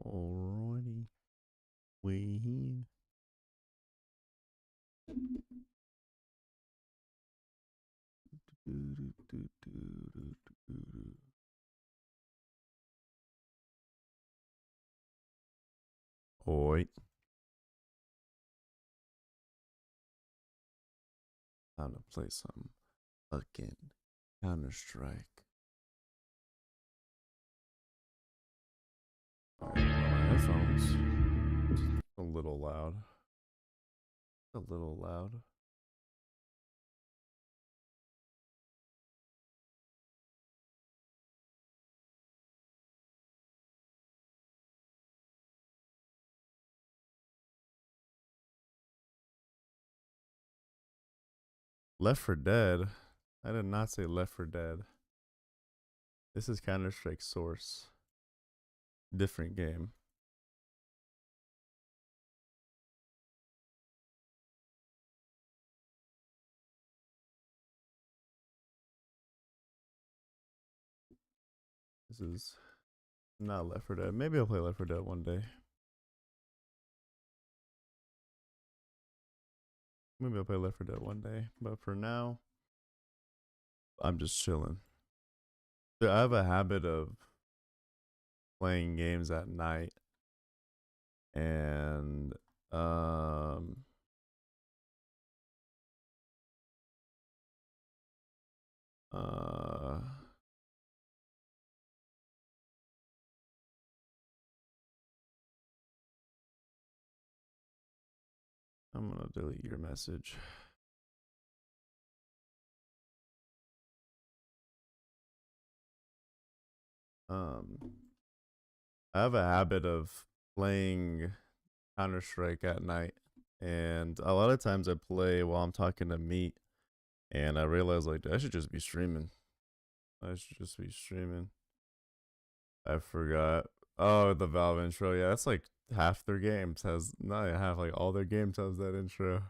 Alrighty, we here. Oi, time to play some fucking Counter Strike. Alright, my headphones. A little loud. A little loud. Left 4 Dead. I did not say Left 4 Dead. This is Counter Strike Source. Different game. This is not Left 4 Dead. Maybe I'll play Left 4 Dead one day. Maybe I'll play Left 4 Dead one day. But for now, I'm just chilling. I have a habit of playing games at night, and I'm gonna delete your message. I have a habit of playing Counter Strike at night, and a lot of times I play while I'm talking to Meat, and I realize like I should just be streaming. I should just be streaming. I forgot. Oh, the Valve intro. Yeah, that's like half their games has not even half, like all their games has that intro.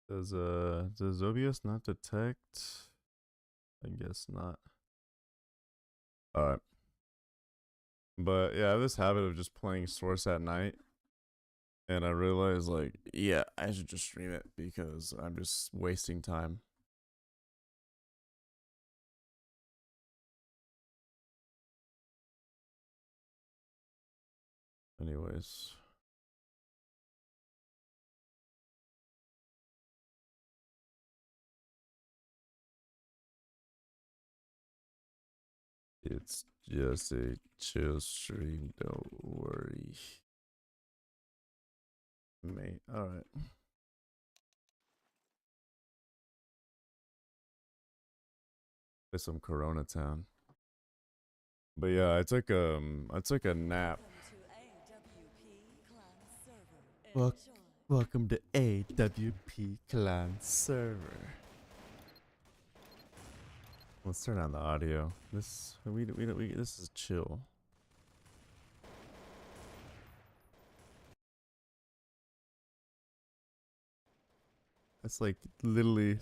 Does OBS not detect? I guess not. Alright. But yeah, I have this habit of just playing Source at night. And I realized like, yeah, I should just stream it because I'm just wasting time. Anyways. It's just a chill stream, don't worry. Mate, alright. Play some Corona Town. But yeah, I took a nap. Welcome to AWP Clan server. Let's turn on the audio. This this is chill. That's like literally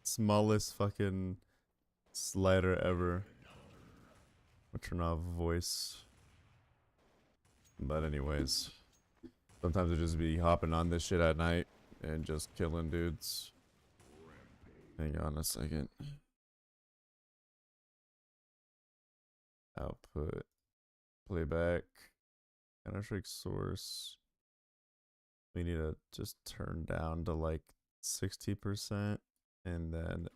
smallest fucking slider ever. I'll turn off voice. But anyways, sometimes I just be hopping on this shit at night and just killing dudes. Hang on a second. Output, playback, Counter Strike Source. We need to just turn down to like 60%, and then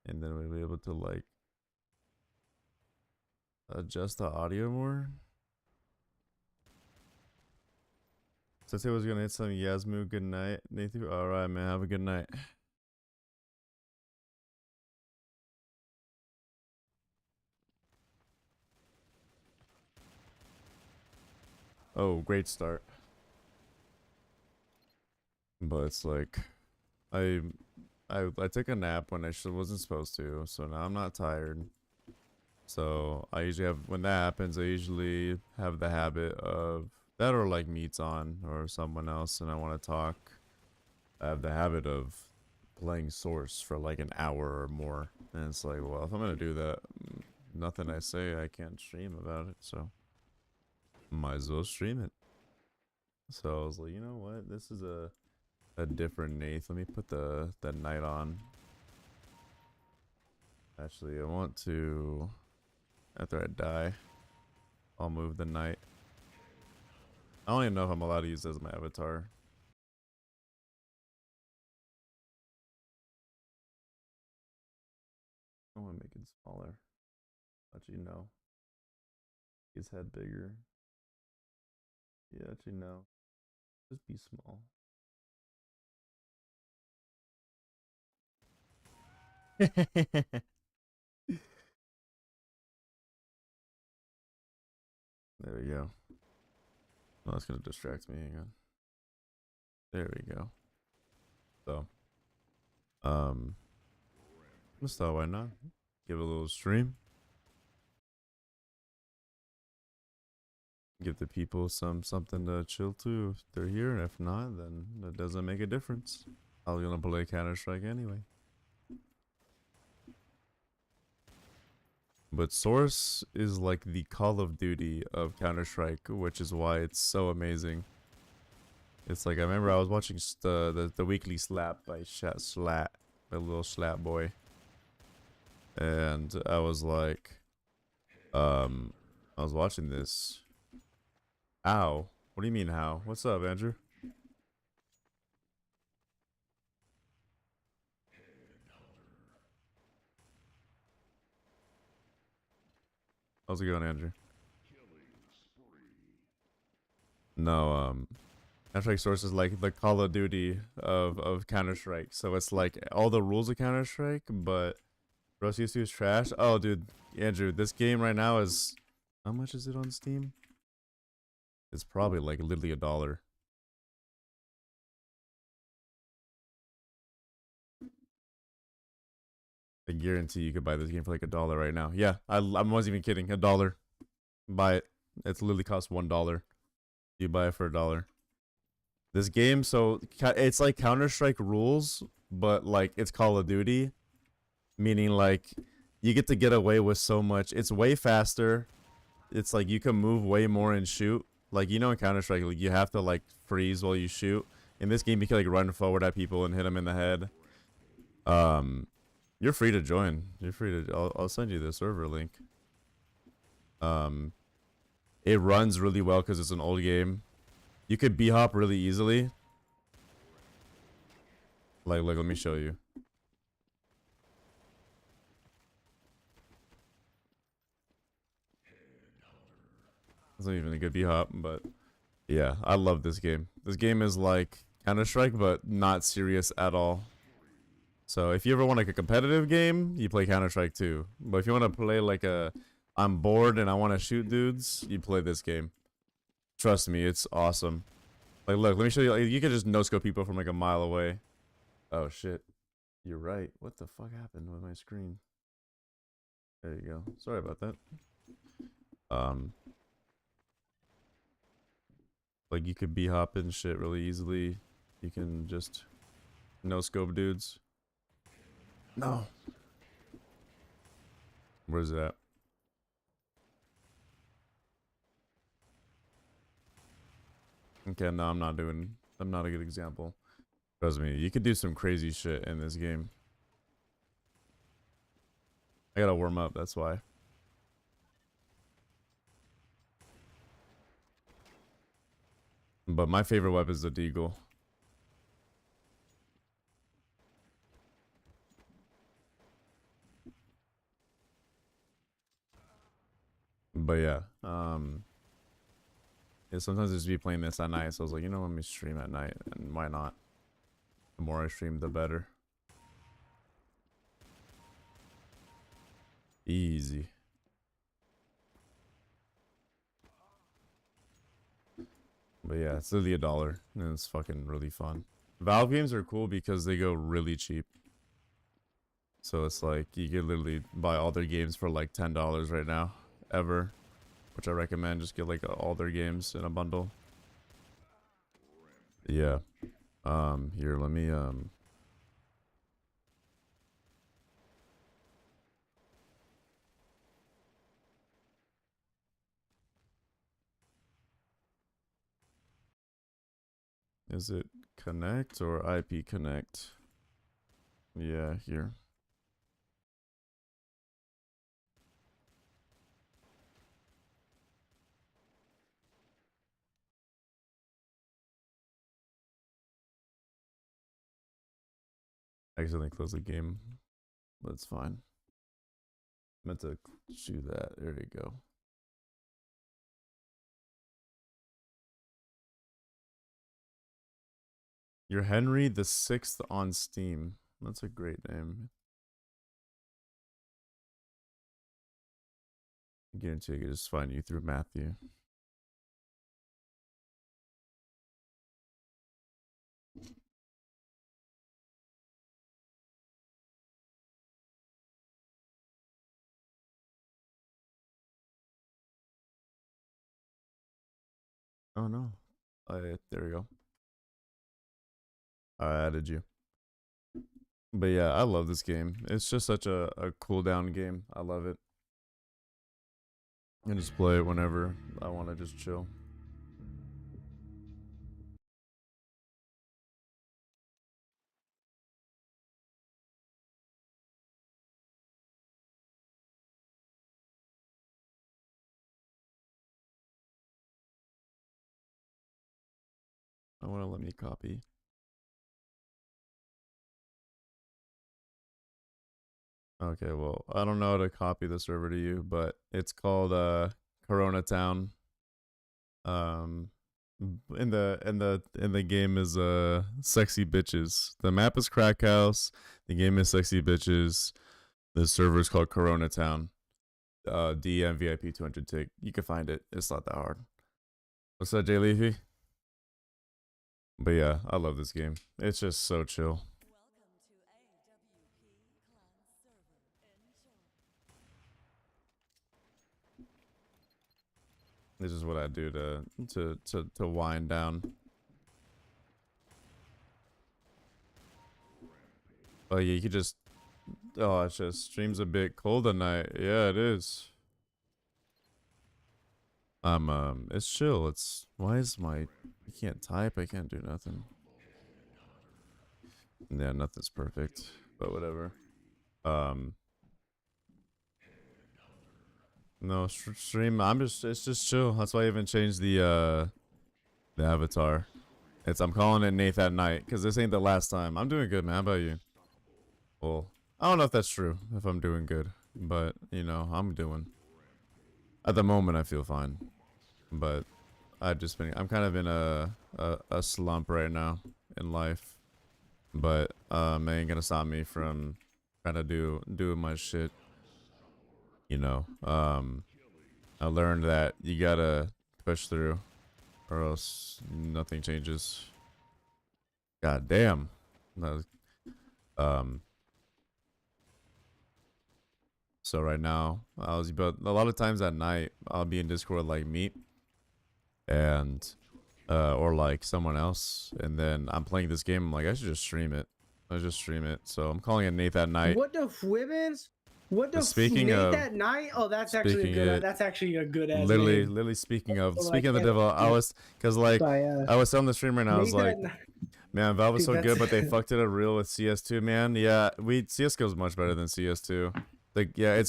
we'll be able to like adjust the audio more. So I was gonna hit some Yasmu. Good night, Nathan. All right, man. Have a good night. Oh, great start. But it's like, I took a nap when I wasn't supposed to, so now I'm not tired. So I usually have, when that happens, I usually have the habit of that, or like Meat's on or someone else and I want to talk. I have the habit of playing Source for like an hour or more, and it's like, well, if I'm gonna do that, nothing I say I can't stream about it, so might as well stream it. So I was like, you know what, this is a different Nath. Let me put the Knight on. Actually, I want to, after I die, I'll move the Knight. I don't even know if I'm allowed to use this as my avatar. I want to make it smaller. Actually, no. His head bigger. Yeah, actually, no. Just be small. There we go. Oh, that's gonna distract me. Hang on. There we go. So, let's thought why not? Give a little stream. Give the people something to chill to if they're here. If not, then that doesn't make a difference. I was gonna play Counter-Strike anyway. But Source is like the Call of Duty of Counter-Strike, which is why it's so amazing. It's like I remember I was watching the weekly slap by Slat, my little Slat boy, and I was like, I was watching this. Ow! What do you mean how? What's up, Andrew? How's it going, Andrew? No, Counter-Strike Source is like the Call of Duty of Counter-Strike. So it's like all the rules of Counter-Strike, but Rust used to is trash. Oh, dude, Andrew, this game right now is, how much is it on Steam? It's probably like literally $1. I guarantee you could buy this game for like $1 right now. Yeah, I wasn't even kidding. $1. Buy it. It's literally costs $1. You buy it for $1. This game, so it's like Counter-Strike rules, but like it's Call of Duty, meaning like you get away with so much. It's way faster. It's like you can move way more and shoot. Like, you know, in Counter-Strike, like, you have to like freeze while you shoot. In this game, you can like run forward at people and hit them in the head. You're free to join. You're free to. I'll send you the server link. It runs really well because it's an old game. You could b-hop really easily. Like, let me show you. It's not even a good b-hop, but yeah, I love this game. This game is like Counter-Strike, but not serious at all. So if you ever want like a competitive game, you play Counter-Strike 2. But if you want to play like a, I'm bored and I want to shoot dudes, you play this game. Trust me, it's awesome. Like, look, let me show you. Like, you can just no-scope people from like a mile away. Oh shit, you're right. What the fuck happened with my screen? There you go. Sorry about that. Like you could b-hop and shit really easily. You can just no-scope dudes. No. Where's that? Okay, no, I'm not a good example. Trust me, you could do some crazy shit in this game. I gotta warm up, that's why. But my favorite weapon is the Deagle. But yeah, yeah, sometimes I just be playing this at night, so I was like, you know, let me stream at night, and why not? The more I stream, the better. Easy. But yeah, it's literally $1, and it's fucking really fun. Valve games are cool because they go really cheap. So it's like, you could literally buy all their games for like $10 right now, ever. Which I recommend, just get like all their games in a bundle. Yeah. Here, let me is it connect or IP connect? Yeah, here. I accidentally closed the game. That's fine. Meant to do that. There you go. You're Henry the Sixth on Steam. That's a great name. I guarantee I could just find you through Matthew. Oh no. There we go. I added you. But yeah, I love this game. It's just such a cool down game. I love it. I can just play it whenever I want to just chill. I want to let me copy. Okay, well, I don't know how to copy the server to you, but it's called Corona Town. In the game is sexy bitches. The map is Crack House. The game is sexy bitches. The server is called Corona Town. DM VIP 200 tick. You can find it. It's not that hard. What's up, Jay Leafy? But yeah, I love this game. It's just so chill. This is what I do to wind down. Oh yeah, you could just. Oh, it's just stream's a bit cold tonight. Yeah, it is. It's chill. It's why is my I can't type. I can't do nothing. Yeah, nothing's perfect, but whatever. No stream. It's just chill. That's why I even changed the avatar. I'm calling it Nath at night because this ain't the last time. I'm doing good, man. How about you? Well, I don't know if that's true. If I'm doing good, but you know, I'm doing. At the moment, I feel fine, but I'm kind of in a slump right now in life, but it ain't gonna stop me from trying to doing my shit. You know, I learned that you gotta push through, or else nothing changes. God damn. No, so right now, but a lot of times at night, I'll be in Discord like Meat, and or like someone else, and then I'm playing this game. I'm like, I should just stream it. I just stream it. So I'm calling it Nath at night. What the Fwibbins? What the speaking Nate of that night? Oh, that's actually a good. That's actually a good ass literally, name. speaking of the devil, I was I was telling the streamer and I was like, man, Valve was so good, but they fucked it up real with CS2, man. Yeah, CS:GO is much better than CS2. Like, yeah,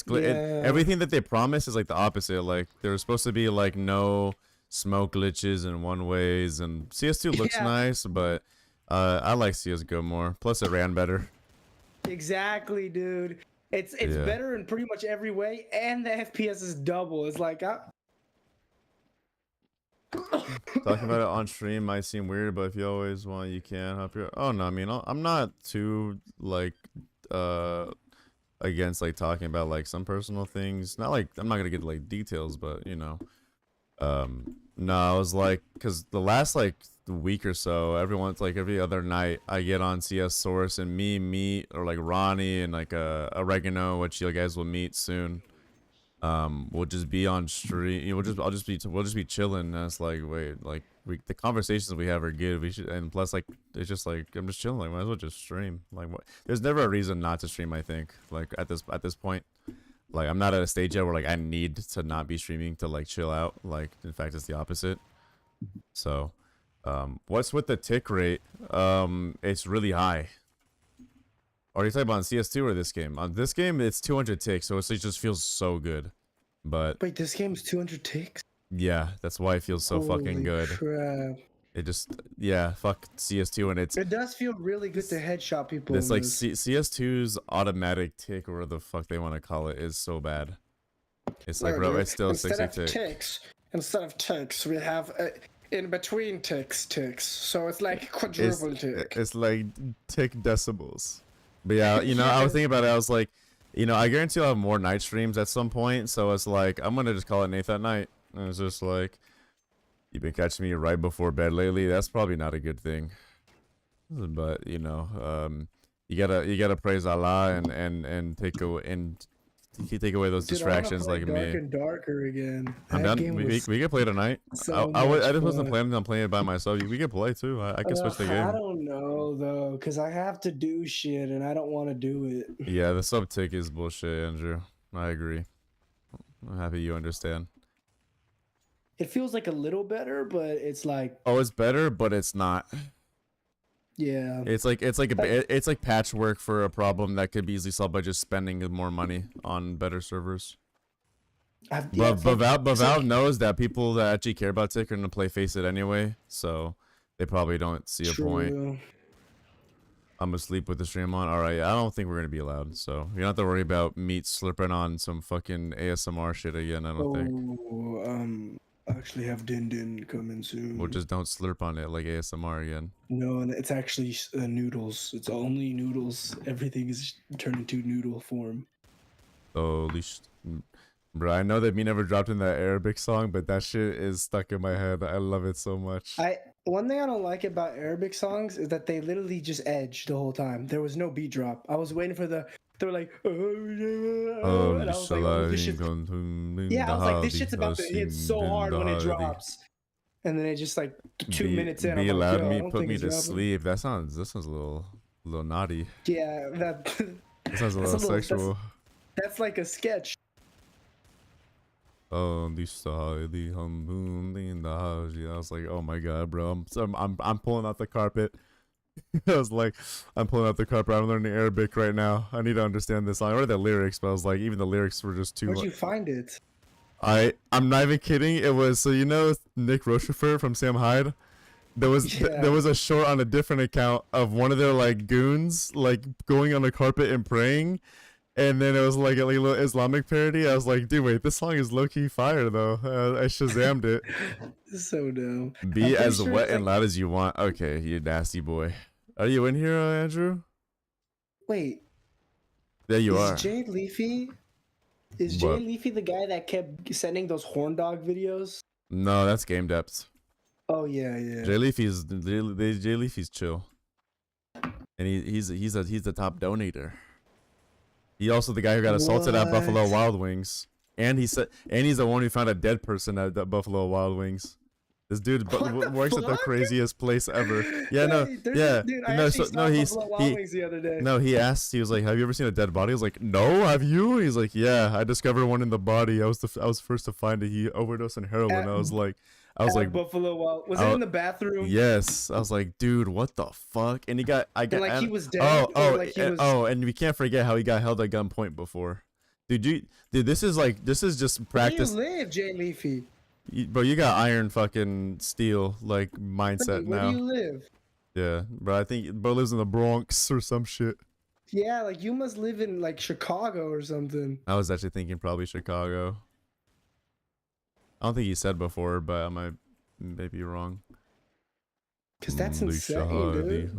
everything that they promised is like the opposite. Like, there was supposed to be like no smoke glitches and one ways, and CS2 looks nice, but I like CS:GO more. Plus, it ran better. Exactly, dude. It's better in pretty much every way, and the FPS is double. It's like talking about it on stream might seem weird, but if you always want, you can help your. Oh no, I mean, I'm not too like against like talking about like some personal things. Not like I'm not gonna get like details, but you know, no, I was like, cause the last like week or so, every other night I get on CS Source and meet or like Ronnie and like Oregano, which you guys will meet soon. we'll just be on stream. You know, we'll just be chilling. And it's like, wait, like the conversations we have are good. We should, and plus, like, it's just like I'm just chilling. Like, might as well just stream. Like, what? There's never a reason not to stream. I think, like at this point, like I'm not at a stage yet where like I need to not be streaming to like chill out. Like, in fact, it's the opposite. So, what's with the tick rate? It's really high. Are you talking about on CS2 or this game? On this game, it's 200 ticks, so it just feels so good. But Wait, this game's 200 ticks? yeah, that's why it feels so fucking Holy good. crap. It just, yeah, fuck CS2, and It does feel really good to headshot people. It's like CS2's automatic tick, or whatever the fuck they want to call it, is so bad. It's like, bro, it's still 60 tick. Instead of ticks, we have in between ticks. So it's like quadruple tick. It's like tick decibels. But yeah, you know, I was thinking about it. I was like, you know, I guarantee I'll have more night streams at some point. So it's like, I'm gonna just call it Nath at night. And it's just like, you've been catching me right before bed lately. That's probably not a good thing. But you know, you gotta praise Allah and take away those distractions like me. Dark and darker again. I'm done. We can play tonight. So I just wasn't planning on playing it by myself. We can play too. I can switch the game. I don't know though, cause I have to do shit and I don't want to do it. Yeah, the sub tick is bullshit, Andrew. I agree. I'm happy you understand. It feels like a little better, but it's like, oh, it's better, but it's not. Yeah. It's like patchwork for a problem that could be easily solved by just spending more money on better servers. But Valve knows that people that actually care about tick are gonna play Face It anyway, so they probably don't see a point. I'm asleep with the stream on. All right, I don't think we're gonna be allowed, so you don't have to worry about meat slurping on some fucking ASMR shit again. I don't think. Actually have Din coming soon. Well, just don't slurp on it like ASMR again. No, and it's actually noodles. It's only noodles. Everything is turned into noodle form. Holy bro, I know that me never dropped in that Arabic song, but that shit is stuck in my head. I love it so much. One thing I don't like about Arabic songs is that they literally just edge the whole time. There was no beat drop. I was waiting for the. They were like, and I was like, oh, this shit's... Yeah, I was like, this shit's about to hit so hard when it drops. And then it just like 2 minutes in. Be allowed me, put me to sleep. That sounds a little naughty. Yeah, that sounds a little sexual. That's like a sketch. Oh, I was like, oh my god, bro, I'm pulling out the carpet. I was like, I'm pulling out the carpet. I'm learning Arabic right now. I need to understand this song. I read the lyrics, but I was like, even the lyrics were just too. Where'd you find it? I'm not even kidding. It was, so you know Nick Rochefort from Sam Hyde. There was a short on a different account of one of their like goons like going on the carpet and praying, and then it was like a little Islamic parody. I was like, dude, wait, this song is low key fire though. I shazammed it. So dumb. Be as wet and loud as you want. Okay, you nasty boy. Are you in here, Andrew? Wait. There you are. Is Jay Leafy the guy that kept sending those horn dog videos? No, that's Game Depth. Oh yeah. Jay Leafy's chill, and he's the top donator. He's also the guy who got assaulted at Buffalo Wild Wings, and he's the one who found a dead person at Buffalo Wild Wings. This dude works at the craziest place ever. Yeah, he asked. He was like, "Have you ever seen a dead body?" I was like, "No, have you?" He's like, "Yeah, I discovered one in the body. I was first to find it. He overdosed on heroin." I was like, Buffalo Wild. Was it in the bathroom? Yes. I was like, dude, what the fuck? And he was dead. And we can't forget how he got held at gunpoint before. Dude, this is just practice. Where do you live, Jay Leafy? Bro, you got iron fucking steel like mindset now. Where do you live? Yeah, bro, I think bro lives in the Bronx or some shit. Yeah, like you must live in like Chicago or something. I was actually thinking probably Chicago. I don't think he said before, but I might be wrong. Cause that's insane, dude.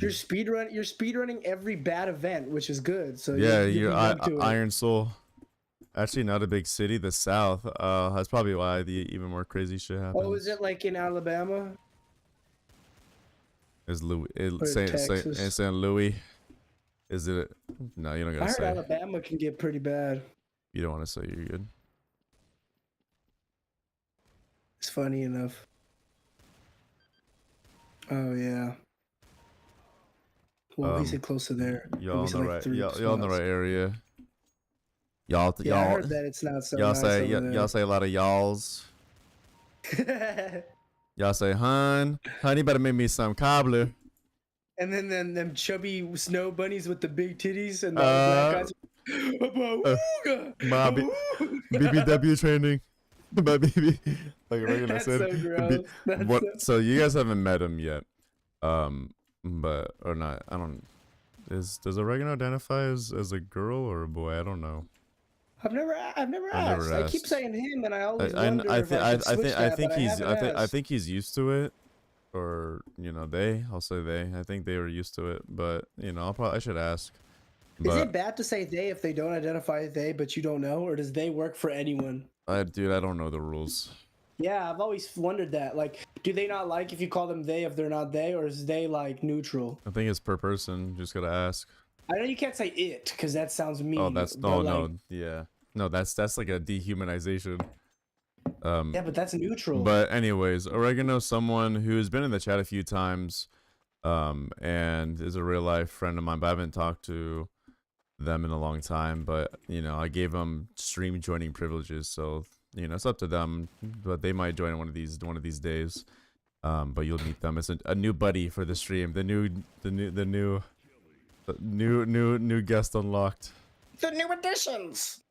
You're speedrunning every bad event, which is good. So yeah, you're Iron Soul. Actually, not a big city. The South. That's probably why the even more crazy shit happens. Oh, is it like in Alabama? Is St. Louis? Is it? No, you don't gotta say. I heard Alabama can get pretty bad. You don't want to say you're good. It's funny enough. Oh yeah. Well, he said close to there. Y'all in the like right. 3 Y'all in the spots. right area. Yeah, I heard that it's not so nice over there. Y'all say a lot of y'alls. Y'all say, honey, better make me some cobbler. And then them chubby snow bunnies with the big titties and the black guys. My BBW training. My baby. Like regular That's said. so gross. So you guys haven't met him yet. But or not. I don't. Does oregano identify as a girl or a boy? I don't know. I've never asked. I keep saying him, and I always wonder if I should switch that, but I haven't asked. I think he's used to it, or you know, I'll say they. I think they were used to it, but you know, I should ask. Is it bad to say they if they don't identify they, but you don't know, or does they work for anyone? Dude, I don't know the rules. Yeah, I've always wondered that. Like, do they not like if you call them they if they're not they, or is they like neutral? I think it's per person. Just gotta ask. I know you can't say it because that sounds mean. Oh, no, yeah, no, that's like a dehumanization. Yeah, but that's neutral. But anyways, oregano, someone who's been in the chat a few times, and is a real life friend of mine, but I haven't talked to them in a long time. But you know, I gave them stream joining privileges, so you know, it's up to them. But they might join one of these days. But you'll meet them. It's a new buddy for the stream. The new guest unlocked. The new additions.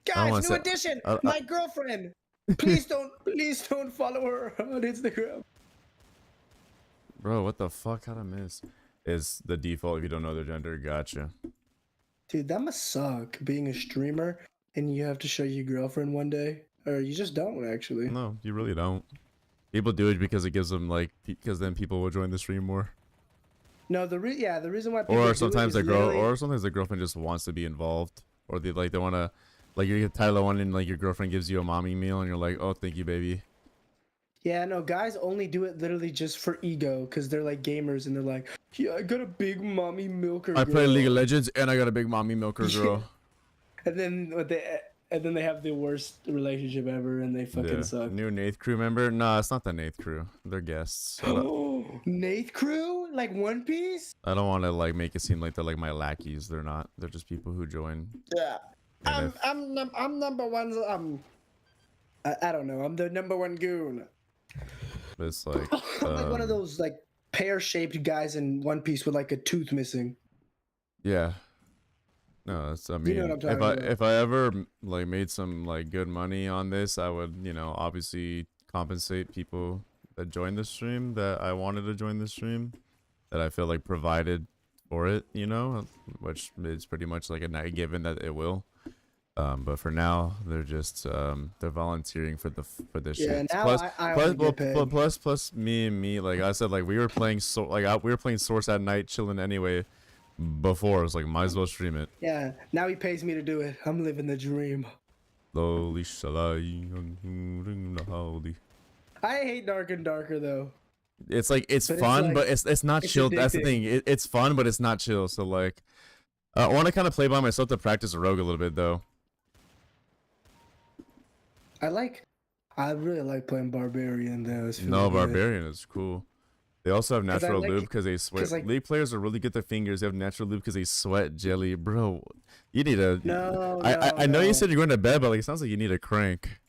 Guys, new addition. My girlfriend. Please don't follow her on Instagram. Bro, what the fuck? How'd I miss? Is the default if you don't know their gender? Gotcha. Dude, that must suck being a streamer and you have to show your girlfriend one day, or you just don't actually. No, you really don't. People do it because it gives them because then people will join the stream more. No, the reason why. Or sometimes the girlfriend just wants to be involved, or they want to, like you get Tyler one and like your girlfriend gives you a mommy meal and you're like, oh, thank you, baby. Yeah, no, guys only do it literally just for ego because they're like gamers and they're like, yeah, I got a big mommy milker. I play League of Legends and I got a big mommy milker girl. And then they have the worst relationship ever and they fucking suck. New Nath crew member? Nah, it's not the Nath crew. They're guests. Nath crew? Like One Piece? I don't want to like make it seem like they're like my lackeys. They're not. They're just people who join. Yeah. I'm number one. I don't know. I'm the number one goon. It's like I'm like one of those like pear-shaped guys in One Piece with like a tooth missing. Yeah. No, I mean, you know what I'm talking about. If I ever like made some like good money on this, I would, you know, obviously compensate people that joined the stream that I wanted to join the stream, that I feel like provided for it, you know, which is pretty much like a given that it will. But for now, they're just they're volunteering for this shit. Now Plus me, like I said, like we were playing Source at night, chilling anyway. Before I was like, might as well stream it. Yeah, now he pays me to do it. I'm living the dream. I hate Dark and Darker though. It's like it's fun, but it's not chill. Addicting. That's the thing. It's fun, but it's not chill. So like, I want to kind of play by myself to practice a rogue a little bit though. I really like playing Barbarian though. No, Barbarian is cool. They also have natural lube because they sweat. Like, League players are really good with their fingers. They have natural lube because they sweat jelly. Bro, you need a... I know you said you're going to bed, but like it sounds like you need a crank.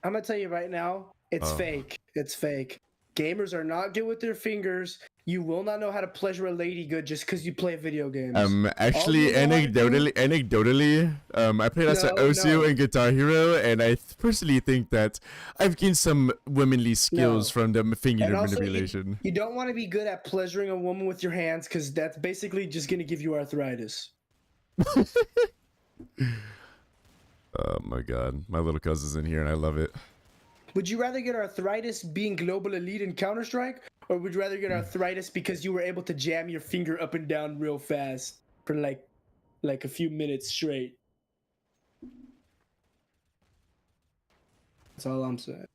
I'm going to tell you right now, it's fake. It's fake. Gamers are not good with their fingers. You will not know how to pleasure a lady good just because you play video games. Actually, anecdotally, I played as Osu and Guitar Hero, and I personally think that I've gained some womanly skills from the finger manipulation. You don't want to be good at pleasuring a woman with your hands because that's basically just going to give you arthritis. Oh my god, my little cousin's in here and I love it. Would you rather get arthritis being global elite in Counter-Strike, or would you rather get arthritis because you were able to jam your finger up and down real fast for like a few minutes straight? That's all I'm saying.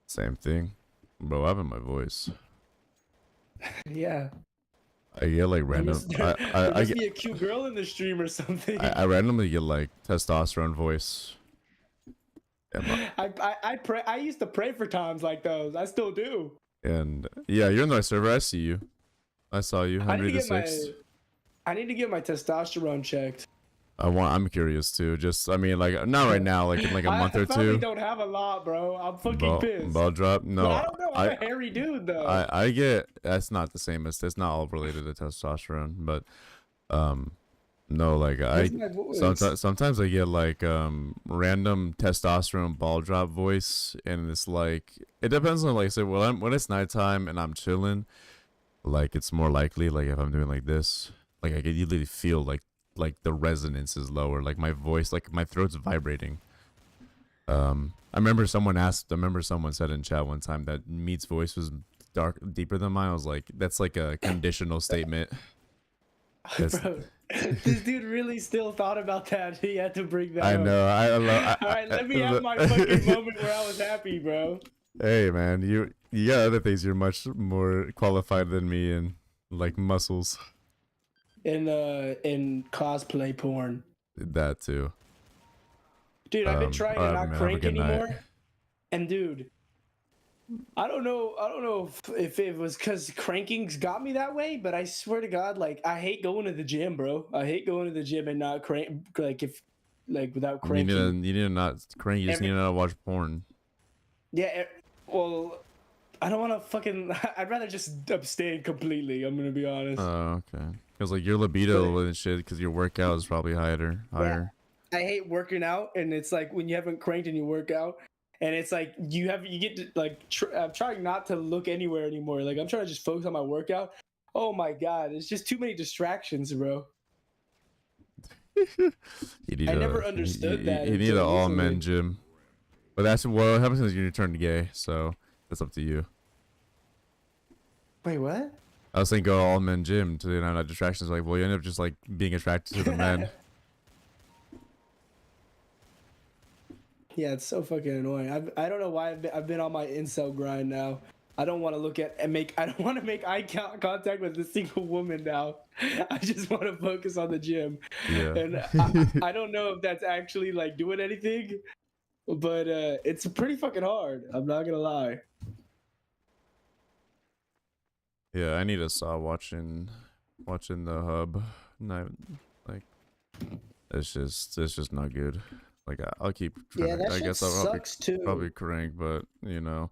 Same thing. Bro, I have in my voice. Yeah. I get like There random. must there, there must be a cute girl in the stream or something. I randomly get like testosterone voice. I pray. I used to pray for times like those. I still do. And yeah, you're in the server. I see you. I saw you. I need to Henry the get my Sixth. I need to get my testosterone checked. I'm curious too. Just I mean, like not right now. Like in like a month I or probably two. don't have a lot, bro. I'm fucking pissed. Ball drop. But No, I don't know. I'm a hairy dude though. I get that's not the same as it's not all related to testosterone, but no, like I sometimes I get like random testosterone ball drop voice, and it's like it depends on like say when it's nighttime and I'm chilling, like it's more likely like if I'm doing like this, like I can usually feel like the resonance is lower, like my voice, like my throat's vibrating. I remember someone said in chat one time that Meat's voice was deeper than mine. I was like, that's like a conditional statement. Bro, this dude really still thought about that. He had to bring that I up. know. All right, let me have my fucking moment where I was happy, bro. Hey man, you got other things you're much more qualified than me in, like muscles. In cosplay porn. That too. Dude, I've been trying to not crank anymore. Night. And dude, I don't know if it was because cranking's got me that way, but I swear to God, like I hate going to the gym, bro. I hate going to the gym and not crank, without cranking. You need to not crank. You just need to not watch porn. Yeah, well, I don't want to fucking. I'd rather just abstain completely. I'm gonna be honest. Oh, okay. Because like your libido and shit, because your workout is probably higher. Yeah, I hate working out, and it's like when you haven't cranked and you work out, and it's like you get to like. I'm trying not to look anywhere anymore. Like I'm trying to just focus on my workout. Oh my God, it's just too many distractions, bro. I never understood that. You need an all-men gym. But that's what happens when you turn gay, so that's up to you. Wait, what? I was saying go all men gym to not distractions. Like, well, you end up just like being attracted to the men. Yeah, it's so fucking annoying. I don't know why I've been on my incel grind now. I don't want to look at and make. I don't want to make eye contact with a single woman now. I just want to focus on the gym. Yeah. And I don't know if that's actually like doing anything. But it's pretty fucking hard. I'm not gonna lie. Yeah, I need to stop watching the hub. Not like it's just not good. Like I'll keep trying. Yeah, that I shit guess I'll sucks too. probably crank, but you know,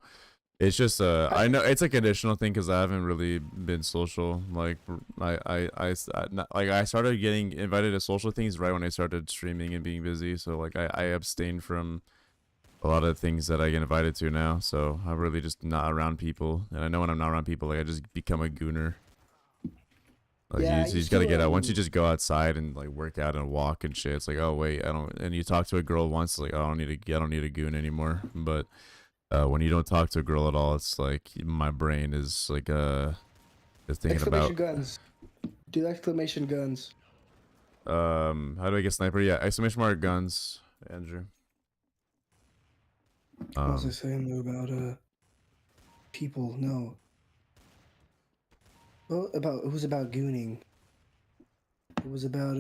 it's just I know it's a conditional thing because I haven't really been social. Like I started getting invited to social things right when I started streaming and being busy. So like I abstained from a lot of things that I get invited to now, so I'm really just not around people. And I know when I'm not around people, like I just become a gooner. Like Yeah, you just gotta get out. Once you just go outside and like work out and walk and shit, it's like, oh wait, I don't. And you talk to a girl once, it's like, oh, I don't need a goon anymore. But when you don't talk to a girl at all, it's like my brain is like is thinking exclamation about guns. Do exclamation guns. how do I get sniper? Yeah, exclamation mark guns, Andrew. What was I saying about people? No. Well, it was about gooning. It was about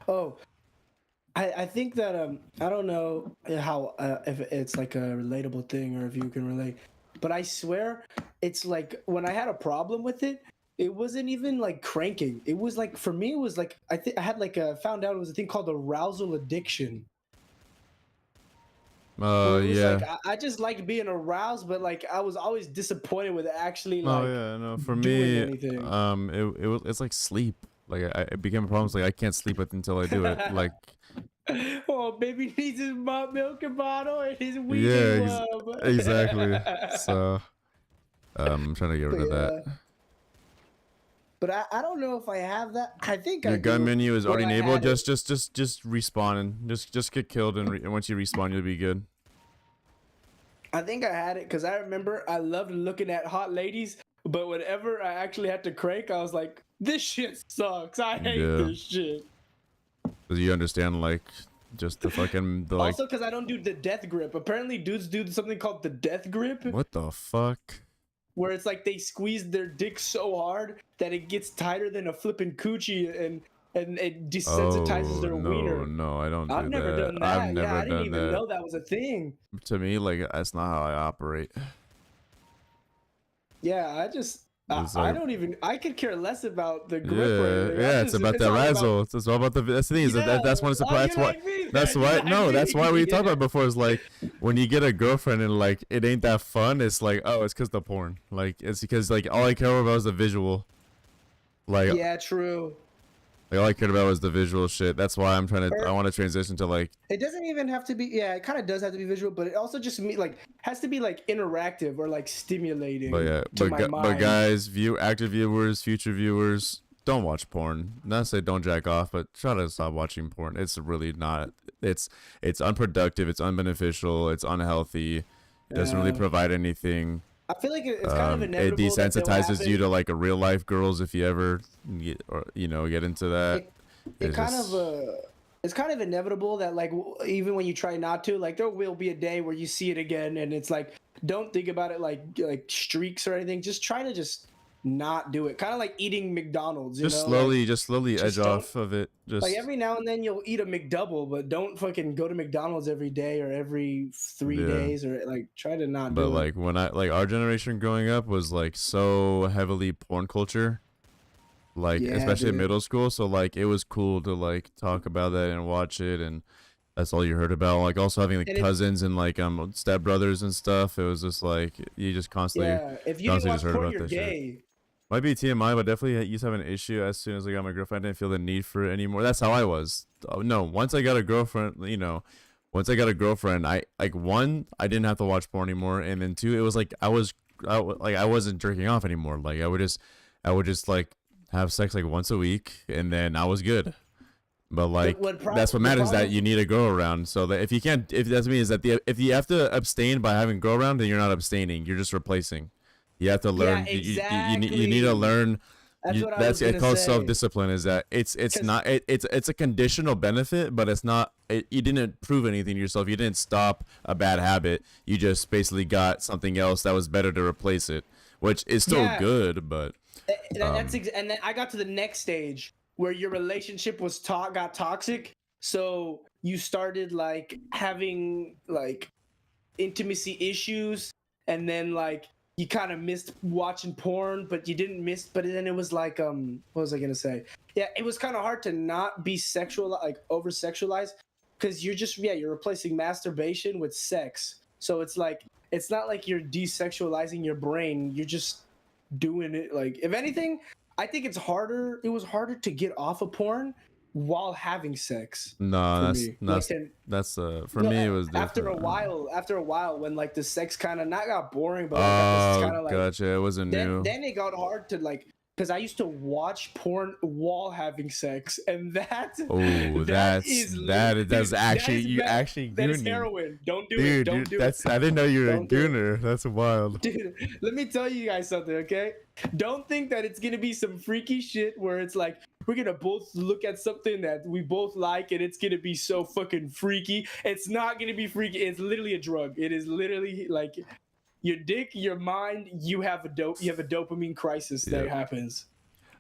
oh, I think that I don't know how if it's like a relatable thing or if you can relate, but I swear it's like when I had a problem with it, it wasn't even like cranking. It was like for me, it was like I had like found out it was a thing called arousal addiction. Yeah. Like, I just like being aroused, but like I was always disappointed with actually like. Oh yeah, no. For doing me, anything. it's like sleep. Like it became a problem. It's like I can't sleep until I do it. Like. Oh, baby needs his milk and bottle and his weed. Exactly. So, I'm trying to get rid of that. But I don't know if I have that. I think your gun menu is already enabled. Just respawn and just get killed and once you respawn, you'll be good. I think I had it because I remember I loved looking at hot ladies, but whenever I actually had to crank, I was like, "This shit sucks. I hate this shit." Does you understand like just the fucking like? Also, because I don't do the death grip. Apparently, dudes do something called the death grip. What the fuck? where it's like they squeeze their dick so hard that it gets tighter than a flipping coochie, and it desensitizes Oh their no, wiener. no, I don't I've do never that. done I've that. Yeah, never I didn't done even that. know that was a thing. To me, like that's not how I operate. Yeah, It's I like don't even, I could care less about the grip or yeah, anything. yeah. It's about It's the all about, razzle. It's all about the. That's the thing is yeah. that's one of the Oh, that's you what like me that's then? You why like no that's why we talked me? about before is like when you get a girlfriend and like it ain't that fun. It's like oh it's because the porn. Like it's because like all I care about is the visual. Like Yeah, true. all I cared about was the visual shit. That's why I'm trying to. I Or want to transition to like. it doesn't even have to be. Yeah, it kind of does have to be visual, but it also just like has to be like interactive or like But stimulating yeah, to my but mind. guys, active viewers, future viewers, don't watch porn. Not to say don't jack off, but try to stop watching porn. It's really not. It's unproductive. It's unbeneficial. It's unhealthy. It doesn't really Yeah. provide anything. I feel like it's kind of It inevitable that they'll desensitizes you happen. to like a real life girls if you ever get, or get into that. It It's kind of just it's kind of inevitable that like even when you try not to, like there will be a day where you see it again, and it's like don't think about it like streaks or anything. Just try to just not do it. Kind of like eating McDonald's, you know, like just slowly edge just don't. off of it. Like Just every now and then you'll eat a McDouble, but don't fucking go to McDonald's every day or every 3 yeah. days, or like try to not But do it. like when I like our generation growing up was like so heavily porn culture, like Yeah, especially in dude. middle school. So like it was cool to like talk about that and watch it, and that's all you heard about. Like also having like And if cousins and like stepbrothers and stuff. It was just like you just yeah, if you didn't constantly just watch heard porn, about you're that shit. gay. Might be TMI, but definitely used to have an issue as soon as I got my girlfriend. I didn't feel the need for it anymore. That's how I was. Oh, no, once I got a girlfriend, once I got a girlfriend, I like one, I didn't have to watch porn anymore, and then two, it was like I wasn't jerking off anymore. Like I would just like have sex like once a week, and then I was good. But like that's what The matters, that problem. you need a girl around. So that if you can't, if that's me, is that if you have to abstain by having a girl around, then you're not abstaining. You're just replacing. You have to Yeah, learn. You need to exactly. learn. That's what I That's was it. gonna Calls self say. discipline. Is that it's 'Cause not it's a conditional benefit, but it's not. You didn't prove anything to yourself. You didn't stop a bad habit. You just basically got something else that was better to replace it, which is still yeah, good. But and then I got to the next stage where your relationship got toxic. So you started like having like intimacy issues, and then like you kind of missed watching porn, but you didn't miss. But then it was like what was I gonna say? Yeah, it was kind of hard to not be sexual, like over sexualized, because you're replacing masturbation with sex. So it's like it's not like you're desexualizing your brain. You're just doing it. Like if anything, I think it's harder. It was harder to get off of porn while having sex no, for me. Like that's for no, me it was after different. a while, when like the sex kind of not got boring, but like got this Oh, kind of like gotcha. It wasn't new. then it got hard to like, because I used to watch porn while having sex, and Oh, that's dude, actually you actually that is gooning. heroin. Don't do it. Dude, Don't do it. that's I didn't know you were a Don't do it. gooner. That's wild. Dude, let me tell you guys something, okay? Don't think that it's gonna be some freaky shit where it's like we're gonna both look at something that we both like and it's gonna be so fucking freaky. It's not gonna be freaky. It's literally a drug. It is literally like your dick, your mind. You have a dopamine crisis that Yep. happens.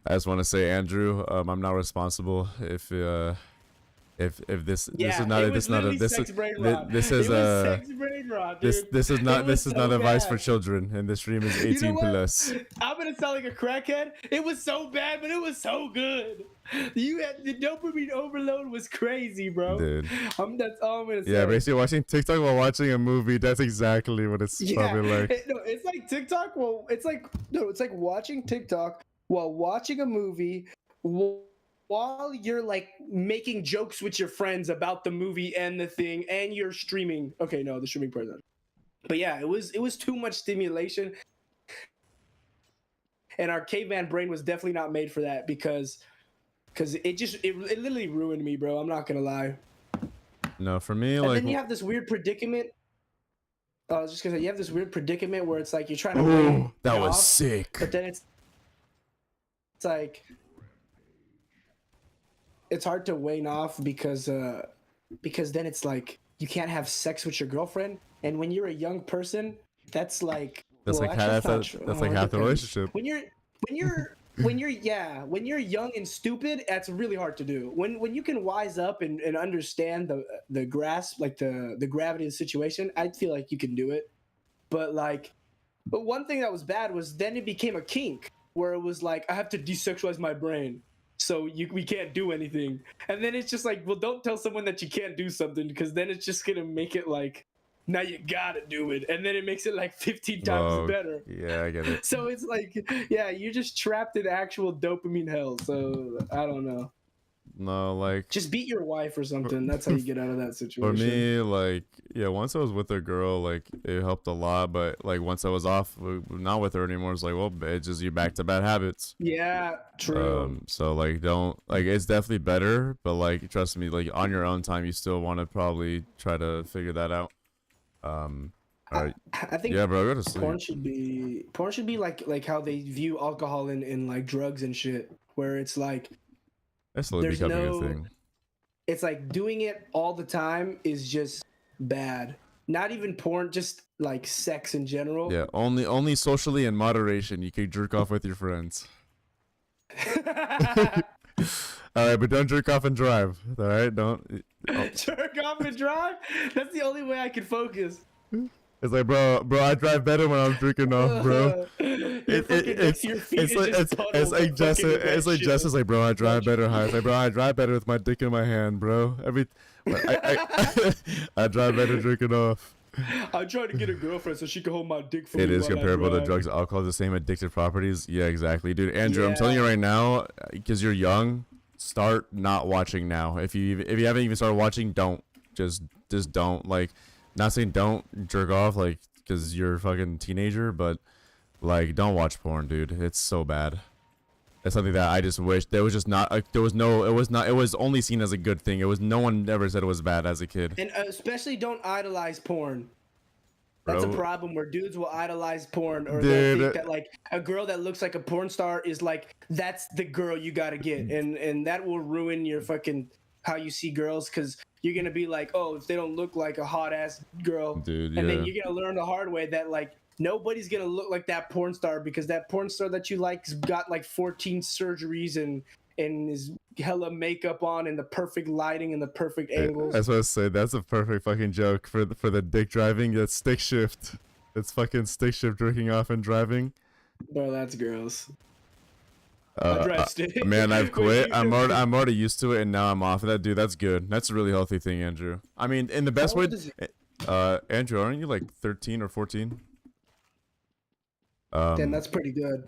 I just want to say, Andrew, I'm not responsible if this Yeah, is not it a, was this is not a literally this sex is brain thi- rot. this It is was sex brain rot, dude. this is not It was so advice for bad. children, and the stream is You know 18 what? plus. I'm gonna sound like a crackhead. It was so bad, but it was so good. You had the dopamine overload was crazy, bro. Dude. That's all I'm gonna say. Yeah, basically watching TikTok while watching a movie. That's exactly what it's probably like. No, it's like TikTok. Well, it's like watching TikTok while watching a movie, while you're like making jokes with your friends about the movie and the thing, and you're streaming. Okay, no, the streaming part. But yeah, it was too much stimulation, and our caveman brain was definitely not made for that because it literally ruined me, bro. I'm not gonna lie. No, for me, And like then you have this weird predicament. I was just gonna say you have this weird predicament where it's like you're trying to ooh, that it was off, sick. but then it's like it's hard to wane off because then it's like you can't have sex with your girlfriend, and when you're a young person, that's like That's Well, like actually, half that's not the true. that's Oh, like it half the depends. relationship. When you're young and stupid, that's really hard to do. When you can wise up and understand the grasp, like the gravity of the situation, I feel like you can do it. But one thing that was bad was then it became a kink where it was like I have to desexualize my brain, so we can't do anything. And then it's just like, well, don't tell someone that you can't do something because then it's just gonna make it like now you gotta do it, and then it makes it like 15 times Oh, better. yeah, I get it. So it's like, yeah, you're just trapped in actual dopamine hell. So I don't know. No, like Just beat your wife or something. That's how you get out of that for situation. me, like yeah, once I was with a girl, like it helped a lot. But like once I was off, not with her anymore, it's like, well, it's just you back to bad habits. Yeah, true. So like don't like it's definitely better, but like trust me, like on your own time, you still want to probably try to figure that out. All right, I think yeah, bro, go to sleep. porn should be like how they view alcohol and like drugs and shit, where it's like It's slowly there's becoming a no, thing. it's like doing it all the time is just bad. Not even porn, just like sex in general. Yeah, only socially in moderation. You can jerk off with your friends. All right, but don't jerk off and drive. All right, don't. Oh. Jerk off and drive? That's the only way I can focus. It's like, bro, I drive better when I'm jerking off, bro. It's like Jess is like, bro, I drive better. It's like, bro, I drive better with my dick in my hand, bro. I drive better drinking off. I tried to get a girlfriend so she could hold my dick for me. It is while I comparable to drive. drugs, alcohol, the same addictive properties. Yeah, exactly, dude. Andrew, I'm Yeah. telling you right now, because you're young, start not watching now. If you haven't even started watching, don't just don't. Like, not saying don't jerk off, like, because you're a fucking teenager, but like, don't watch porn, dude. It's so bad. It's something that I just wish there was just not. There was no. It was not. It was only seen as a good thing. It was no one ever said it was bad as a kid. And especially don't idolize porn. That's a Bro. problem where dudes will idolize porn, or Dude. they'll think that like a girl that looks like a porn star is like that's the girl you gotta get, and that will ruin your fucking how you see girls, because you're gonna be like, oh, if they don't look like a hot ass girl, Dude, and yeah. then you're gonna learn the hard way that like nobody's gonna look like that porn star because that porn star that you like's got like 14 surgeries and is hella makeup on and the perfect lighting and the perfect angles. That's what I say. That's a perfect fucking joke for the dick driving. That's stick shift. It's fucking stick shift, jerking off and driving. Bro, that's gross. I drive stick. Man, I've quit. Wait, I'm already used to it, and now I'm off of that, dude. That's good. That's a really healthy thing, Andrew. I mean, in the best How way. old is he? Andrew, aren't you like 13 or 14? Then that's pretty good.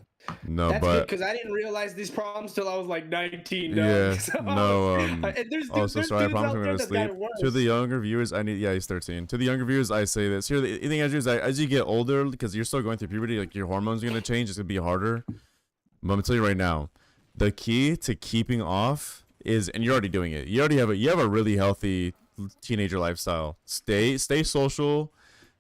No, That's good but because I didn't realize these problems till I was like 19. Dog. yeah, So, no. and there's Also, there's sorry, I dudes promise out I'm there gonna that got sleep. it worse. To the younger viewers, yeah, he's 13. To the younger viewers, I say this. Here, the thing, Andrew, is that as you get older, because you're still going through puberty, like your hormones are gonna change. It's gonna be harder. But I'm gonna tell you right now, the key to keeping off is, and you're already doing it. You have a really healthy teenager lifestyle. Stay social,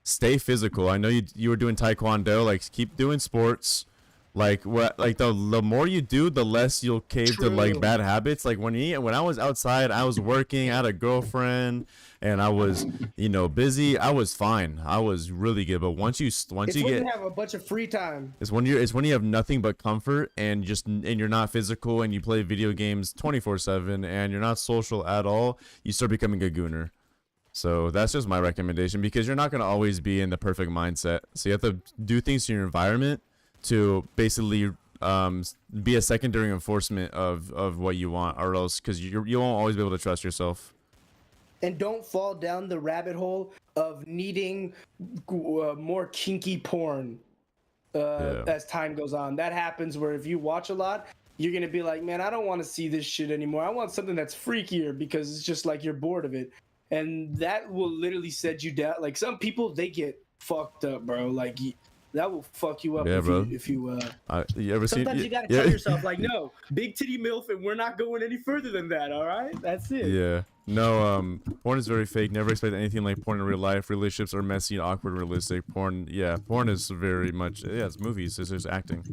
stay physical. I know you were doing taekwondo. Like, keep doing sports. Like what? Like the more you do, the less you'll cave to like True. bad habits. Like when I was outside, I was working. I had a girlfriend, and I was busy. I was fine. I was really good. But once you It's get, when you have a bunch of free time. it's when you have nothing but comfort and you're not physical and you play video games 24/7 and you're not social at all. You start becoming a gooner. So that's just my recommendation, because you're not gonna always be in the perfect mindset. So you have to do things to your environment to basically be a secondary enforcement of what you want, or else because you won't always be able to trust yourself. And don't fall down the rabbit hole of needing more kinky porn as time goes on. That happens where if you watch a lot, you're going to be like, man, I don't want to see this shit anymore. I want something that's freakier, because it's just like you're bored of it. And that will literally set you down. Like some people, they get fucked up, bro. Like that will fuck you up if you you ever seen? sometimes you gotta tell yourself like, no, big titty milf, and we're not going any further than that. All right, that's it. Yeah. No. Porn is very fake. Never expect anything like porn in real life. Relationships are messy, awkward, realistic. Porn is very much. Yeah, it's movies. It's just acting.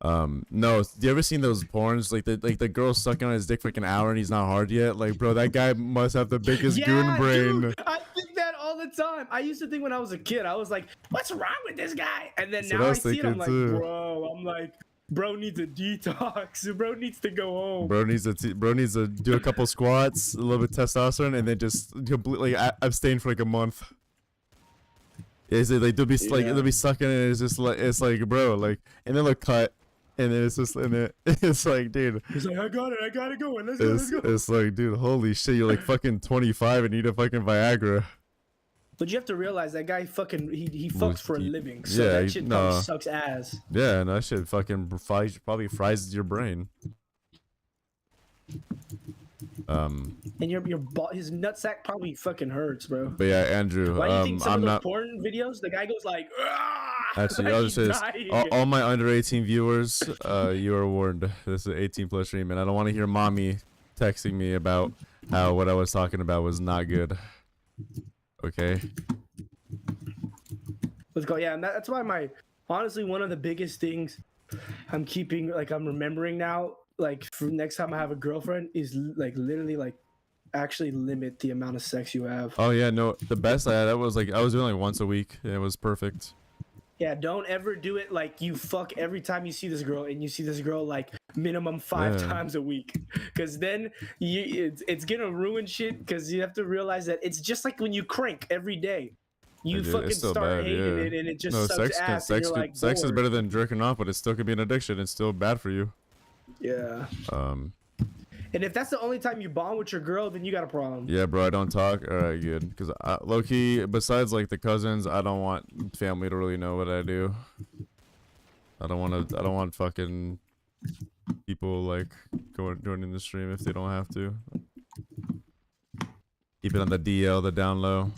No, you ever seen those porns like the girl sucking on his dick for like an hour and he's not hard yet? Like, bro, that guy must have the biggest goon brain. Dude, I think that all the the time. I used to think when I was a kid, I was like, "What's wrong with this guy?" And then So now I was see it, I'm like, too. "Bro," I'm like, "Bro needs a detox. Bro needs to go home. Bro needs to do a couple squats, a little bit of testosterone, and then just completely abstain for like a month. Is it like they'll be sucking it? It's like bro, like, and then they'll cut, and then it's just, and then it's like, dude. He's like, I got it going. Let's go. It's like, dude, holy shit, you're like fucking 25 and need a fucking Viagra. But you have to realize that guy fucking he fucks for a living, so yeah, that shit probably sucks ass. Yeah, and that shit fucking probably fries your brain. And his nutsack probably fucking hurts, bro. But yeah, Andrew, why do you think some I'm of those not porn videos, the guy goes like, actually, I'll just say this. All my under 18 viewers, you are warned. This is 18 plus stream, and I don't want to hear mommy texting me about how what I was talking about was not good. Okay. Let's go. Yeah, and that's why honestly, one of the biggest things I'm keeping, like, I'm remembering now, like, for next time I have a girlfriend, is like literally like actually limit the amount of sex you have. Oh yeah, no, the best I had, that was like, I was doing like once a week. It was perfect. Yeah, don't ever do it like you fuck every time you see this girl, and you see this girl like minimum 5 times a week, because then it's gonna ruin shit, because you have to realize that it's just like when you crank every day. You fucking start hating it, and it just sucks ass. Sex is better than jerking off, but it still could be an addiction. It's still bad for you. Yeah. And if that's the only time you bond with your girl, then you got a problem. Yeah, bro, I don't talk. All right, good. Because low key, besides like the cousins, I don't want family to really know what I do. I don't want fucking people like joining the stream if they don't have to. Keep it on the DL, the down low.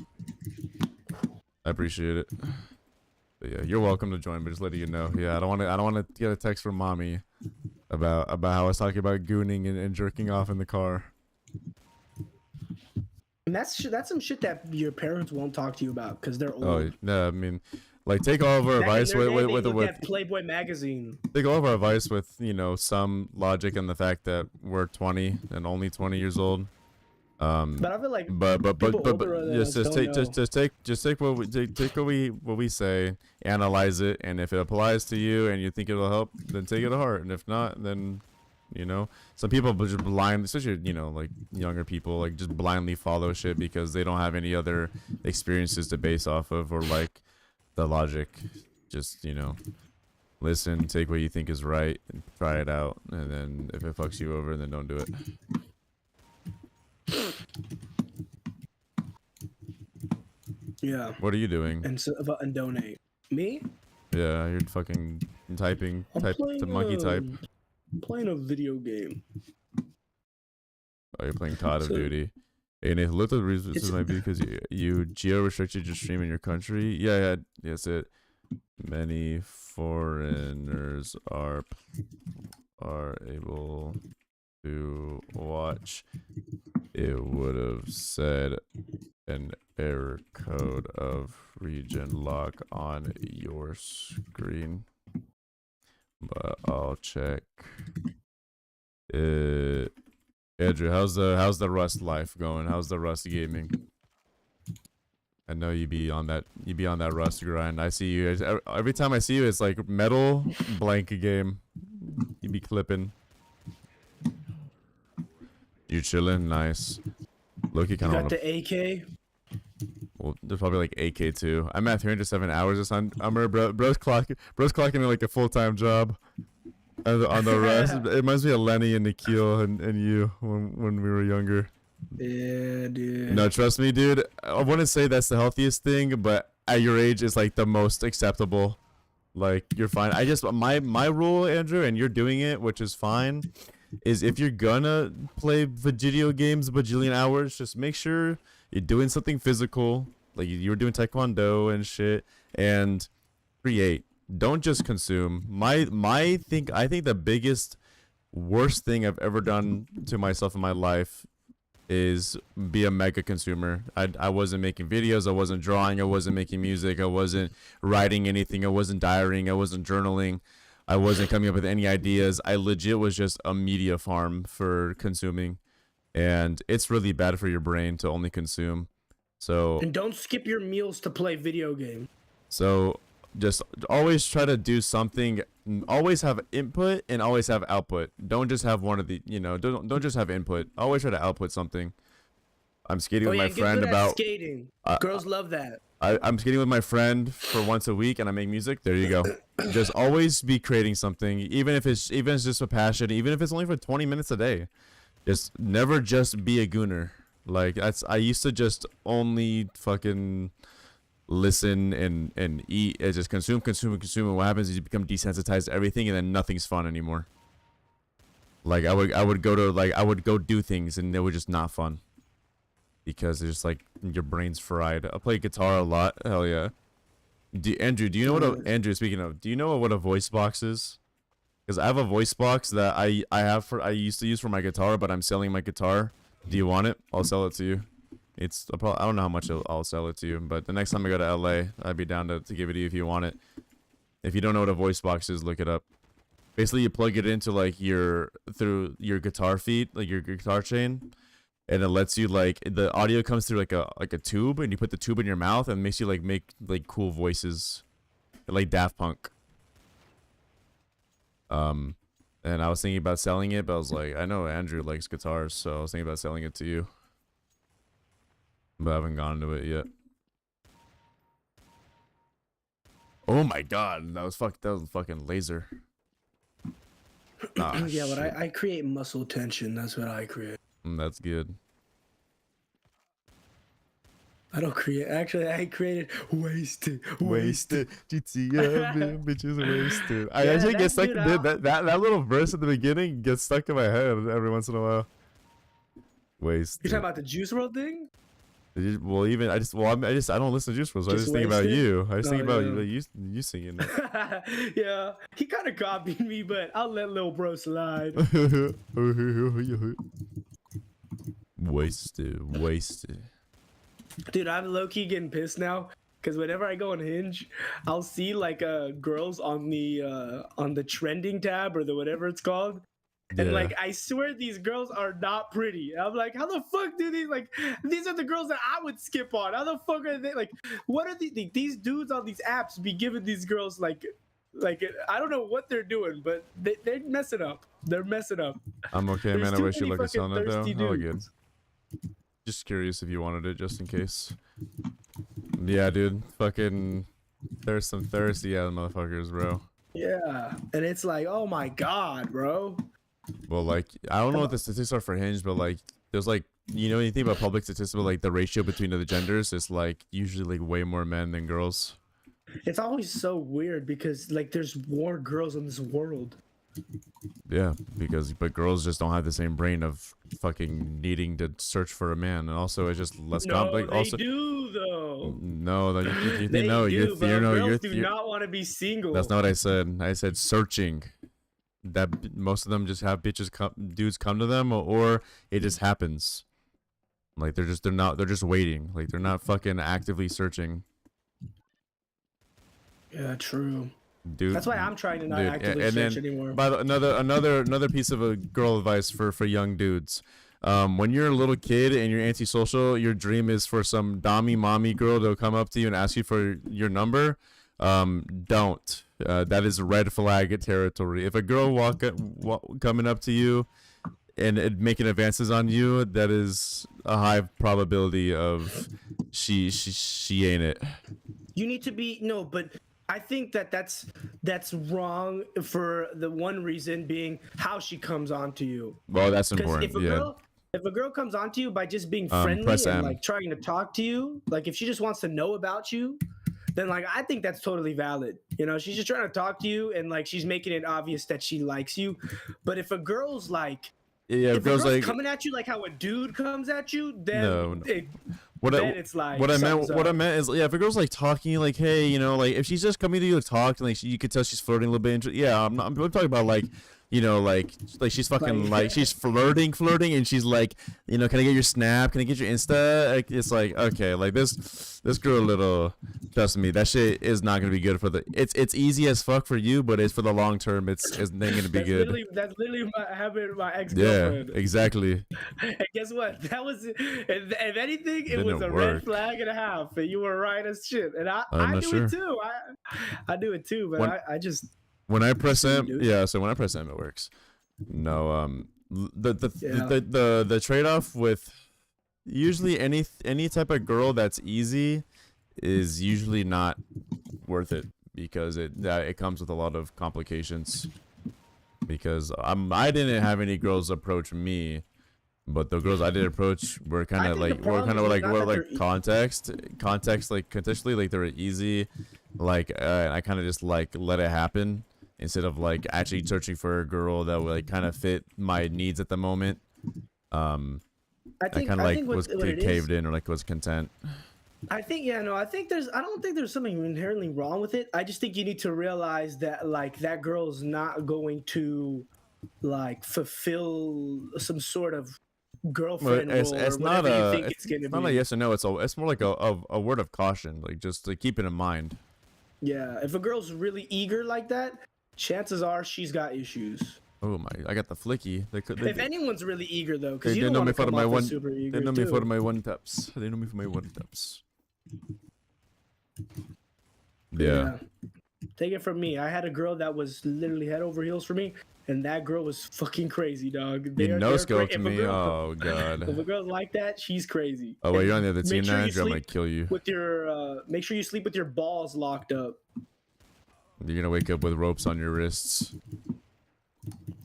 I appreciate it. But yeah, you're welcome to join, but just letting you know. Yeah, I don't want to get a text from mommy about how I was talking about gooning and jerking off in the car. And that's some shit that your parents won't talk to you about because they're old. Oh no, I mean, like, take all of our advice with Playboy magazine. Take all of our advice with, you know, some logic and the fact that we're 20 and only 20 years old. But I feel like but just take what we say, analyze it, and if it applies to you and you think it'll help, then take it to heart, and if not, then, you know, some people just blind, especially, you know, like younger people, like just blindly follow shit because they don't have any other experiences to base off of, or like the logic. Just, you know, listen, take what you think is right, and try it out, and then if it fucks you over, then don't do it. Yeah. What are you doing? And donate. Me? Yeah, you're fucking typing. The monkey type. I'm playing a video game. Oh, you're playing Call of Duty. Hey, Nath, look at the reason this might be because you geo-restricted your stream in your country. Yeah, yes, it. Many foreigners are able to watch. It would have said an error code of region lock on your screen, but I'll check. Andrew, how's the Rust life going? How's the Rust gaming? I know you be on that Rust grind. I see you every time I see you. It's like metal blank game. You be clipping. You chilling? Nice. Loki kind of got the AK. Well, there's probably like AK too. I'm at 307 hours this summer. Bro's clocking in like a full-time job on the Rust. It reminds me of Lenny and Nikhil and you when we were younger. Yeah, dude. No, trust me, dude. I wouldn't say that's the healthiest thing, but at your age, it's like the most acceptable. Like, you're fine. I just my rule, Andrew, and you're doing it, which is fine, is if you're gonna play video games bajillion hours, just make sure you're doing something physical, like you were doing taekwondo and shit, and create. Don't just consume. I think the biggest worst thing I've ever done to myself in my life is be a mega consumer. I wasn't making videos, I wasn't drawing, I wasn't making music, I wasn't writing anything, I wasn't diarying, I wasn't journaling, I wasn't coming up with any ideas. I legit was just a media farm for consuming, and it's really bad for your brain to only consume. So And don't skip your meals to play video game. So just always try to do something. Always have input and always have output. Don't just have one of the, don't just have input. Always try to output something. I'm skating with my friend about skating. Girls love that. I'm skating with my friend for once a week and I make music. There you go. Just always be creating something, even if it's just a passion, even if it's only for 20 minutes a day. Just never just be a gooner. Like I used to just only fucking listen and eat and just consume. And what happens is you become desensitized to everything and then nothing's fun anymore. Like I would go do things and they were just not fun. Because it's just like your brain's fried. I play guitar a lot. Hell yeah. Andrew, do you know what Andrew, speaking of, do you know what a voice box is? Because I have a voice box that I used to use for my guitar, but I'm selling my guitar. Do you want it? I'll sell it to you. I don't know how much I'll sell it to you, but the next time I go to LA, I'd be down to give it to you if you want it. If you don't know what a voice box is, look it up. Basically, you plug it into like through your guitar feed, like your guitar chain. And it lets you the audio comes through like a tube, and you put the tube in your mouth and makes you make cool voices, like Daft Punk. And I was thinking about selling it, but I was like, I know Andrew likes guitars, so I was thinking about selling it to you, but I haven't gone to it yet. Oh my god, that was fucking laser. Oh, yeah, shit. But I create muscle tension. That's what I create. That's good. I don't create. Actually, I created wasted. GTA bitches wasted. I actually get stuck. That little verse at the beginning gets stuck in my head every once in a while. Wasted. You're talking about the Juice WRLD thing? Well, even I don't listen to Juice WRLD, so I just think about you. I just think about you singing it. Yeah, he kind of copied me, but I'll let Lil Bro slide. Wasted. Dude, I'm low-key getting pissed now because whenever I go on Hinge, I'll see girls on the trending tab or the whatever it's called. And I swear these girls are not pretty. I'm like, how the fuck do these are the girls that I would skip on. How the fuck are they what are these dudes on these apps be giving these girls I don't know what they're doing, but they're messing up. They're messing up. I'm okay, man. I wish you luck at selling it though. Oh, good. Just curious if you wanted it, just in case. Yeah, dude. Fucking, there's some thirsty ass motherfuckers, bro. Yeah, and it's like, oh my god, bro. Well, I don't know what the statistics are for Hinge, but there's anything about public statistics, but the ratio between the genders is usually way more men than girls. It's always so weird because there's more girls in this world. Yeah, but girls just don't have the same brain of fucking needing to search for a man, and also it's just less complex. They do though. No, you think no, girls do not want to be single. That's not what I said. I said searching. That most of them just have dudes come to them, or it just happens. They're just waiting. They're not fucking actively searching. Yeah, true. Dude, that's why I'm trying to not actively search anymore. By another piece of a girl advice for young dudes. When you're a little kid and you're antisocial, your dream is for some mommy girl to come up to you and ask you for your number. Don't. That is red flag territory. If a girl coming up to you and making advances on you, that is a high probability of she ain't it. You need to be but I think that's wrong for the one reason being how she comes on to you. Well, that's important. If a girl comes on to you by just being friendly and trying to talk to you, if she just wants to know about you, then I think that's totally valid. She's just trying to talk to you and she's making it obvious that she likes you. But if a girl's if a girl's coming at you like how a dude comes at you, then what I meant is if a girl's talking hey, if she's just coming to you to talk and you could tell she's flirting a little bit. I'm talking about you know, like she's fucking like she's flirting, and she's like, you know, can I get your snap? Can I get your Insta? Like, it's like, okay, like this girl, little, trust me, that shit is not gonna be good for the. It's easy as fuck for you, but it's for the long term. It's not gonna be good. That's literally what happened with my ex girlfriend. Yeah, exactly. And guess what? That was, if anything, it Didn't was a work. red flag and a half. And you were right as shit. And I do sure. it too. I do it too, but I just. When I press M, yeah. So when I press M, it works. No, the trade off with usually any type of girl that's easy is usually not worth it, because it comes with a lot of complications. Because I didn't have any girls approach me, but the girls I did approach were kind of like context like contextually, like they were easy, like I kind of just like let it happen, instead of like actually searching for a girl that would like kind of fit my needs at the moment. I kind of like was caved in, or like was content. I think I don't think there's something inherently wrong with it. I just think you need to realize that like that girl's not going to like fulfill some sort of girlfriend role, it's not a yes or no. It's more like a word of caution, like just to keep it in mind. Yeah, if a girl's really eager like that, chances are she's got issues. Oh my! I got the flicky. If anyone's really eager though, because they you know don't me want to come my off one. as super eager. They know me for my one taps. They know me for my one taps. Yeah. Take it from me. I had a girl that was literally head over heels for me, and that girl was fucking crazy, dog. You no scope to me. Oh god. If a girl's like that, she's crazy. Oh wait, you're on the other team now. I'm gonna kill you. With your make sure you sleep with your balls locked up. You're gonna wake up with ropes on your wrists.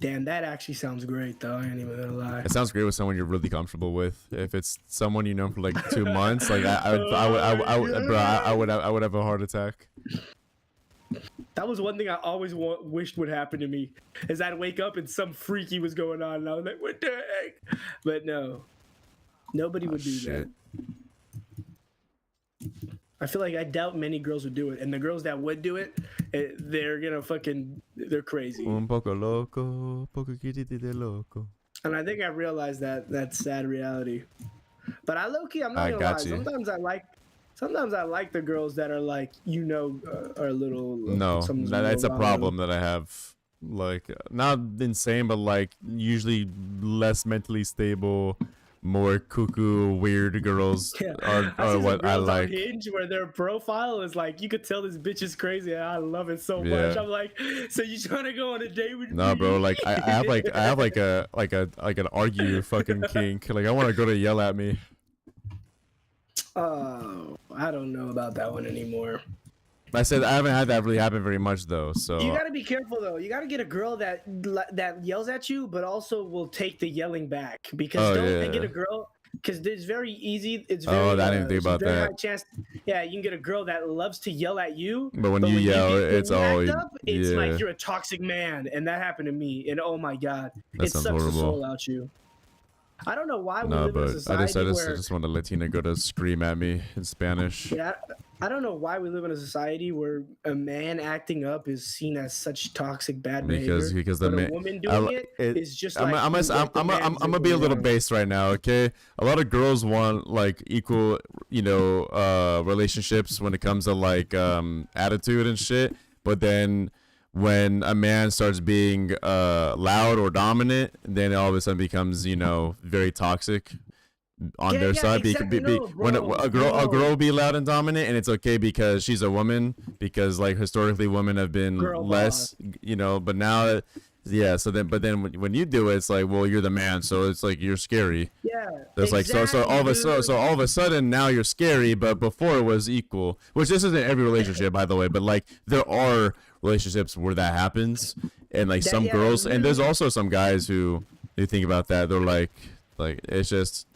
Damn, that actually sounds great, though. I ain't even gonna lie. It sounds great with someone you're really comfortable with. If it's someone you know for like 2 months, like I would have a heart attack. That was one thing I always wished would happen to me, is I'd wake up and some freaky was going on, and I was like, "What the heck?" But no, nobody would do that. I feel like I doubt many girls would do it, and the girls that would do it, they're crazy. Un poco loco, poco de loco. And I think I realized that's sad reality. But I'm not gonna lie. Sometimes I like the girls that are like, are a little. No, that's a problem that I have. Like, not insane, but like usually less mentally stable, more cuckoo, weird girls are what I like. On Hinge where their profile is like, you could tell this bitch is crazy, and I love it so much. I'm like, so you trying to go on a date with me? Nah, bro. Like I have an argue fucking kink. Like I want a girl to yell at me. Oh, I don't know about that one anymore. I said I haven't had that really happen very much though. So you gotta be careful though. You gotta get a girl that yells at you, but also will take the yelling back. Because get a girl, because it's very easy. It's very. I didn't think about that. High chance. Yeah, you can get a girl that loves to yell at you. But when you yell, it's always. It's like you're a toxic man, and that happened to me. And oh my god, it sucks the soul out you. I don't know why we live in a society I just want a Latina girl to scream at me in Spanish. Yeah, I don't know why we live in a society where a man acting up is seen as such toxic bad behavior. Because the man, a woman doing it is just like. I'm gonna be a little base right now, okay? A lot of girls want like equal, relationships when it comes to like attitude and shit, but then when a man starts being loud or dominant, then it all of a sudden becomes, very toxic on their side. Exactly. When a girl will be loud and dominant, and it's okay because she's a woman, because like historically women have been less, but now so then when you do it, it's like, well, you're the man, so it's like you're scary. Yeah. There's exactly, so all of a sudden now you're scary, but before it was equal. Which this isn't every relationship, by the way, but like there are relationships where that happens, and like some girls, and there's also some guys who you think about that, they're like it's just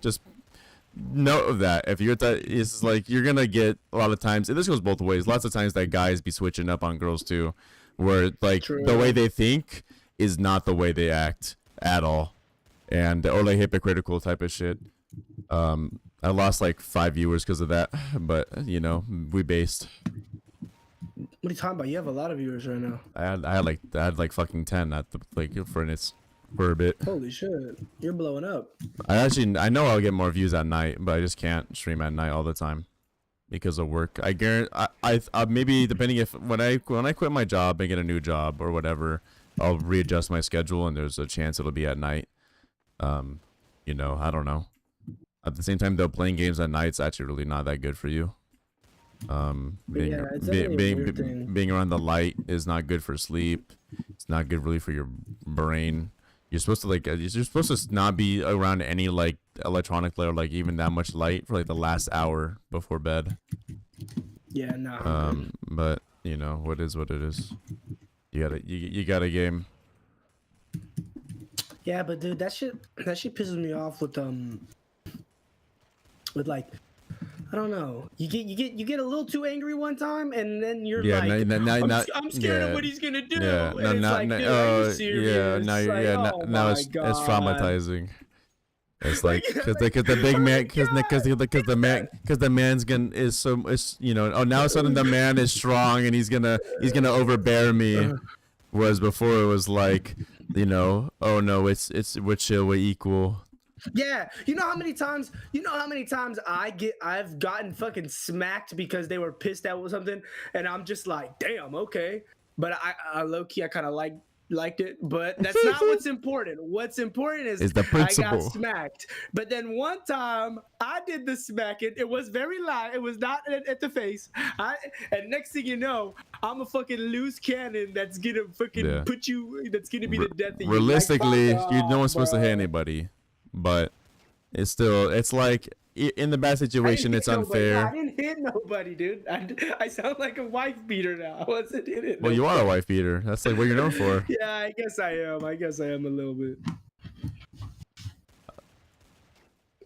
note of that. If you're that, it's like you're gonna get a lot of times, and this goes both ways. Lots of times that guys be switching up on girls too, where like the way they think is not the way they act at all, or like hypocritical type of shit. I lost like 5 viewers because of that, but we based. What are you talking about? You have a lot of viewers right now. I had like fucking 10 at the like for a bit. Holy shit, you're blowing up. I know I'll get more views at night, but I just can't stream at night all the time because of work. I guarantee I maybe depending if when I quit my job and get a new job or whatever, I'll readjust my schedule and there's a chance it'll be at night. You know, I don't know. At the same time though, playing games at night's actually really not that good for you. Being around the light is not good for sleep. It's not good really for your brain. You're supposed to you're supposed to not be around any like electronic light or like even that much light for like the last hour before bed. Yeah, nah. But you know what is what it is. You got a game. Yeah, but dude, that shit pisses me off with like, I don't know. You get a little too angry one time, and then you're I'm scared of what he's gonna do. Yeah, no, are you serious? Yeah, now it's traumatizing. It's like because the big man because the man's you know, oh, now suddenly the man is strong and he's gonna overbear me, whereas before it was like, you know, oh no, we're chill, we're equal. Yeah, you know how many times I've gotten fucking smacked because they were pissed at something, and I'm just like, damn, okay. But I low key I kind of liked it, but that's not what's important. What's important is the principle. I got smacked. But then one time I did the smacking. It was very loud. It was not at the face. And next thing you know, I'm a fucking loose cannon that's gonna fucking put you. That's gonna be the death of you. Realistically, no one's supposed to hit anybody. But it's like in the bad situation, it's unfair. I didn't hit nobody, dude. I sound like a wife beater now. I wasn't hitting. Well, you are a wife beater. That's like what you're known for. Yeah, I guess I am. I am a little bit.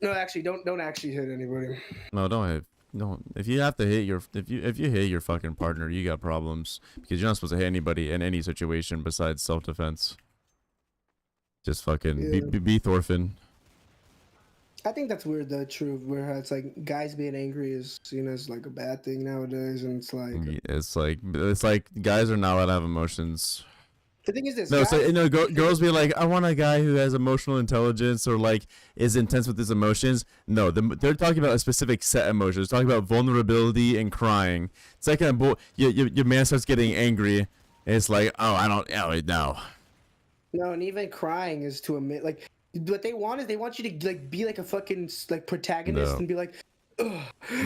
No, actually, don't actually hit anybody. No, don't hit. No, if you have to hit if you hit your fucking partner, you got problems because you're not supposed to hit anybody in any situation besides self-defense. Just fucking be Thorfinn. I think that's weird, though, true, where it's like guys being angry is seen as like a bad thing nowadays, and it's like guys are not allowed to have emotions. The thing is this. No, so you know, girls be like, I want a guy who has emotional intelligence or like is intense with his emotions. No, they're talking about a specific set of emotions. They're talking about vulnerability and crying. It's like your man starts getting angry, and it's like, no. No, and even crying is to admit like. What they want is they want you to like be like a fucking like protagonist and be like,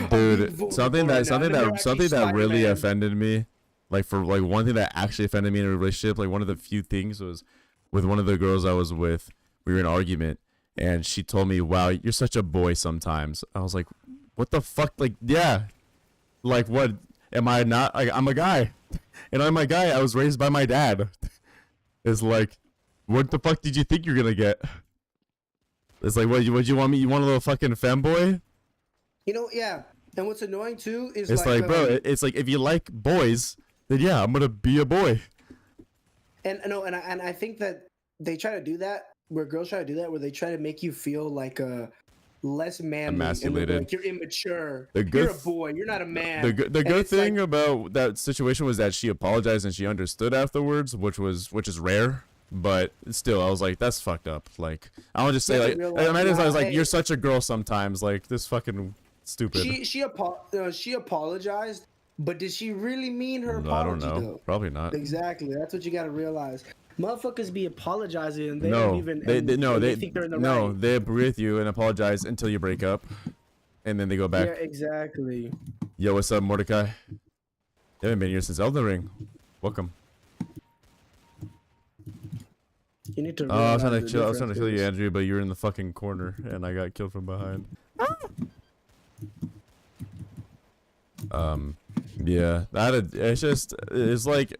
dude, something that really offended me, like one thing that actually offended me in a relationship, like one of the few things was with one of the girls I was with. We were in an argument and she told me, "Wow, you're such a boy sometimes." I was like, "What the fuck?" Like, yeah, like what? Am I not? Like, I'm a guy, and I'm a guy. I was raised by my dad. It's like, what the fuck did you think you're gonna get? It's like, what you want me? You want a little fucking femboy? You know, yeah. And what's annoying too is it's like bro, it's like if you like boys, then yeah, I'm gonna be a boy. And I think that they try to do that where girls try to do that where they try to make you feel like less manly, emasculated. Like you're immature. You're a boy. You're not a man. The good thing about that situation was that she apologized and she understood afterwards, which is rare. But still, I was like, that's fucked up. Like, I want to just say, like, I was like, you're such a girl sometimes. Like, this fucking stupid. She apologized, but did she really mean her apology? I don't know. Though? Probably not. Exactly. That's what you got to realize. Motherfuckers be apologizing and they don't even. They think they're in the right. They agree with you and apologize until you break up, and then they go back. Yeah, exactly. Yo, what's up, Mordecai? You haven't been here since Elden Ring. Welcome. You need to. I was trying to kill you, Andrew, but you were in the fucking corner, and I got killed from behind. Yeah, it's like,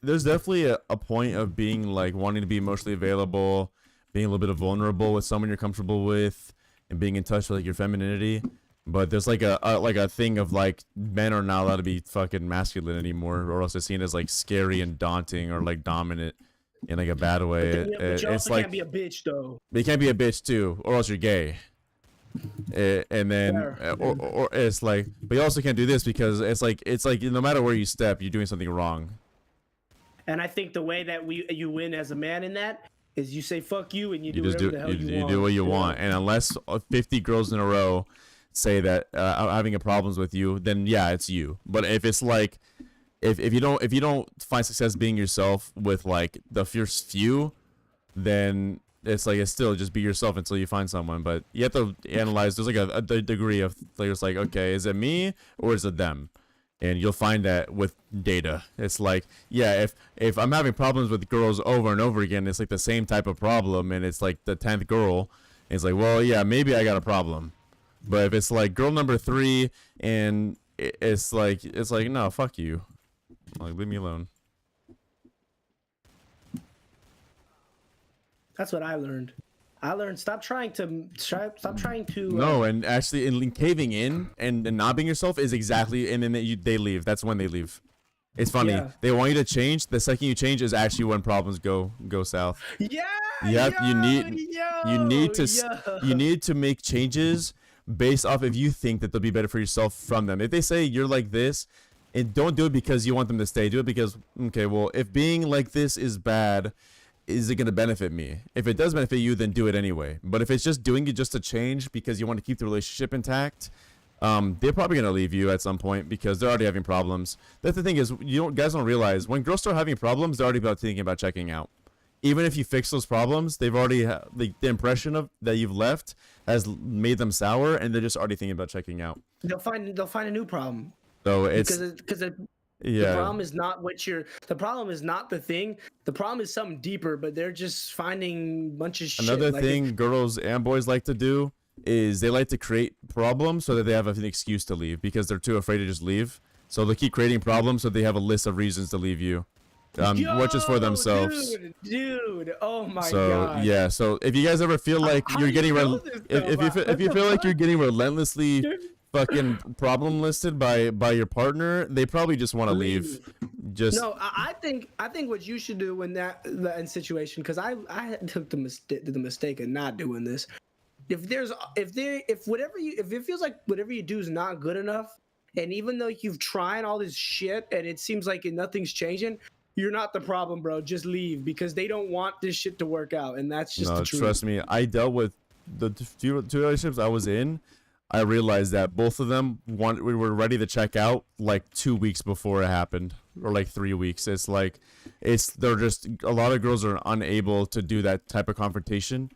there's definitely a point of being like wanting to be emotionally available, being a little bit vulnerable with someone you're comfortable with, and being in touch with like your femininity. But there's like a thing of like men are not allowed to be fucking masculine anymore, or else it's seen as like scary and daunting or like dominant. In like a bad way. But you also can't be a bitch though. But you can't be a bitch too, or else you're gay. And then or it's like, but you also can't do this because it's like no matter where you step, you're doing something wrong. And I think the way that you win as a man in that is you say fuck you and you do just whatever the hell you want. do what you want, and unless 50 girls in a row say that I'm having a problems with you, then yeah, it's you. But if it's like if you don't find success being yourself with like the first few, then it's like it's still just be yourself until you find someone. But you have to analyze. There's like a degree of like, it's like, okay, is it me or is it them? And you'll find that with data. It's like, yeah, if I'm having problems with girls over and over again, it's like the same type of problem, and it's like the 10th girl, it's like, well, yeah, maybe I got a problem. But if it's like girl number 3 and it's like no, fuck you, like leave me alone. That's what I learned. Stop trying to no, and actually in caving in and not being yourself is exactly, and then they leave. That's when they leave. It's funny. Yeah. They want you to change. The second you change is actually when problems go south. Yeah. Yep. You need to make changes based off if you think that they'll be better for yourself from them. If they say you're like this, and don't do it because you want them to stay. Do it because, okay, well, if being like this is bad, is it going to benefit me? If it does benefit you, then do it anyway. But if it's just doing it just to change because you want to keep the relationship intact, they're probably going to leave you at some point because they're already having problems. That's the thing is, guys don't realize when girls start having problems, they're already thinking about checking out. Even if you fix those problems, they've already the impression of that you've left has made them sour, and they're just already thinking about checking out. They'll find a new problem. So it's because the problem is not the problem is not the thing. The problem is something deeper, but they're just finding a bunch of shit. Another thing girls and boys like to do is they like to create problems so that they have an excuse to leave because they're too afraid to just leave. So they keep creating problems so they have a list of reasons to leave you. Which is for themselves. Dude, oh my god. So yeah, so if you guys ever feel like you're getting if you feel like you're getting relentlessly fucking problem listed by your partner, they probably just want to leave. Just no, I think what you should do in that situation, because I took the mistake of not doing this. If it feels like whatever you do is not good enough, and even though you've tried all this shit and it seems like nothing's changing, you're not the problem, bro. Just leave, because they don't want this shit to work out, and that's just the truth. Trust me, I dealt with the two relationships I was in. I realized that both of them we were ready to check out like 2 weeks before it happened, or like 3 weeks. It's like they're just, a lot of girls are unable to do that type of confrontation,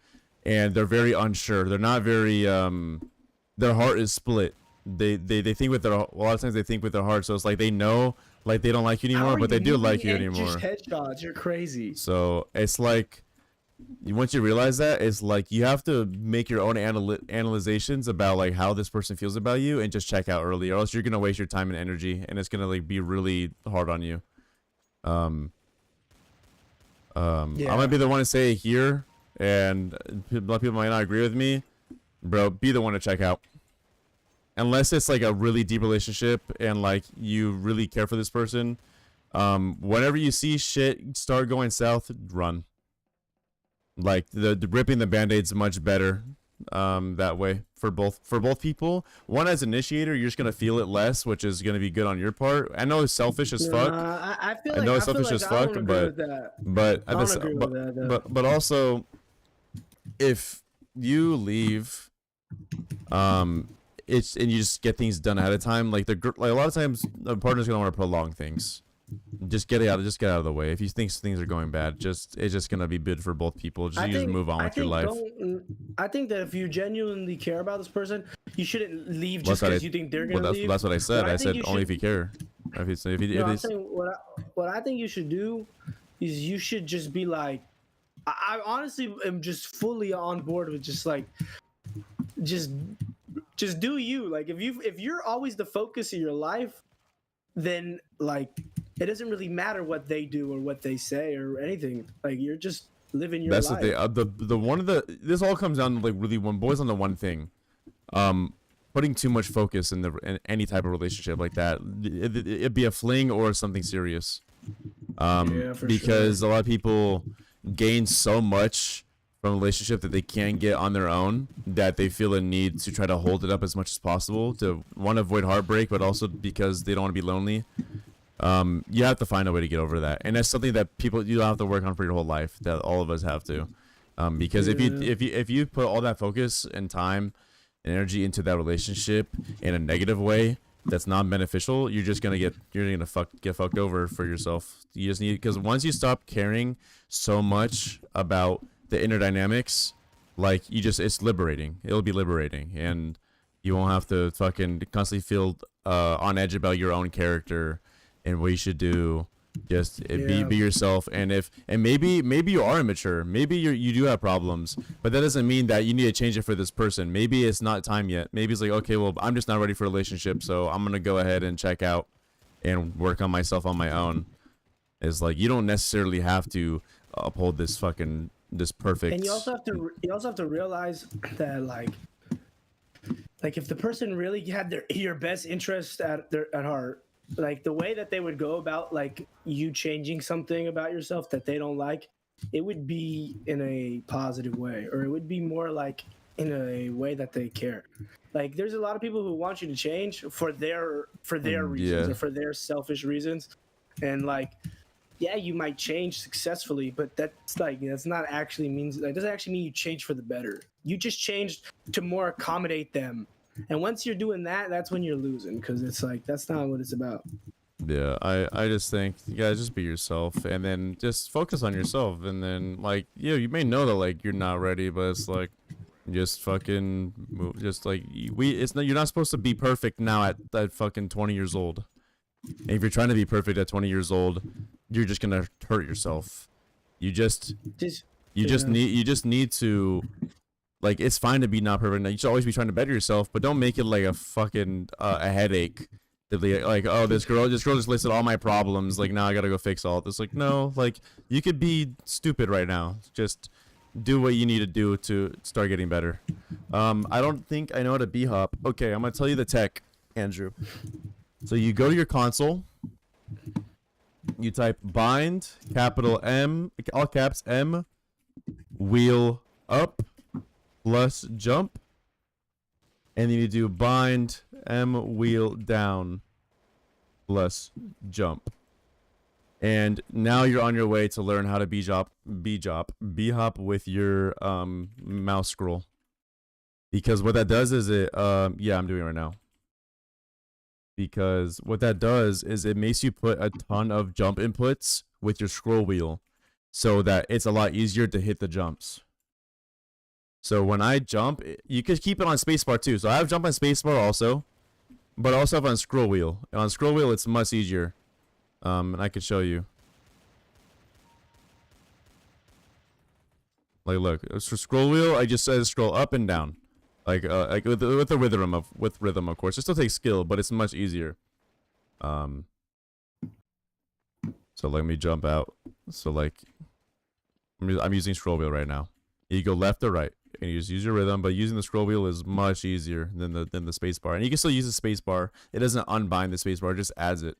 and they're very unsure. They're not very their heart is split. They think with a lot of times they think with their heart, so it's like they know like they don't like you anymore, but they do like you anymore. Just headshots, you're crazy. So it's like, once you realize that, it's like you have to make your own analyzations about like how this person feels about you and just check out early, or else you're gonna waste your time and energy, and it's gonna like be really hard on you. I might be the one to say it here, and a lot of people might not agree with me, bro. Be the one to check out. Unless it's like a really deep relationship and like you really care for this person, whenever you see shit start going south, run. Like the ripping the band-aids much better that way for both people. One, as initiator, you're just gonna feel it less, which is gonna be good on your part. I know it's selfish as fuck. I know it's selfish as fuck, but also if you leave, and you just get things done ahead of time. Like a lot of times, the partner's gonna want to prolong things. Just get out of the way. If you think things are going bad, it's just gonna be good for both people. Just move on with your life. I think that if you genuinely care about this person, you shouldn't leave just because you think they're gonna leave. That's what I said. I said only if you care. What I think you should do is you should just be like, I honestly am just fully on board with just do you. Like if you're always the focus of your life, then like it doesn't really matter what they do or what they say or anything. Like you're just living your life. That's the thing. This all comes down to like really one boys on the one thing. Putting too much focus in any type of relationship like that. It'd be a fling or something serious. Because a lot of people gain so much from a relationship that they can't get on their own, that they feel a need to try to hold it up as much as possible to want to avoid heartbreak, but also because they don't want to be lonely. You have to find a way to get over that, and that's something that you have to work on for your whole life. That all of us have to, because if you put all that focus and time and energy into that relationship in a negative way that's not beneficial, you're gonna get fucked over for yourself. You just need, because once you stop caring so much about the inner dynamics, like it's liberating. It'll be liberating, and you won't have to fucking constantly feel on edge about your own character and what you should do. Just be yourself, and maybe you are immature, maybe you do have problems, but that doesn't mean that you need to change it for this person. Maybe it's not time yet. Maybe it's like, okay, well, I'm just not ready for a relationship, so I'm gonna go ahead and check out and work on myself on my own. It's like, you don't necessarily have to uphold this perfect. And you also have to realize that like if the person really had your best interest at heart, like the way that they would go about like you changing something about yourself that they don't like, it would be in a positive way, or it would be more like in a way that they care. Like there's a lot of people who want you to change for their reasons, or for their selfish reasons, and like, yeah, you might change successfully, but that's not actually means, that doesn't actually mean you change for the better. You just changed to more accommodate them. And once you're doing that, that's when you're losing, because it's like, that's not what it's about. Yeah, I just think you gotta just be yourself, and then just focus on yourself, and then like, you may know that like you're not ready, but it's like, just fucking move, just like you're not supposed to be perfect now at fucking 20 years old. And if you're trying to be perfect at 20 years old, you're just gonna hurt yourself. You just need to, like, it's fine to be not perfect. You should always be trying to better yourself, but don't make it like a fucking a headache. Like, oh, this girl just listed all my problems. Like, now I gotta go fix all this. Like, no, like, you could be stupid right now. Just do what you need to do to start getting better. I don't think I know how to b-hop. Okay, I'm gonna tell you the tech, Andrew. So you go to your console. You type bind, capital M, all caps M, wheel up, plus jump, and then you do bind M wheel down plus jump, and now you're on your way to learn how to b-hop with your mouse scroll, because what that does is yeah, I'm doing it right now, because what that does is it makes you put a ton of jump inputs with your scroll wheel so that it's a lot easier to hit the jumps. So when I jump, you could keep it on spacebar too. So I have jump on spacebar also, but also have on scroll wheel. And on scroll wheel, it's much easier. And I could show you. Like, look, for scroll wheel, I just scroll up and down, like with the rhythm of course. It still takes skill, but it's much easier. So let me jump out. So like, I'm using scroll wheel right now. You go left or right, and you just use your rhythm, but using the scroll wheel is much easier than the space bar. And you can still use the space bar. It doesn't unbind the space bar, it just adds it.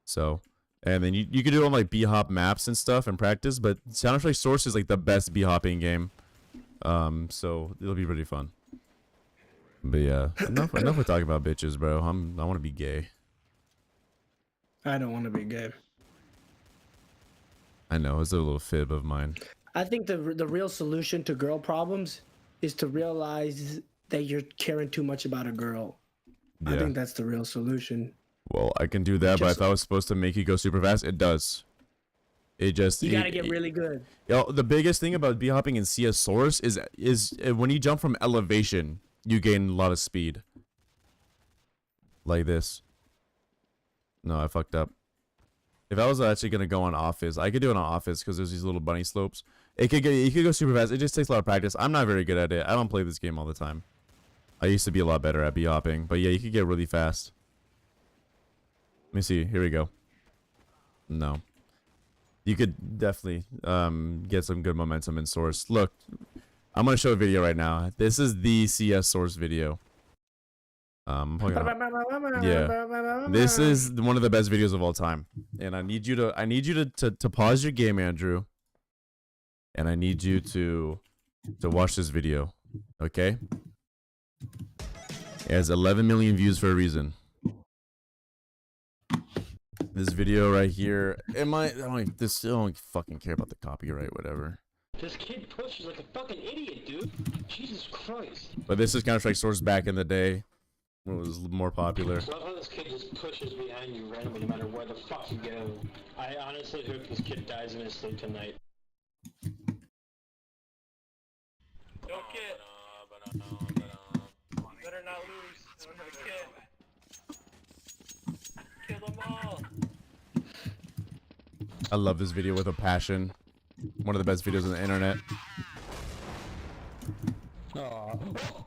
So, and then you can do it on like b-hop maps and stuff and practice, but Counter-Strike Source is like the best b-hopping game. So it'll be really fun. But yeah, enough with talking about bitches, bro. I want to be gay. I don't want to be gay. I know, it's a little fib of mine. I think the real solution to girl problems is to realize that you're caring too much about a girl. Yeah. I think that's the real solution. Well, I can do that, but if I was supposed to make you go super fast, it does. It just, you gotta get really good. The biggest thing about b-hopping in CS Source is when you jump from elevation, you gain a lot of speed. Like this. No, I fucked up. If I was actually gonna go on office, I could do it on office because there's these little bunny slopes. You could go super fast. It just takes a lot of practice. I'm not very good at it. I don't play this game all the time. I used to be a lot better at b-hopping, but yeah, you could get really fast. Let me see. Here we go. No. You could definitely get some good momentum in Source. Look, I'm gonna show a video right now. This is the CS Source video. Yeah, this is one of the best videos of all time, and I need you to pause your game, Andrew, and I need you to watch this video, okay? It has 11 million views for a reason. This video right here, I don't fucking care about the copyright, whatever. This kid pushes like a fucking idiot, dude. Jesus Christ. But this is Counter-Strike Source back in the day when it was more popular. I love how this kid just pushes behind you randomly no matter where the fuck you go. I honestly hope this kid dies in his sleep tonight. Don't kid. Better not lose. I'm gonna kill them all. I love this video with a passion. One of the best videos on the internet. Aww.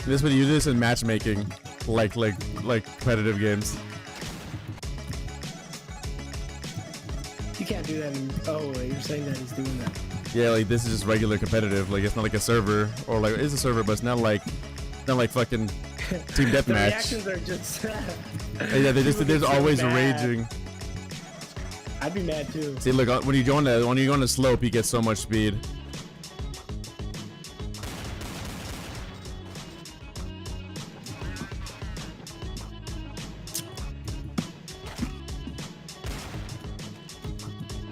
This would use this in matchmaking, like competitive games. You can't do that. Oh, wait, you're saying that he's doing that. Yeah, like this is just regular competitive. Like it's not like a server, or like it's a server, but it's not like fucking team deathmatch. The reactions are just. Yeah, there's always raging. I'd be mad too. See, look, when you go on the slope, you get so much speed.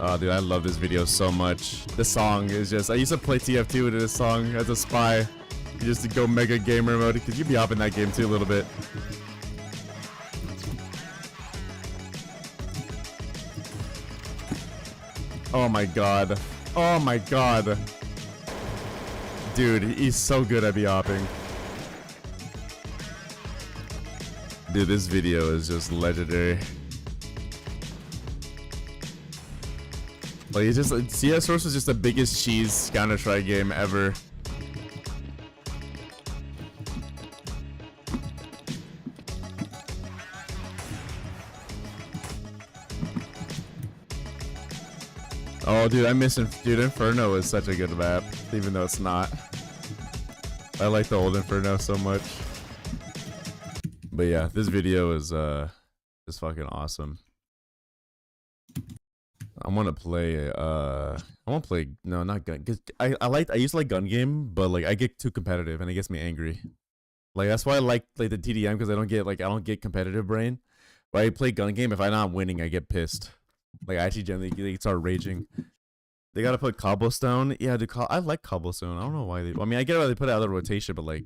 Oh, dude, I love this video so much. This song is just... I used to play TF2 to this song as a spy. Just to go mega gamer mode, because you'd be up in that game too a little bit. Oh my god. Oh my god. Dude, he's so good at be-hopping. Dude, this video is just legendary. Like, it's just, CS Source was just the biggest cheese Counter-Strike game ever. Oh, dude, I miss dude, Inferno is such a good map, even though it's not. I like the old Inferno so much. But yeah, this video is fucking awesome. I want to play no, not gun, cuz I used to like gun game, but like I get too competitive and it gets me angry. Like that's why I like the TDM, because I don't get competitive brain. But I play gun game, if I'm not winning, I get pissed. Like I actually generally start raging. They gotta put cobblestone. Yeah, I like cobblestone. I don't know why I mean, I get why they put it out of the rotation, but like,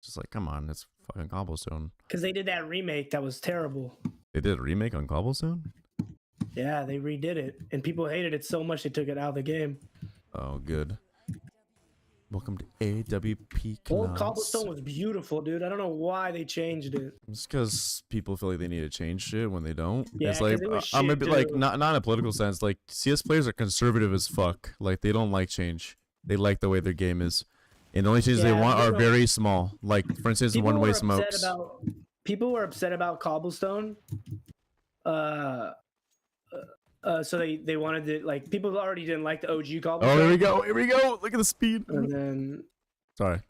just like, come on, it's fucking cobblestone. Because they did that remake that was terrible. They did a remake on cobblestone? Yeah, they redid it, and people hated it so much they took it out of the game. Oh, good. Welcome to AWP. Old cobblestone was beautiful, dude. I don't know why they changed it. It's because people feel like they need to change shit when they don't. Yeah, it's like, I'm a bit like, not in a political sense, like CS players are conservative as fuck. Like they don't like change. They like the way their game is. And the only changes they want are very small. Like, for instance, one-way smokes. People were upset about cobblestone. So they wanted to, like, people already didn't like the OG cobblestone. Oh, here we go. Here we go. Look at the speed. And then, sorry.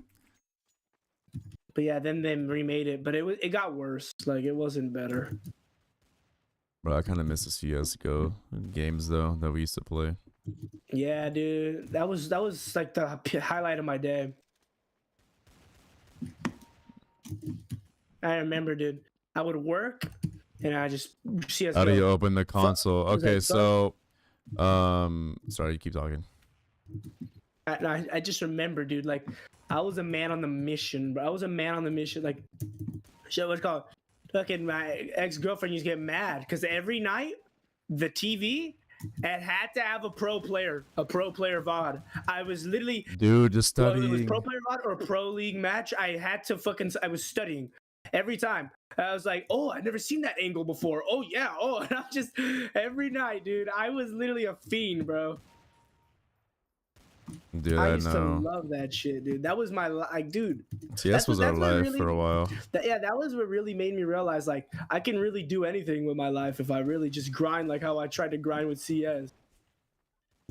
But yeah, then they remade it, but it got worse. Like, it wasn't better. Bro, I kind of miss the CS:GO games though that we used to play. Yeah, dude, that was like the highlight of my day. I remember, dude. I would work, and I just CS:GO. How do you open the console? Okay, so, sorry, you keep talking. I just remember, dude. Like, I was a man on the mission, bro. I was a man on the mission. Like, shit, what's called? Fucking my ex-girlfriend used to get mad because every night the TV had to have a pro player VOD. I was literally, dude, just studying. Whether it was pro player VOD or a pro league match, I was studying every time. I was like, oh, I've never seen that angle before. Oh yeah, oh, and I'm just every night, dude. I was literally a fiend, bro. Dude, I used to love that shit, dude. That was my dude. CS was our life for a while. That was what really made me realize, like, I can really do anything with my life if I really just grind like how I tried to grind with CS.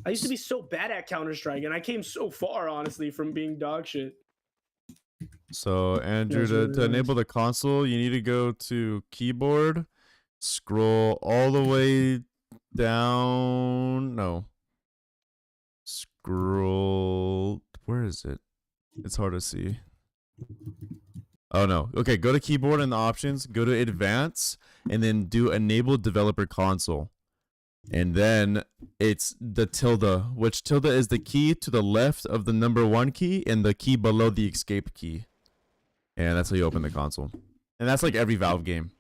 I used to be so bad at Counter-Strike, and I came so far, honestly, from being dog shit. So Andrew, That's what to it enable is. the console, you need to go to keyboard, scroll all the way down. No, scroll. Where is it? It's hard to see. Oh no. Okay, go to keyboard and the options, go to advanced, and then do enable developer console. And then it's the tilde, which tilde is the key to the left of the number 1 key and the key below the escape key. And that's how you open the console. And that's like every Valve game,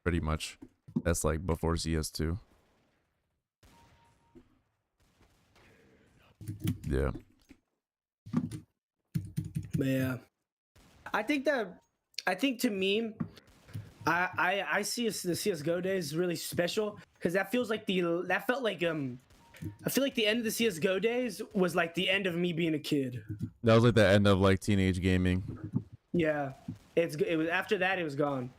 pretty much. That's like before CS2. Yeah. But yeah, I think to me, I see the CS:GO days really special because that felt like I feel like the end of the CS:GO days was like the end of me being a kid. That was like the end of like teenage gaming. Yeah, it was after that it was gone.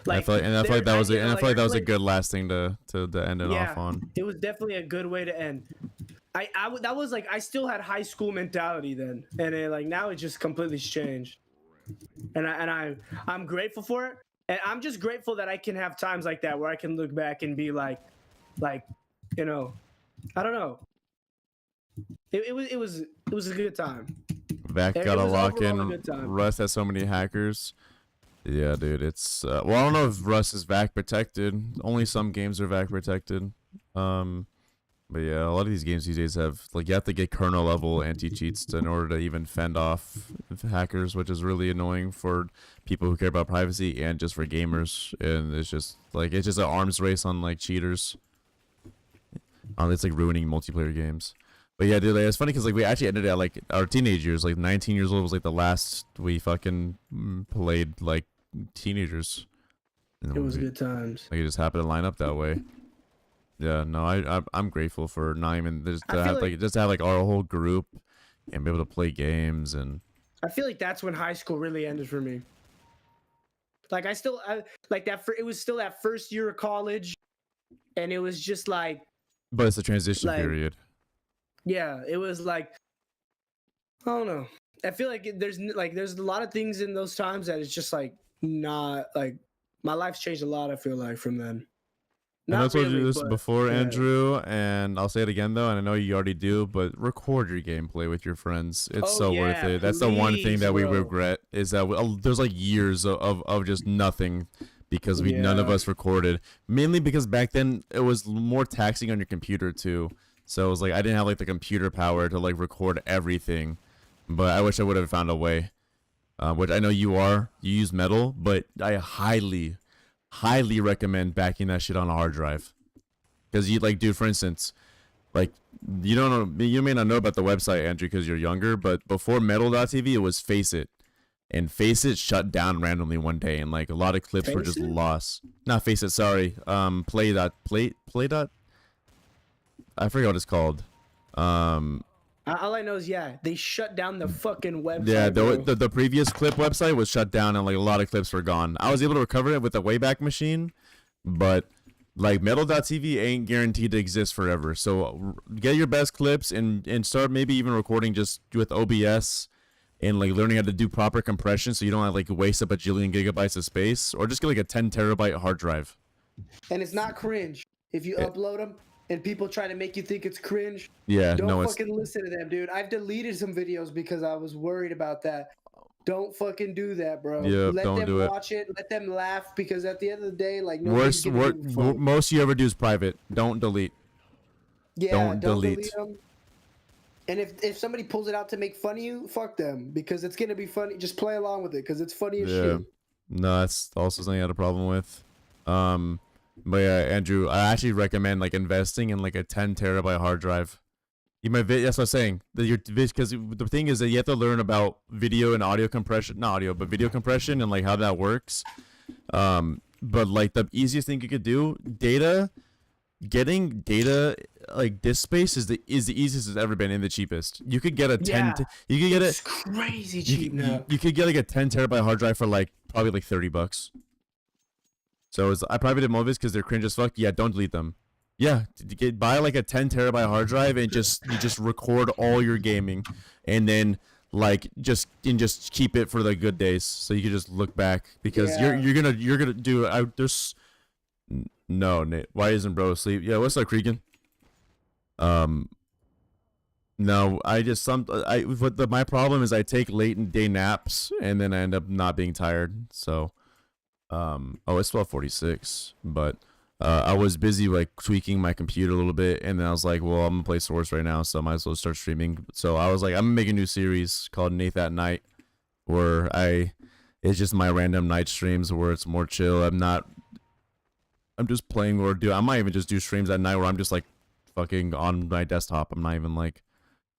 I feel like that was a good last thing to end it Yeah, off on. it was definitely a good way to end. That was like I still had high school mentality then, and like now it just completely changed. And I'm grateful for it, and I'm just grateful that I can have times like that where I can look back and be like, you know, I don't know. It was a good time. Vac It got a was lock overall a in. good time. Rust has so many hackers. Yeah, dude, it's well, I don't know if Rust is VAC protected. Only some games are VAC protected. But yeah, a lot of these games these days have like you have to get kernel level anti-cheats in order to even fend off hackers, which is really annoying for people who care about privacy and just for gamers. And it's just an arms race on like cheaters. It's like ruining multiplayer games. But yeah, dude, like, it's funny because like we actually ended at like our teenage years, like 19 years old was like the last we fucking played like teenagers. It was good times. Like it just happened to line up that way. Yeah, no, I'm grateful for not even just to have just to have like our whole group and be able to play games. And I feel like that's when high school really ended for me. Like it was still that first year of college, and it was just like. But it's a transition period. Yeah, it was like I don't know. I feel like there's a lot of things in those times that it's just like not like my life's changed a lot. I feel like from then. And I told you this before, yeah. Andrew, and I'll say it again though, and I know you already do, but record your gameplay with your friends. It's so worth it. That's the one thing that we regret is that there's like years of just nothing because none of us recorded. Mainly because back then it was more taxing on your computer too. So it was like I didn't have like the computer power to like record everything, but I wish I would have found a way. Which I know you use Metal, but I highly recommend backing that shit on a hard drive. Because you like, dude, for instance, like you may not know about the website, Andrew, because you're younger, but before Metal.tv it was Faceit. And Faceit shut down randomly one day, and like a lot of clips were just lost. Not Faceit, sorry. Play. I forget what it's called. All I know is they shut down the fucking website. Yeah, the previous clip website was shut down, and like a lot of clips were gone. I was able to recover it with the Wayback Machine, but like Metal.tv ain't guaranteed to exist forever. So get your best clips and start maybe even recording just with OBS and like learning how to do proper compression so you don't have like waste up a jillion gigabytes of space, or just get like a 10 terabyte hard drive. And it's not cringe if you upload them. And people try to make you think it's cringe. Yeah, don't fucking listen to them, dude. I've deleted some videos because I was worried about that. Don't fucking do that, bro. Yeah, let don't them do watch it. Let them laugh because at the end of the day, like most you ever do is private. Don't delete. Yeah, don't delete them. And if somebody pulls it out to make fun of you, fuck them because it's gonna be funny. Just play along with it because it's funny as shit. No, that's also something I had a problem with. But yeah, Andrew, I actually recommend like investing in like a 10 terabyte hard drive. That's what I'm saying. Because the thing is that you have to learn about video and audio compression, not audio, but video compression and like how that works. But like the easiest thing you could do, getting data like disk space is the easiest it's ever been and the cheapest. You could get a 10. You could get it's crazy cheap now. You could get like a 10 terabyte hard drive for like probably like $30. So I probably did movies because they're cringe as fuck. Yeah, don't delete them. Yeah, buy like a 10 terabyte hard drive and you just record all your gaming, and then like just keep it for the good days, so you can just look back because Yeah. you're gonna do. There's no Nate. Why isn't bro asleep? Yeah, what's up, Cregan? No, my problem is I take late in day naps and then I end up not being tired. So, oh, it's 12:46, but I was busy like tweaking my computer a little bit, and then I was like, well, I'm gonna play Source right now, so I might as well start streaming. So I was like, I'm gonna make a new series called Nath at Night, where it's just my random night streams where it's more chill. I'm just playing or I might even just do streams at night where I'm just like fucking on my desktop. I'm not even like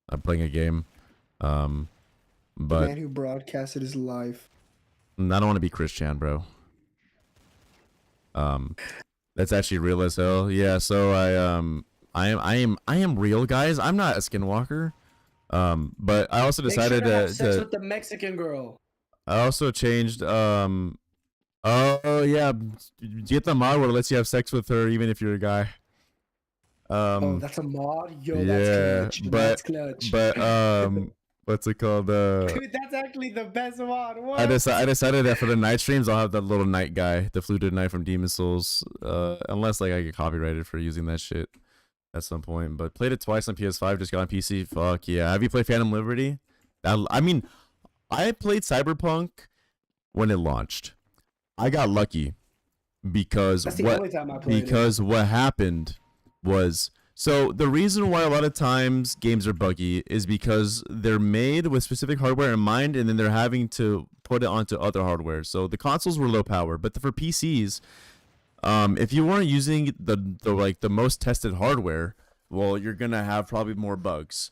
I'm playing a game. The But man who broadcasted his life. I don't want to be Chris Chan, bro. That's actually real as hell. Yeah, so I am real, guys. I'm not a skinwalker. But I also Make sure decided to have sex with the Mexican girl. I also changed oh yeah, get the mod where it lets you have sex with her even if you're a guy. Oh, that's a mod? Yo, yeah, that's clutch. That's clutch. but what's it called? Dude, that's actually the best mod. What? I decided that for the night streams I'll have that little night guy, the fluted knight from Demon Souls. Unless like I get copyrighted for using that shit at some point. But played it twice on PS5, just got on PC. Fuck yeah. Have you played Phantom Liberty? I mean, I played Cyberpunk when it launched. I got lucky because That's the only time I played what happened was, so the reason why a lot of times games are buggy is because they're made with specific hardware in mind, and then they're having to put it onto other hardware. So the consoles were low power, but for PCs, if you weren't using the most tested hardware, well, you're gonna have probably more bugs.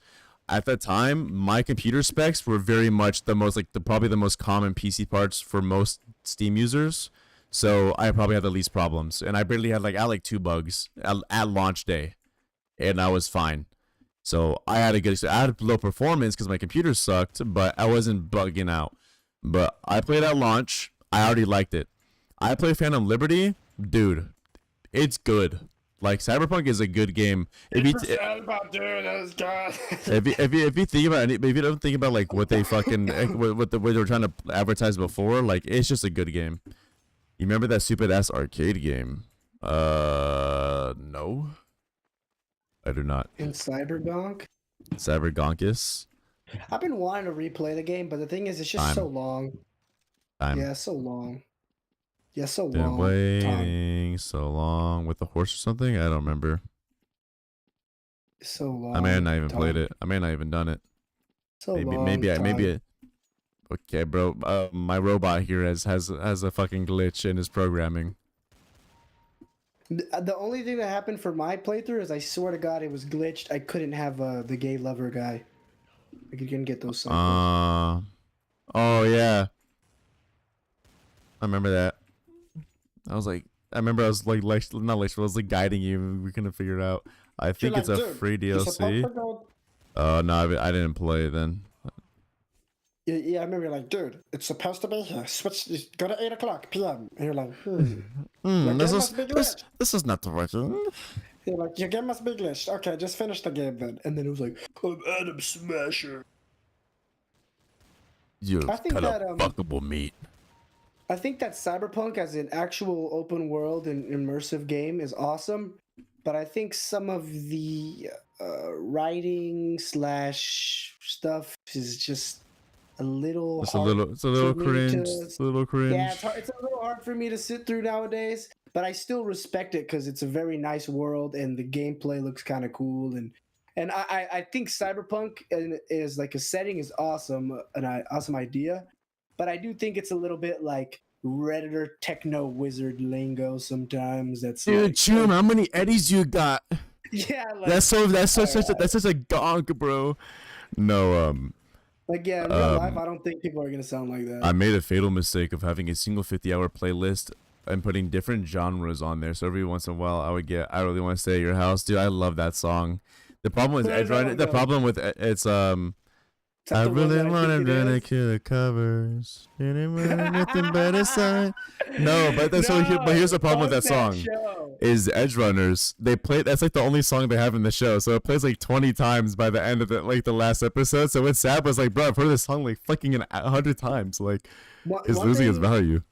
At that time, my computer specs were very much probably the most common PC parts for most Steam users. So I probably had the least problems, and I barely had I had 2 bugs at launch day, and I was fine. So I had low performance because my computer sucked, but I wasn't bugging out. But I played at launch. I already liked it. I play Phantom Liberty, dude. It's good. Like, Cyberpunk is a good game. If you think about if you don't think about like what they fucking what they were trying to advertise before, like it's just a good game. You remember that stupid ass arcade game? No, I do not. In Cybergonk? Cybergonkus. I've been wanting to replay the game, but the thing is, it's just so long. Yeah, so long. Yeah, so Been long. waiting so long with the horse or something. I don't remember. So long. I may have not even played it. I may not even done it. So maybe long. maybe. Okay, bro. My robot here has a fucking glitch in his programming. The only thing that happened for my playthrough is I swear to God it was glitched. I couldn't have the gay lover guy. I couldn't get those cycles. Oh yeah. I remember that. I was like, I was like guiding you. We couldn't figure it out. I think it's a free DLC. Oh no, I didn't play it then. Yeah, I remember you're like, dude, it's supposed to be here. Switch, go to 8:00 p.m. And you're like, this is not working. You're like, your game must be glitched. Okay, just finish the game then. And then it was like, I'm Adam Smasher. You fuckable meat. I think that Cyberpunk as an actual open world and immersive game is awesome, but I think some of the writing / stuff is just a little. It's a little cringe. It's a little cringe. Yeah, it's a little hard for me to sit through nowadays, but I still respect it because it's a very nice world and the gameplay looks kind of cool, and I think Cyberpunk is like a setting is awesome, an awesome idea. But I do think it's a little bit like Redditor techno wizard lingo sometimes. That's dude, like, Chum, how many eddies you got? Yeah, like, that's such a gonk, bro. No, like yeah, in real life, I don't think people are gonna sound like that. I made a fatal mistake of having a single 50-hour playlist and putting different genres on there. So every once in a while, I really want to stay at your house, dude. I love that song. The problem with it's Is that I the one really that I want think to it run is? to the covers. Nothing but a sign. No, but that's No, but here's the problem with fuck that song. show. Is Edge Runners. They play that's like the only song they have in the show. So it plays like 20 times by the end of the last episode. So when Sab was like, bro, I've heard this song like fucking 100 times. Like it's One losing its thing, value.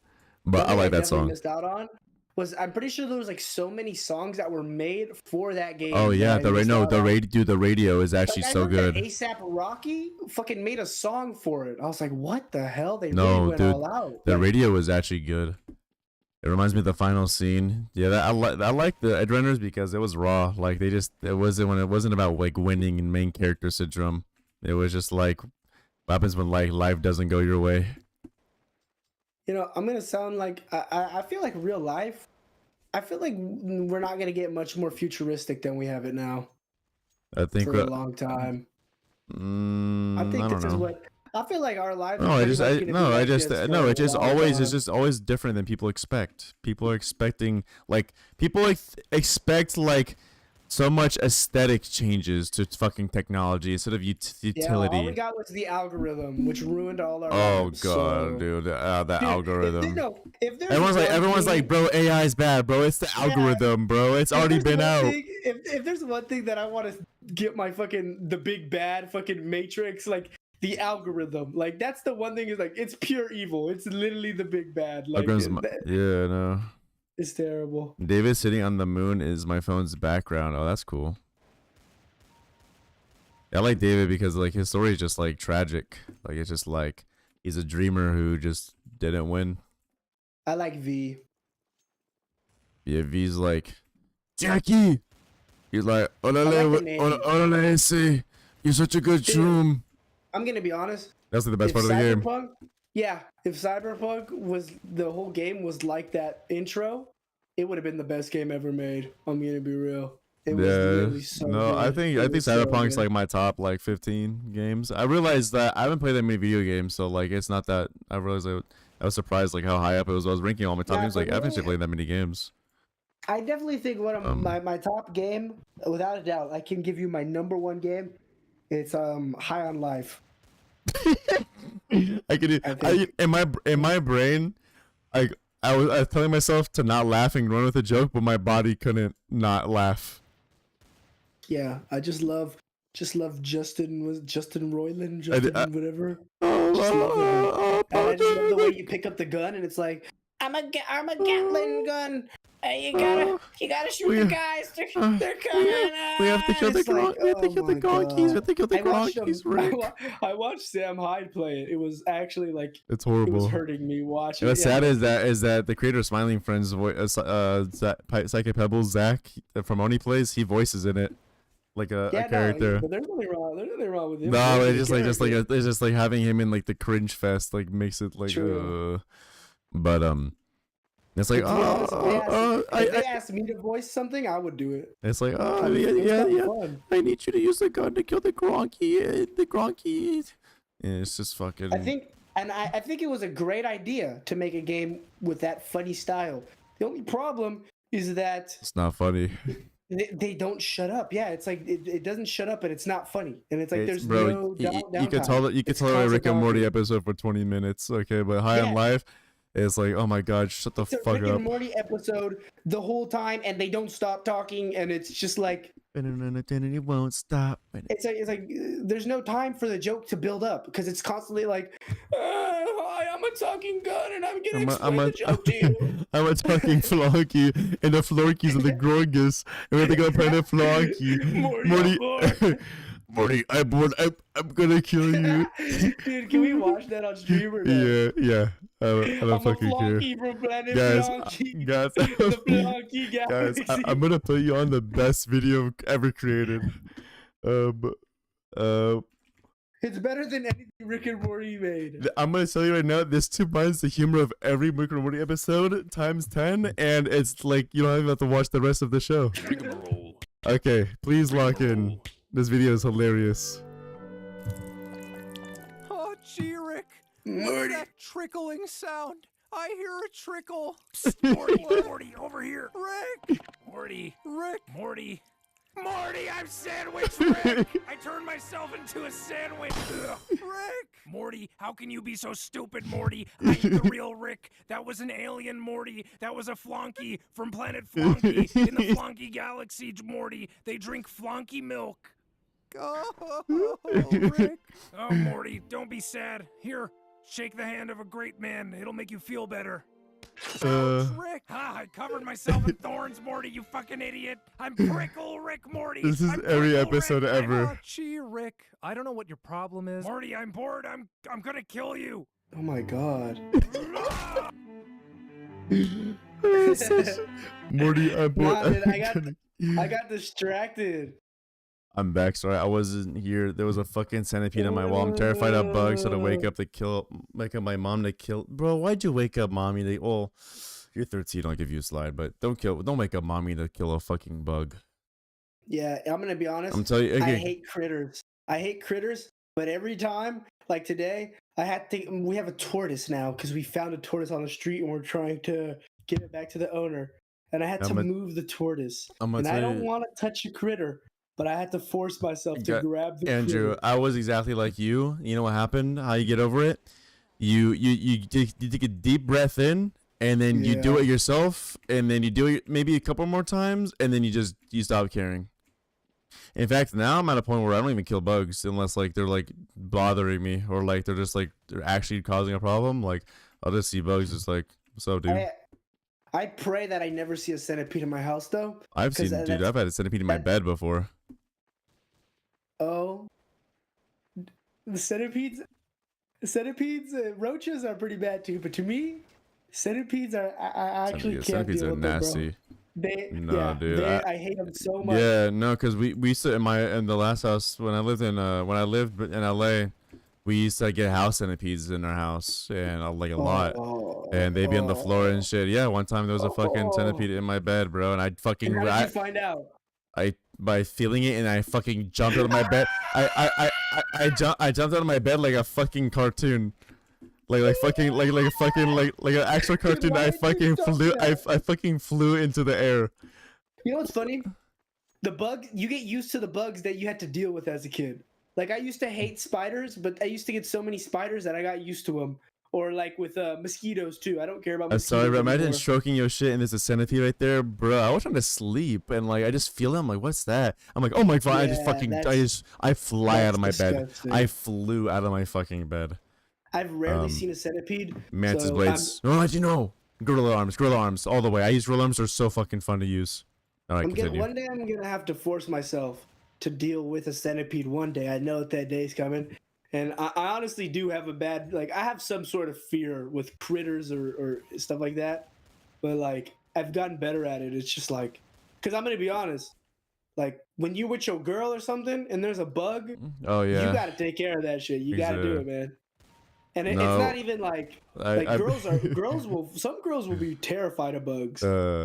But I one thing like that definitely song. missed out on was I'm pretty sure there was like so many songs that were made for that game. Oh yeah, the radio is actually Like, I so know good. that ASAP Rocky fucking made a song for it. I was like, what the hell? They really No, went dude, all out. the Like, radio was actually good. It reminds me of the final scene. Yeah, I like the Edge Runners because it was raw. Like it wasn't about like winning and main character syndrome. It was just like what happens when like life doesn't go your way. you know, I'm gonna sound like I feel like real life. I feel like we're not gonna get much more futuristic than we have it now I think for a long time. I think I don't this is know. what I feel like our lives. No, are I pretty just much I gonna be no, I like just this for no, a it just long always time. it's just always different than people expect. People are expecting like expect like so much aesthetic changes to fucking technology instead of Yeah, utility. all we got was the algorithm, which ruined all our Oh lives. god, So, dude, the dude, algorithm. if there's Everyone's one like, bro, AI is bad, bro. It's the algorithm, bro. It's if already there's been one out. thing- if there's one thing that I want to get my fucking the big bad fucking Matrix, like the algorithm, like that's the one thing is like it's pure evil. It's literally the big bad. Like Yeah, no. it's terrible. David sitting on the moon is my phone's background. Oh, that's cool. I like David because like his story is just like tragic. Like it's just like he's a dreamer who just didn't win. I like V. Yeah, V's like Jackie. He's like like the name. Olale, you're such a good Dude. shroom. I'm gonna be honest. That's like the best If part of the game. Cyberpunk, yeah, if Cyberpunk was the whole game was like that intro, it would have been the best game ever made. I'm gonna be real. It was literally so no, good. I think It was so Cyberpunk's good. like my top like 15 games. I realized that I haven't played that many video games, so like it's not that. I realized I was surprised like how high up it was. I was ranking all my top Yeah, games. Like but I haven't actually really- played that many games. I definitely think one of my top game, without a doubt, I can give you my number one game. It's High on Life. I could in my brain, I was telling myself to not laugh and run with a joke, but my body couldn't not laugh. Yeah, I just love Justin Roiland, whatever. Oh, Just love oh, And I just love the way you pick up the gun and it's like I'm a Gatling gun. You gotta shoot the guys. They're coming. we have to kill the It's like, we have to kill the Gronkies. We have to kill the I watched Gronkies, Rick. I watched Sam Hyde play it. It was actually like It's it was horrible. hurting me watching. What's it. sad is that the creator of Smiling Friends, Psychic Pebbles, Zach from Oni Plays, he voices in it like a character. No, but there's nothing wrong. There's nothing wrong with him. No, He's it's a just like character. it's just like having him in like the cringe fest like makes it like True. but it's like If they asked me to voice something, I would do it. it's like It was kinda fun. I need you to use the gun to kill the Gronky. And it's just fucking. I think it was a great idea to make a game with that funny style. The only problem is that It's not funny. they don't shut up. Yeah, it's like it doesn't shut up, and it's not funny. And it's like there's Bro, no you could tell It's a Rick constant and Morty talking. episode for 20 minutes, okay? But High on Yeah. Life, it's like, oh my god, shut the It's a fuck Rick up. and Morty episode the whole time, and they don't stop talking, and it's just like It won't stop. it's like there's no time for the joke to build up because it's constantly like, hi, I'm a talking gun, and I'm gonna explain the joke to you. I'm a talking flonky, and the florkies are the Gorgus, and when they go play the flonky, Morty, I'm gonna kill you. Dude, can we watch that on stream or no? Yeah. I don't I'm a fucking care. flonky from Planet Guys, Flonky. guys, The Flonky guys, Galaxy. I'm gonna put you on the best video ever created. It's better than anything Rick and Morty made. I'm gonna tell you right now, this combines the humor of every Rick and Morty episode times 10, and it's like you don't even have to watch the rest of the show. Okay, please lock in. This video is hilarious. Oh, gee, Rick. What's Morty. that trickling sound? I hear a trickle. Morty, over here. Rick! Morty, Rick! Morty. Morty, I'm Sandwich Rick! I turned myself into a sandwich! Ugh. Rick! Morty, how can you be so stupid, Morty? I ain't the real Rick. That was an alien, Morty. That was a flonky from planet Flonky in the Flonky galaxy, Morty. They drink Flonky milk. Oh, Rick. Oh, Morty, don't be sad. Here, shake the hand of a great man. It'll make you feel better. Rick. I covered myself in thorns, Morty, you fucking idiot. I'm Prickle Rick, Morty. This is I'm every Prickle episode Rick. ever. Gee, Rick, I don't know what your problem is. Morty, I'm bored. I'm gonna kill you. Oh my god. Morty, I'm bored. Nah, man, I got distracted. I'm back. Sorry, I wasn't here. There was a fucking centipede on my wall. I'm terrified of bugs, so to wake up my mom to kill. Bro, why'd you wake up mommy to? Well, you're 13. I'll give you a slide, but don't wake up mommy to kill a fucking bug. Yeah, I'm gonna be honest. I'm telling you, I again, hate critters. But every time, like today, we have a tortoise now because we found a tortoise on the street and we're trying to give it back to the owner. And I had to move the tortoise. And I don't want to touch a critter. But I had to force myself to grab the Andrew, critter. I was exactly like you. You know what happened? How you get over it? You take a deep breath in, and then you do it yourself, and then you do it maybe a couple more times, and then you stop caring. In fact, now I'm at a point where I don't even kill bugs unless like they're like bothering me or like they're just like they're actually causing a problem. Like I'll just see bugs, just like, what's up, dude? I pray that I never see a centipede in my house though. I've had a centipede in my bed before. Oh, the centipedes, roaches are pretty bad too. But to me, centipedes are I actually can't centipedes deal are with them, nasty. Dude, I hate them so much. Yeah, no, because we used to in the last house when I lived in LA, we used to get house centipedes in our house and like a lot, and they'd be on the floor and shit. Yeah, one time there was a fucking centipede in my bed, bro, and I'd fucking. And how did you find out? By feeling it, and I fucking jumped out of my bed. I jumped out of my bed like a fucking cartoon, like an actual cartoon. I fucking flew into the air. You know what's funny? You get used to the bugs that you had to deal with as a kid. Like I used to hate spiders, but I used to get so many spiders that I got used to them. Or like with mosquitoes too. I don't care about mosquitoes. Sorry, bro. Imagine stroking your shit and there's a centipede right there, bro. I was trying to sleep and like I just feel it. I'm like, what's that? I'm like, oh my god! I fly out of my bed. I flew out of my fucking bed. I've rarely seen a centipede. Mantis blades. Oh, how'd you know? Gorilla arms, all the way. I use gorilla arms. They're so fucking fun to use. All right, one day I'm gonna have to force myself to deal with a centipede. One day, I know that day's coming. And I honestly do have I have some sort of fear with critters or stuff like that. But like, I've gotten better at it. It's just like, because I'm going to be honest, like when you're with your girl or something and there's a bug, oh yeah, you got to take care of that shit. You got to do it, man. And it's not even like some girls will be terrified of bugs,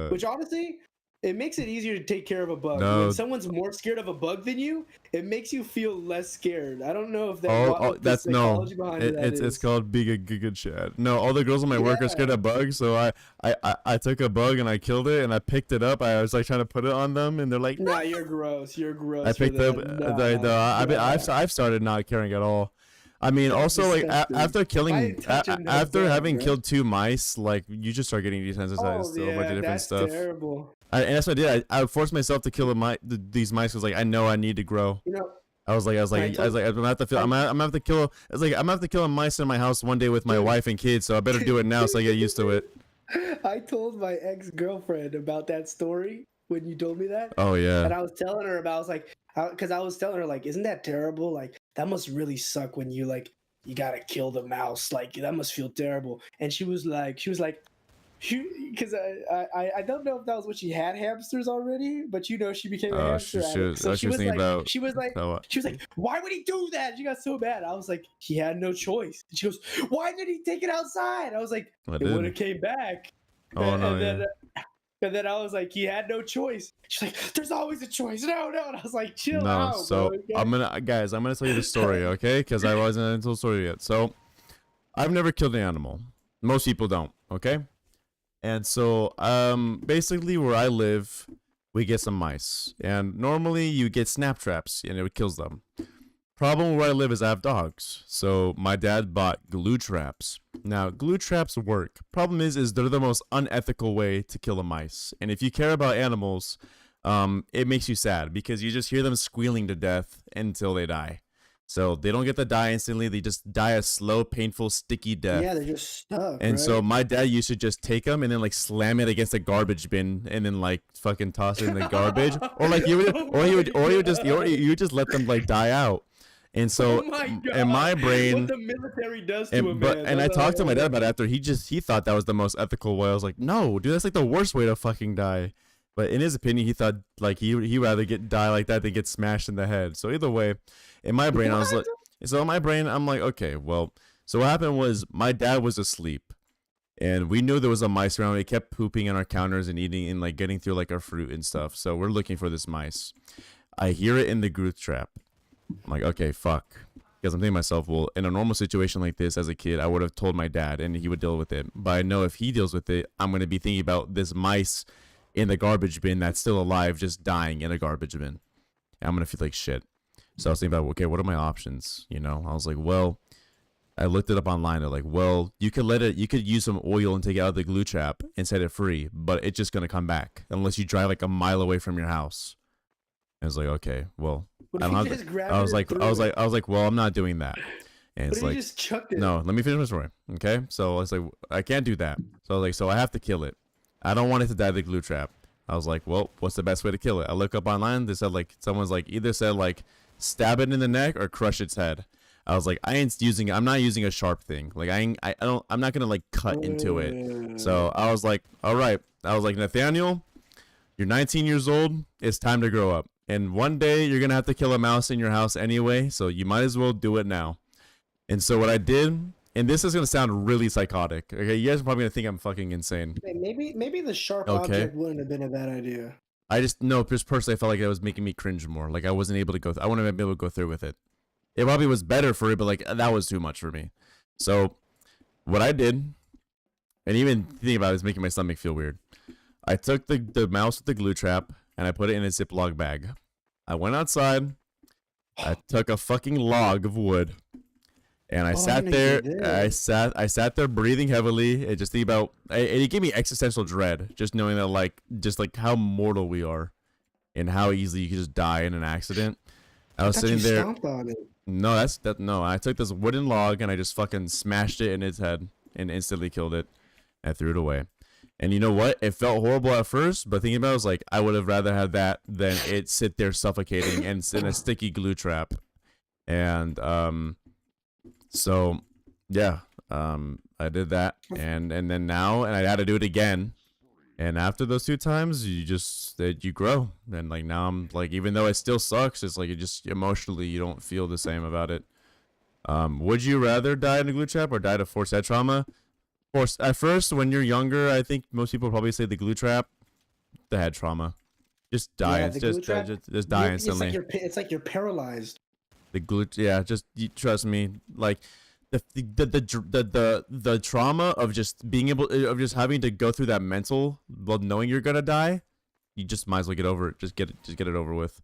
which honestly, it makes it easier to take care of a bug. No. When someone's more scared of a bug than you, it makes you feel less scared. I don't know if that's behind it's called being a good Chad. No, all the girls in my work are scared of bugs, so I took a bug and I killed it and I picked it up. I was like trying to put it on them and they're like, "Nah, you're gross. You're gross." I picked up. I've started not caring at all. I mean, also like after having killed 2 mice, like you just start getting desensitized to a bunch of different stuff. Terrible. And that's what I did. I forced myself to kill these mice because like I know I need to grow. You know, I'm gonna have to kill a mice in my house one day with my wife and kids. So I better do it now so I get used to it. I told my ex-girlfriend about that story when you told me that. Oh yeah. And I was telling her about, because I was telling her like, isn't that terrible? Like that must really suck when you gotta kill the mouse. Like that must feel terrible. And she was like, because I don't know if that was when she had hamsters already, but she became a hamster addict. So she was like, why would he do that? She got so mad. I was like, he had no choice. And she goes, why did he take it outside? I was like, it would have came back. And then I was like, he had no choice. She's like, there's always a choice. No. And I was like, chill out. So bro, okay? I'm gonna tell you the story, okay? Because I wasn't until the story yet. So I've never killed an animal. Most people don't, okay? And so basically where I live, we get some mice. And normally you get snap traps and it kills them. Problem where I live is I have dogs. So my dad bought glue traps. Now, glue traps work. Problem is they're the most unethical way to kill a mice. And if you care about animals, it makes you sad because you just hear them squealing to death until they die. So they don't get to die instantly. They just die a slow, painful, sticky death. Yeah, they're just stuck. And right? so my dad used to just take them and then like slam it against a garbage bin and then like fucking toss it in the garbage, or like you would just let them like die out. And so oh my God, in my brain, what the military does to a man. and I talked to my dad about it after. He thought that was the most ethical way. I was like, no, dude, that's like the worst way to fucking die. But in his opinion, he thought like he rather die like that than get smashed in the head. So either way, in my brain, I was like, so in my brain, I'm like, okay, well, so what happened was my dad was asleep, and we knew there was a mice around. He kept pooping on our counters and eating and like getting through like our fruit and stuff. So we're looking for this mice. I hear it in the glue trap. I'm like, okay, fuck. Because I'm thinking to myself, well, in a normal situation like this as a kid, I would have told my dad and he would deal with it. But I know if he deals with it, I'm going to be thinking about this mice in the garbage bin that's still alive, just dying in a garbage bin. And I'm going to feel like shit. So I was thinking about, okay, what are my options? You know, I was like, well, I looked it up online. They're like, well, you could use some oil and take it out of the glue trap and set it free, but it's just going to come back unless you drive like a mile away from your house. I was like, okay, well, I was like, well, I'm not doing that. And it's like, just chucked it. No, let me finish my story. Okay, so I was like, I can't do that. So I was like, so I have to kill it. I don't want it to die in the glue trap. I was like, well, what's the best way to kill it? I look up online. They said like someone's like either said like stab it in the neck or crush its head. I was like, I'm not using a sharp thing. Like I'm not gonna like cut into it. So I was like, all right. I was like, Nathaniel, you're 19 years old. It's time to grow up. And one day you're gonna have to kill a mouse in your house anyway, so you might as well do it now. And so what I did, and this is gonna sound really psychotic. Okay, you guys are probably gonna think I'm fucking insane. Maybe the sharp object wouldn't have been a bad idea. Just personally I felt like it was making me cringe more. Like I wasn't able to go. I wouldn't be able to go through with it. It probably was better for it, but like that was too much for me. So what I did, and even thinking about it is making my stomach feel weird. I took the mouse with the glue trap and I put it in a Ziploc bag. I went outside. I took a fucking log of wood, and I sat there. I sat there breathing heavily. And just think about. It gave me existential dread, just knowing that how mortal we are, and how easily you could just die in an accident. I was sitting there. On it. No, no. I took this wooden log and I just fucking smashed it in its head and instantly killed it. I threw it away. And you know what? It felt horrible at first, but thinking about it, I was like, I would have rather had that than it sit there suffocating and in a sticky glue trap. And so yeah, I did that, and then now, and I had to do it again. And after those 2 times, you grow, and like now I'm like, even though it still sucks, it's like it just emotionally you don't feel the same about it. Would you rather die in a glue trap or die to forced head trauma? At first, when you're younger, I think most people probably say the glue trap, the head trauma. Just die. Yeah, just die instantly. It's like you're paralyzed. The glue, yeah. Trust me. Like the trauma of just being able of just having to go through that mental, well, knowing you're gonna die, you just might as well get over it. Just get it over with.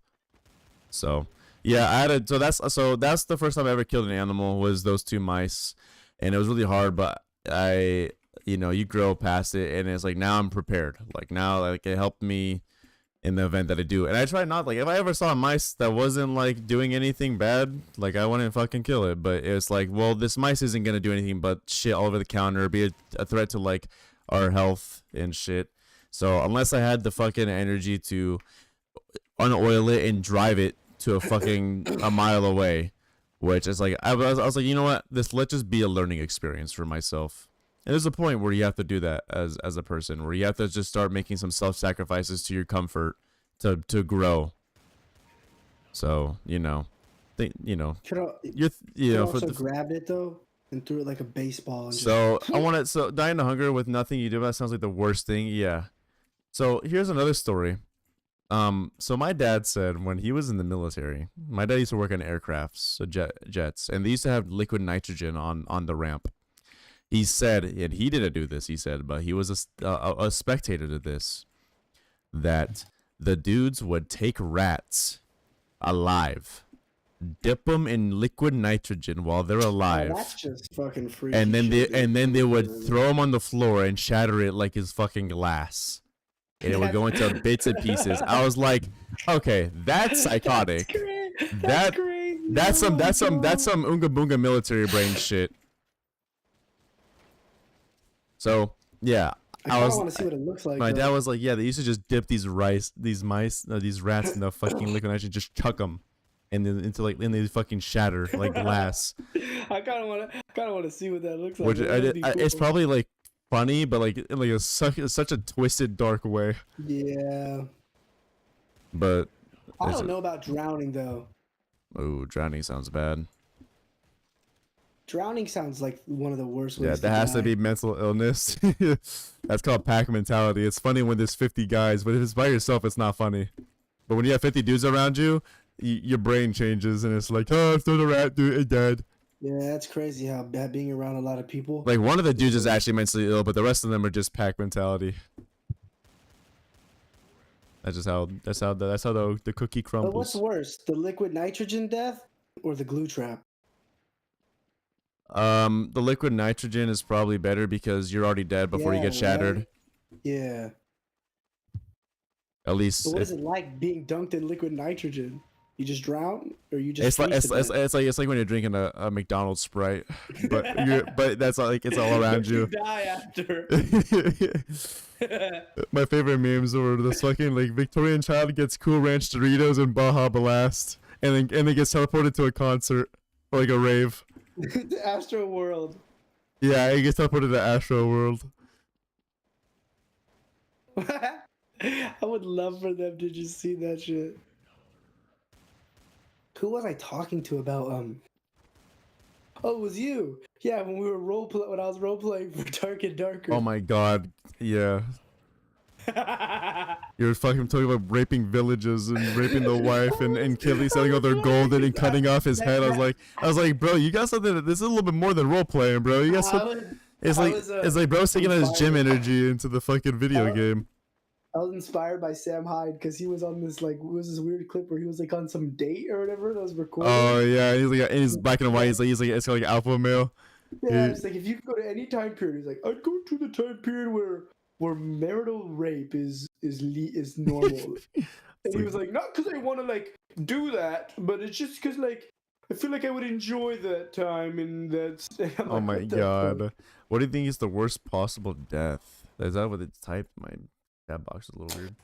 So yeah, so that's the first time I ever killed an animal, was those 2 mice, and it was really hard, but you grow past it, and it's like now I'm prepared. Like now, like it helped me in the event that I do. And I try not, like, if I ever saw a mice that wasn't like doing anything bad, like I wouldn't fucking kill it. But it's like, well, this mice isn't gonna do anything but shit all over the counter, be a threat to like our health and shit. So unless I had the fucking energy to unoil it and drive it to a mile away, which is like, I was like, you know what, let's just be a learning experience for myself. And there's a point where you have to do that as a person, where you have to just start making some self-sacrifices to your comfort to grow. So grabbed it though and threw it like a baseball. And so dying to hunger with nothing you do, that sounds like the worst thing. Yeah. So here's another story. So my dad said when he was in the military, my dad used to work on aircrafts, so jets, and they used to have liquid nitrogen on the ramp. He said, and he didn't do this, he said, but he was a spectator to this, that the dudes would take rats alive, dip them in liquid nitrogen while they're alive, that's just fucking freaky and then shit, they would throw them on the floor and shatter it like it's fucking glass, and it would go into bits and pieces. I was like, okay, that's psychotic. That's some Oonga Boonga military brain shit. So yeah, I want to see what it looks like. My dad was like, yeah, they used to just dip these rats in the fucking liquid nitrogen, just chuck them, and then and they fucking shatter like glass. I kind of want to see what that looks like. Which it's probably like funny, but like such a twisted, dark way. Yeah. But I don't know about drowning though. Oh, drowning sounds bad. Drowning sounds like one of the worst ways. Yeah, that has to be mental illness. That's called pack mentality. It's funny when there's 50 guys, but if it's by yourself, it's not funny. But when you have 50 dudes around you, your brain changes, and it's like, oh, I'm still a rat, dude, it dead. Yeah, that's crazy how being around a lot of people. Like, one of the dudes is actually mentally ill, but the rest of them are just pack mentality. That's how the cookie crumbles. But what's worse, the liquid nitrogen death or the glue trap? The liquid nitrogen is probably better because you're already dead before you get shattered. Right? Yeah. At least. But what is it like being dunked in liquid nitrogen? You just drown, or you just? It's like when you're drinking a McDonald's Sprite, but that's like it's all around you. You die after. My favorite memes were this fucking like Victorian child gets Cool Ranch Doritos and Baja Blast, and then gets teleported to a concert or like a rave. The Astro World. Yeah, he gets teleported to Astro World. I would love for them to just see that shit. Who was I talking to about Oh, it was you. Yeah, when we were when I was role playing for Dark and Darker. Oh my god, yeah. You're fucking talking about raping villages and raping the wife and killing, selling all their gold and cutting off his head. I was like, bro, you got something. This is a little bit more than role playing, bro. You got something. It's like bro's taking out his gym energy into the fucking video game. I was inspired by Sam Hyde because he was on this this weird clip where he was like on some date or whatever that was recorded. Oh yeah, he's black and white. He's like it's like alpha male. Yeah, it's like if you could go to any time period, he's like, I'd go to the time period where marital rape is normal. And he was like, not because I want to like do that, but it's just because like I feel like I would enjoy that time and that's. Oh my god, what do you think is the worst possible death? Is that what it's typed? My chat box is a little weird.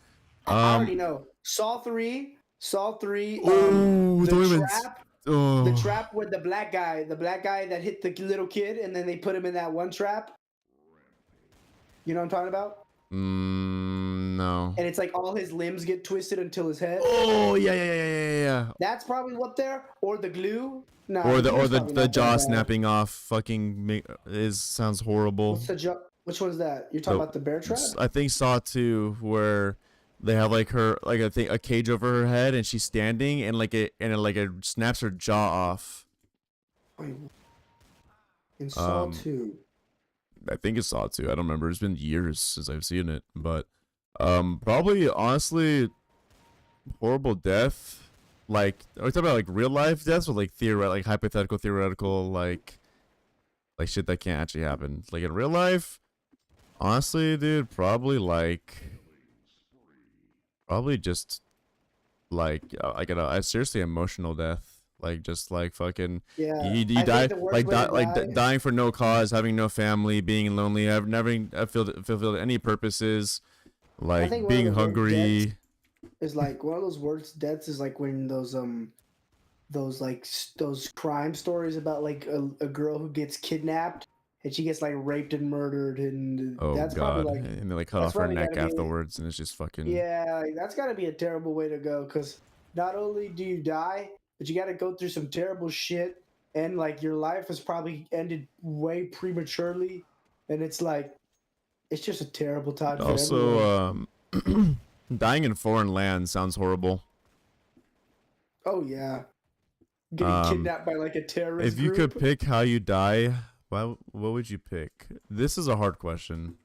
I already know. Saw 3. Oh, the trap with the black guy that hit the little kid, and then they put him in that one trap. You know what I'm talking about? No. And it's like all his limbs get twisted until his head. Oh yeah. That's probably up there, or the glue. No. Or the jaw snapping off. Fucking sounds horrible. What's the jaw? Which one's that? You're talking about the bear trap? I think Saw 2, where they have like her a cage over her head and she's standing and it snaps her jaw off. In Saw 2. I think it's Saw 2. I don't remember. It's been years since I've seen it, but probably honestly horrible death. Like, are we talking about like real life deaths or like hypothetical like shit that can't actually happen? Like in real life, honestly, dude, probably just like a seriously emotional death. Like just like fucking you die dying for no cause, having no family, being lonely, never fulfilled any purposes, like being hungry. Is like one of those worst deaths is like when those crime stories about like a girl who gets kidnapped and she gets like raped and murdered and that's god, probably, like, and they like cut off her neck afterwards and it's just fucking that's got to be a terrible way to go because not only do you die, but you got to go through some terrible shit and like your life has probably ended way prematurely and it's like it's just a terrible time for everyone. Also dying in foreign land sounds horrible. Oh yeah, getting kidnapped by like a terrorist if you group. could pick how you die, what would you pick? This is a hard question.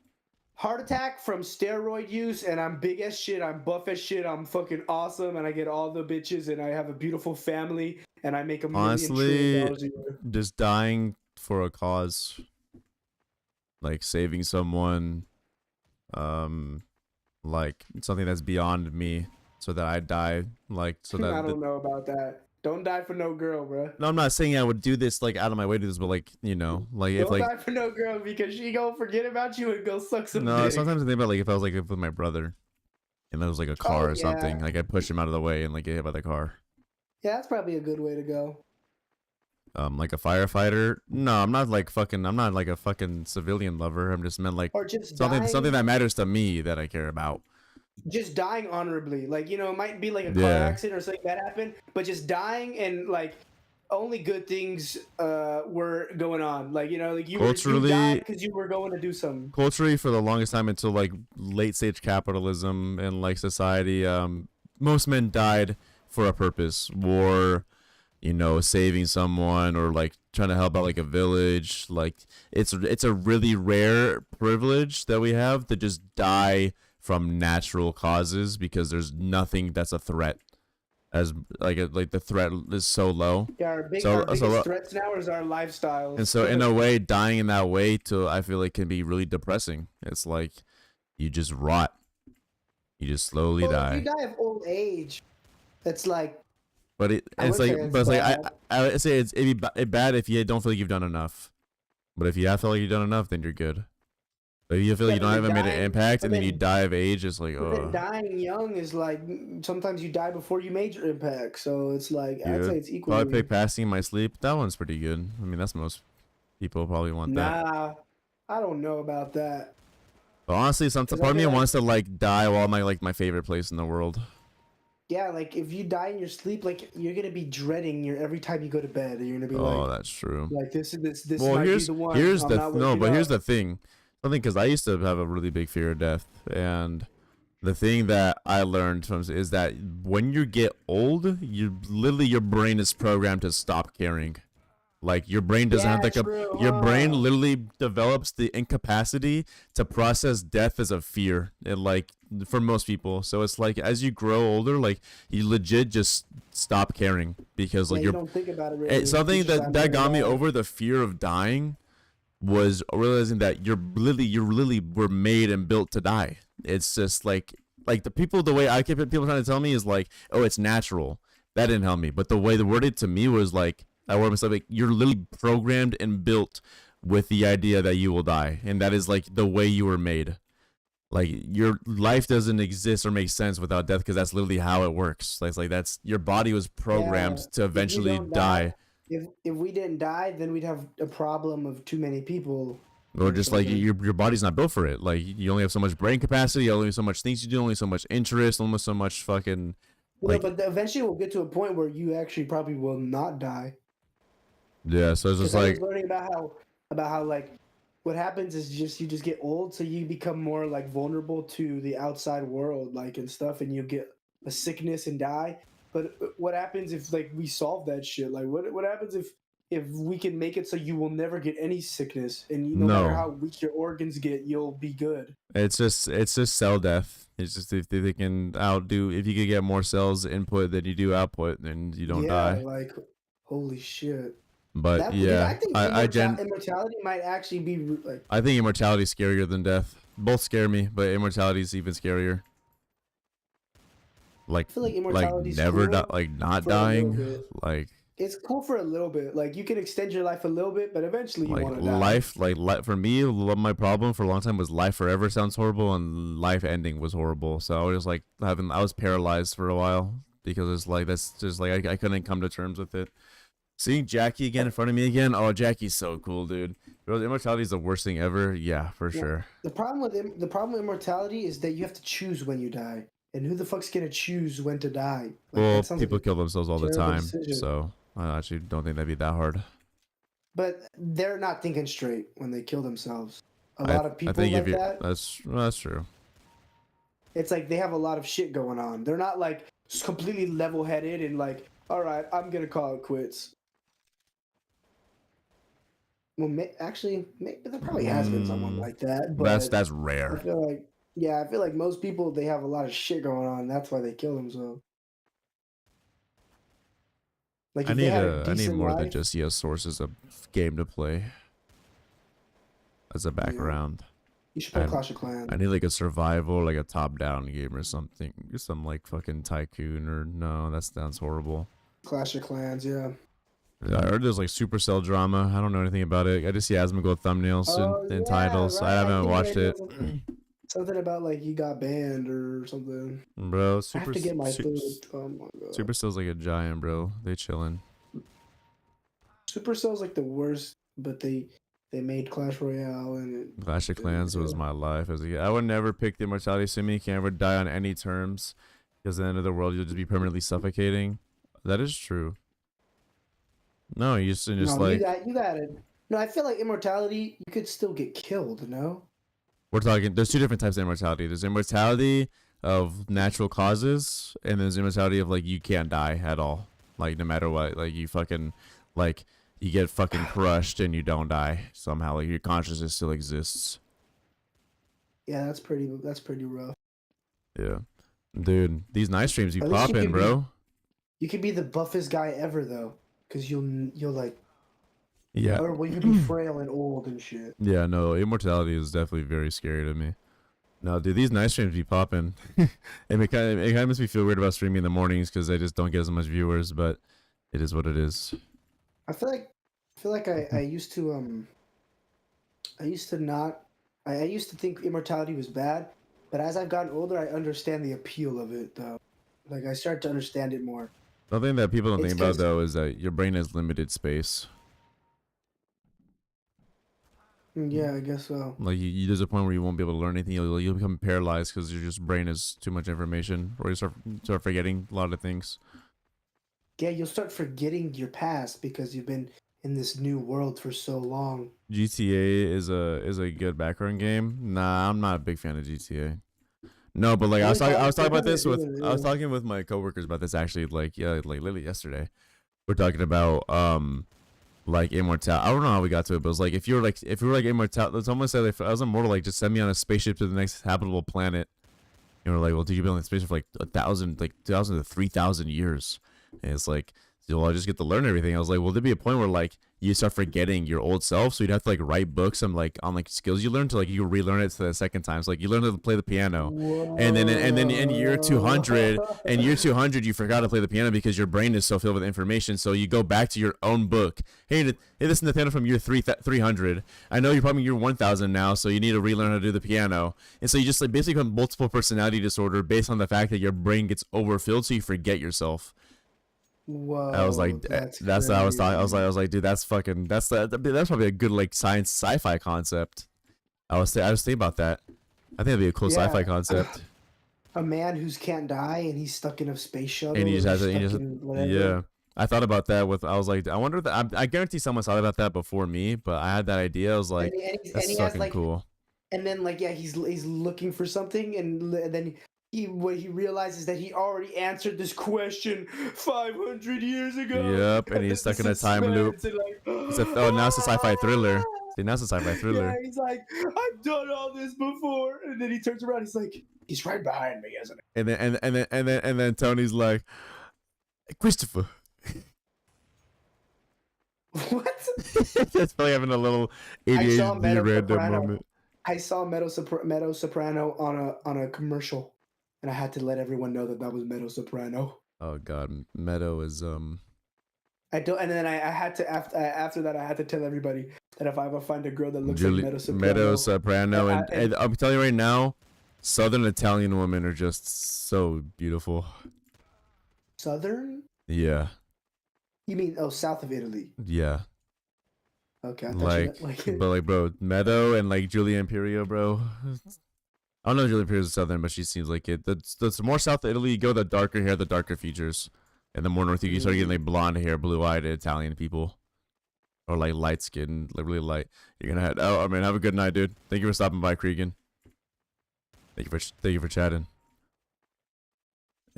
Heart attack from steroid use, and I'm big as shit. I'm buff as shit. I'm fucking awesome, and I get all the bitches, and I have a beautiful family, and I make $1 million trillion Honestly, a year. just dying for a cause, like saving someone, like something that's beyond me, so that I die, like so that. I don't know about that. Don't die for no girl, bro. No, I'm not saying I would do this like out of my way to do this, but like like if Don't like die for no girl because she gonna forget about you and go suck some no, dick. sometimes I think about like if I was like with my brother, and there was like a car or yeah. something, like I'd push him out of the way and like get hit by the car. Yeah, that's probably a good way to go. Like a firefighter. No, I'm not like fucking. I'm not like a fucking civilian lover. I'm just meant like Or just something that matters to me that I care about. just dying honorably. Like, it might be like a car Yeah. accident or something that happened, but just dying and like only good things were going on. Like, like you Culturally- died because you were going to do something. Culturally, for the longest time until like late stage capitalism and like society, most men died for a purpose. War, saving someone or like trying to help out like a village. Like it's a really rare privilege that we have to just die from natural causes because there's nothing that's a threat as like the threat is so low. Yeah, our biggest threats now is our lifestyle. And so in a way, dying in that way I feel like can be really depressing. It's like you just rot. You just slowly die. If you die of old age, it's like But it's like I would say it'd be bad if you don't feel like you've done enough. But if you have feel like you've done enough, then you're good. But if you feel like you haven't made an impact and then you die of age, it's like dying young is like sometimes you die before you made your impact. So it's like I'd say it's equally. Probably pick passing in my sleep. That one's pretty good. I mean, that's most people probably want that. Nah, I don't know about that. But honestly, part of me wants to like die while I'm like my favorite place in the world. Yeah, like if you die in your sleep, like you're gonna be dreading every time you go to bed. You're gonna be that's true. Like this Well, might be the one. Here's the thing. I think because I used to have a really big fear of death, and the thing that I learned from is that when you get old, your brain is programmed to stop caring. Like your brain doesn't have your brain literally develops the incapacity to process death as a fear. Like for most people, so it's like as you grow older, like you legit just stop caring because like you don't think about it. Really. Something that got me over the fear of dying was realizing that you really were made and built to die. It's just like the way I keep it, people trying to tell me is like, oh, it's natural. That didn't help me. But the way they worded to me was like, I word myself like, you're literally programmed and built with the idea that you will die, and that is like the way you were made. Like your life doesn't exist or make sense without death because that's literally how it works. It's like that's your body was programmed to eventually die. If we didn't die, then we'd have a problem of too many people. Or just like your body's not built for it. Like you only have so much brain capacity, only so much things you do, only so much interest, almost so much fucking. Like, but eventually we'll get to a point where you actually probably will not die. Yeah, so it's just like I was learning about how like what happens is you just get old, so you become more like vulnerable to the outside world, like and stuff, and you get a sickness and die. But what happens if like we solve that shit? Like what happens if we can make it so you will never get any sickness, and no matter how weak your organs get, you'll be good. It's just cell death. It's just if they can if you can get more cells input than you do output, then you don't die. Like holy shit. But I think immortality might actually be like. I think immortality is scarier than death. Both scare me, but immortality is even scarier. Like, I feel like immortality never cool like not dying. Like it's cool for a little bit. Like you can extend your life a little bit, but eventually you want to die. Life for me, my problem for a long time was life forever sounds horrible, and life ending was horrible. So I was like I was paralyzed for a while because it's like that's just like I couldn't come to terms with it. Seeing Jackie again in front of me again, oh, Jackie's so cool, dude. Bro, immortality is the worst thing ever. Yeah, for sure. The problem with immortality is that you have to choose when you die, and who the fuck's gonna choose when to die? Well, people kill themselves all the time, so I actually don't think that'd be that hard. But they're not thinking straight when they kill themselves. A lot of people like that. That's true. It's like they have a lot of shit going on. They're not like completely level-headed and like, all right, I'm gonna call it quits. Well, actually, maybe there probably has been someone like that, but That's I rare. feel like, yeah, I feel like most people they have a lot of shit going on. That's why they kill themselves. Like if they had a I need decent more than life, just sources of game to play as a yeah, background. you should play Clash of Clans. I need like a survival, like a top-down game or something. Some like fucking tycoon or no, that sounds horrible. Clash of Clans, yeah. I heard there's like Supercell drama. I don't know anything about it. I just see Asmongold thumbnails Oh and yeah, titles. I right. I haven't think I watched know it. something about like he got banned or something. Bro, I have to get my food. Oh my god. Supercell's like a giant, bro. They chilling. Supercell's like the worst, but they made Clash Royale and it. Clash of Clans was my life as a kid. I would never pick the immortality simi. You can't ever die on any terms, because at the end of the world you'll just be permanently suffocating. That is true. No, you just No, like you got it. No, I feel like immortality, you could still get killed. No. we're talking. There's two different types of immortality. There's immortality of natural causes, and there's immortality of like you can't die at all, like no matter what. Like you fucking like you get fucking crushed and you don't die somehow. Like your consciousness still exists. Yeah, that's pretty rough. Yeah, dude, these night streams you At least you popping, can bro. You could be the buffest guy ever though, because you'll like, Yeah. or well, you could be frail and old and shit. Yeah, no, immortality is definitely very scary to me. No, dude, these night streams be popping. And it kind of makes me feel weird about streaming in the mornings because I just don't get as much viewers, but it is what it is. I feel like I used to I used to not I used to think immortality was bad, but as I've gotten older, I understand the appeal of it though. Like I start to understand it more. Something that people don't It's think about 'cause- though is that your brain has limited space. Yeah, I guess so. Like there's a point where you won't be able to learn anything. You'll become paralyzed because your just brain is too much information, or you start forgetting a lot of things. Yeah, you'll start forgetting your past because you've been in this new world for so long. GTA is a good background game. Nah, I'm not a big fan of GTA. No, but like I was talking about this with I was talking with my coworkers about this actually like literally yesterday. We're talking about like immortal. I don't know how we got to it, but it was like if we were like immortal, someone said if I was immortal, like just send me on a spaceship to the next habitable planet. And we're like, well, dude, you've been on the spaceship for like 2,000 to 3,000 years. And it's like, well, I just get to learn everything. I was like, well, there'd be a point where like you start forgetting your old self, so you'd have to like write books on like skills you learned to like you relearn it to the second time. So like you learn to play the piano, and then in year 200 you forgot to play the piano because your brain is so filled with information. So you go back to your own book. Hey, this is Nathaniel from year 300. I know you're probably year 1,000 now, so you need to relearn how to do the piano. And so you just like basically have multiple personality disorder based on the fact that your brain gets overfilled, so you forget yourself. Whoa, I was like, that's what I was talking. I was like, dude, that's probably a good like science sci-fi concept. I was thinking about that. I think that'd be a cool sci-fi concept. A man who can't die and he's stuck in a space shuttle. And he just has yeah. I thought about that I was like, I wonder that I guarantee someone thought about that before me, but I had that idea. I was like, that's fucking cool. And then like he's looking for something, and then what he realizes that he already answered this question 500 years ago. Yep, and he's stuck in a time loop. Now it's a sci-fi thriller. See, now it's a sci-fi thriller. Yeah, he's like, I've done all this before, and then he turns around. He's like, he's right behind me, isn't he? And then Tony's like, Christopher. What? That's probably having a little ADHD random moment. I saw Meadow Soprano on a commercial, and I had to let everyone know that was Meadow Soprano. Oh God, Meadow is I don't, and then I had to after that I had to tell everybody that if I ever find a girl that looks like Meadow Soprano, and I'm telling you right now, Southern Italian women are just so beautiful. Southern? Yeah. You mean south of Italy? Yeah. Okay, I but like, bro, Meadow and like Julia Imperio, bro. I don't know if Julia Imperio is Southern, but she seems like it. The more south of Italy you go, the darker hair, the darker features. And the more north you start getting like blonde hair, blue-eyed Italian people. Or like light skin, like really light. You're gonna have a good night, dude. Thank you for stopping by, Cregan. Thank you for chatting.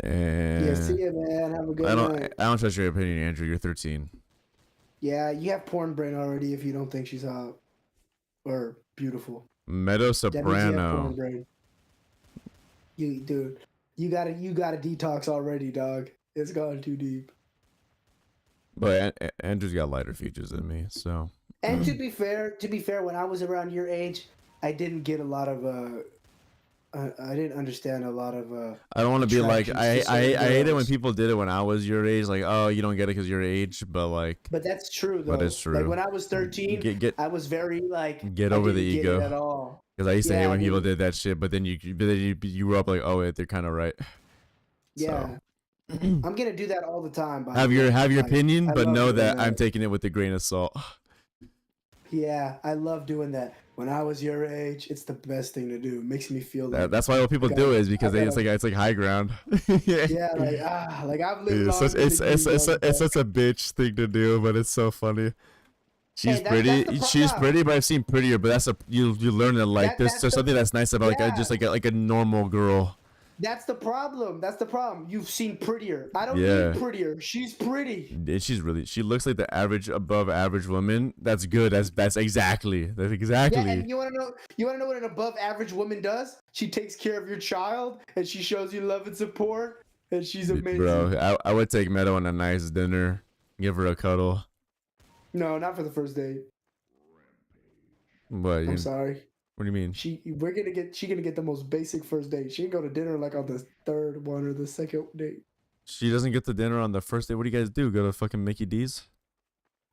And yeah, see ya, man. Have a good night. I don't trust your opinion, Andrew. You're 13. Yeah, you have porn brain already if you don't think she's hot or beautiful. Meadow That means you have porn Soprano. brain. Dude, you gotta detox already, dog. It's gone too deep. But Andrew's got lighter features than me, so. And to be fair, when I was around your age, I didn't get a lot of I didn't understand a lot of I don't want to be like attractions to I certain hate it when girls. people did it when I was your age, like, oh, you don't get it because your age, but like, But that's true though. but it's true. Like when I was 13, Get I was very like get I over the didn't get it ego. at all. Because I used to hate Yeah, when people dude. did that shit, but then you grew up like, oh wait, they're kind of right. Yeah. So. I'm gonna do that all the time. By have the your way. Like, opinion, I but love know doing that I'm taking it with a grain of salt. Yeah, I love doing that. When I was your age, it's the best thing to do. It makes me feel like That's why what people like do is because I gotta- it's like high ground. yeah, like I've lived It's longer such, it's, than it's, you, it's, dog. it's such a bitch thing to do, but it's so funny. She's Hey, that's pretty. the She's yeah. pretty, but I've seen prettier. But that's you learn that like That's there's something that's nice about yeah. just like a normal girl. That's the problem. That's the problem. You've seen prettier. I don't Yeah. need prettier. She's pretty. She looks like the average above average woman. That's good. That's exactly. Yeah, and you wanna know what an above average woman does? She takes care of your child and she shows you love and support and she's amazing. Bro, I would take Meadow on a nice dinner, give her a cuddle. No, not for the first date. What? I'm sorry. What do you mean? She gonna get the most basic first date. She can go to dinner like on the third one or the second date. She doesn't get the dinner on the first day. What do you guys do? Go to fucking Mickey D's?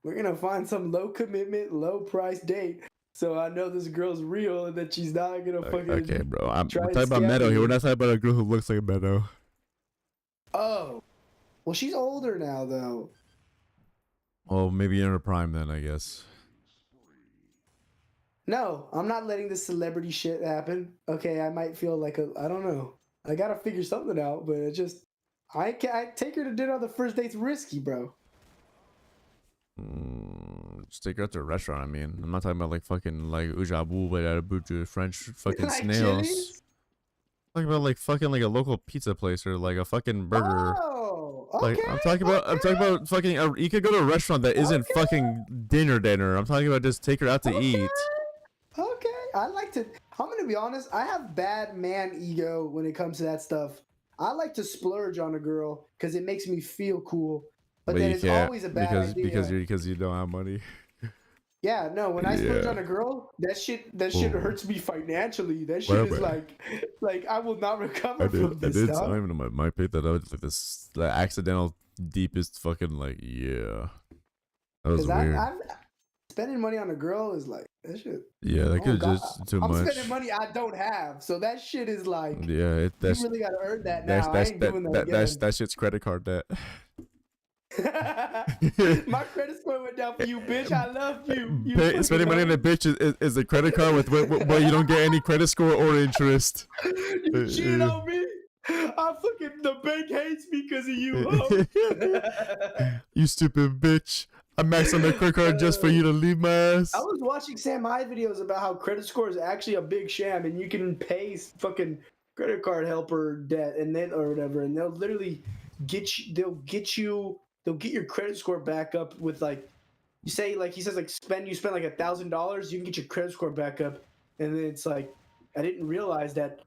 We're gonna find some low commitment, low price date. So I know this girl's real and that she's not gonna fucking. Okay, bro. We're try talking and about scam Meadow here. you. We're not talking about a girl who looks like Meadow. Oh, well, she's older now though. Well, maybe in her prime then, I guess. No, I'm not letting this celebrity shit happen. Okay, I might feel like I don't know. I gotta figure something out, but it just I take her to dinner on the first date's risky, bro. Just take her out to a restaurant. I mean, I'm not talking about like fucking like ujabu, but French fucking Like snails. Chili's? I'm talking about like fucking like a local pizza place or like a fucking burger. Oh, Like okay. I'm talking about fucking. You could go to a restaurant that isn't Okay. fucking dinner. I'm talking about just take her out to eat. Okay, I like to. I'm gonna be honest. I have bad man ego when it comes to that stuff. I like to splurge on a girl because it makes me feel cool. But then you it's can't always a bad idea. because you don't have money. Yeah, no. When I splurge Yeah. on a girl, that shit Oh. hurts me financially. That shit Well, is man. like I will not recover from I this did. I stuff. don't even know my pick that out. Like the accidental deepest fucking like yeah. That was Because weird. I'm spending money on a girl is like that shit. Yeah, that Oh, could God. just too I'm much. spending money I don't have, so that shit is like Yeah, you that's really gotta earn that that's now. I that's ain't doing that again. that shit's credit card debt. My credit score went down for you, bitch. I love you. You Spending money on a bitch is a credit card with where you don't get any credit score or interest. You cheated on me. The bank hates me because of you. Ho. You stupid bitch. I maxed on the credit card just for you to leave my ass. I was watching Sam Hyde videos about how credit score is actually a big sham, and you can pay fucking credit card helper debt and then or whatever, and they'll literally get you. They'll get your credit score back up with like, you say like he says like spend like $1,000, you can get your credit score back up, and then it's like, I didn't realize that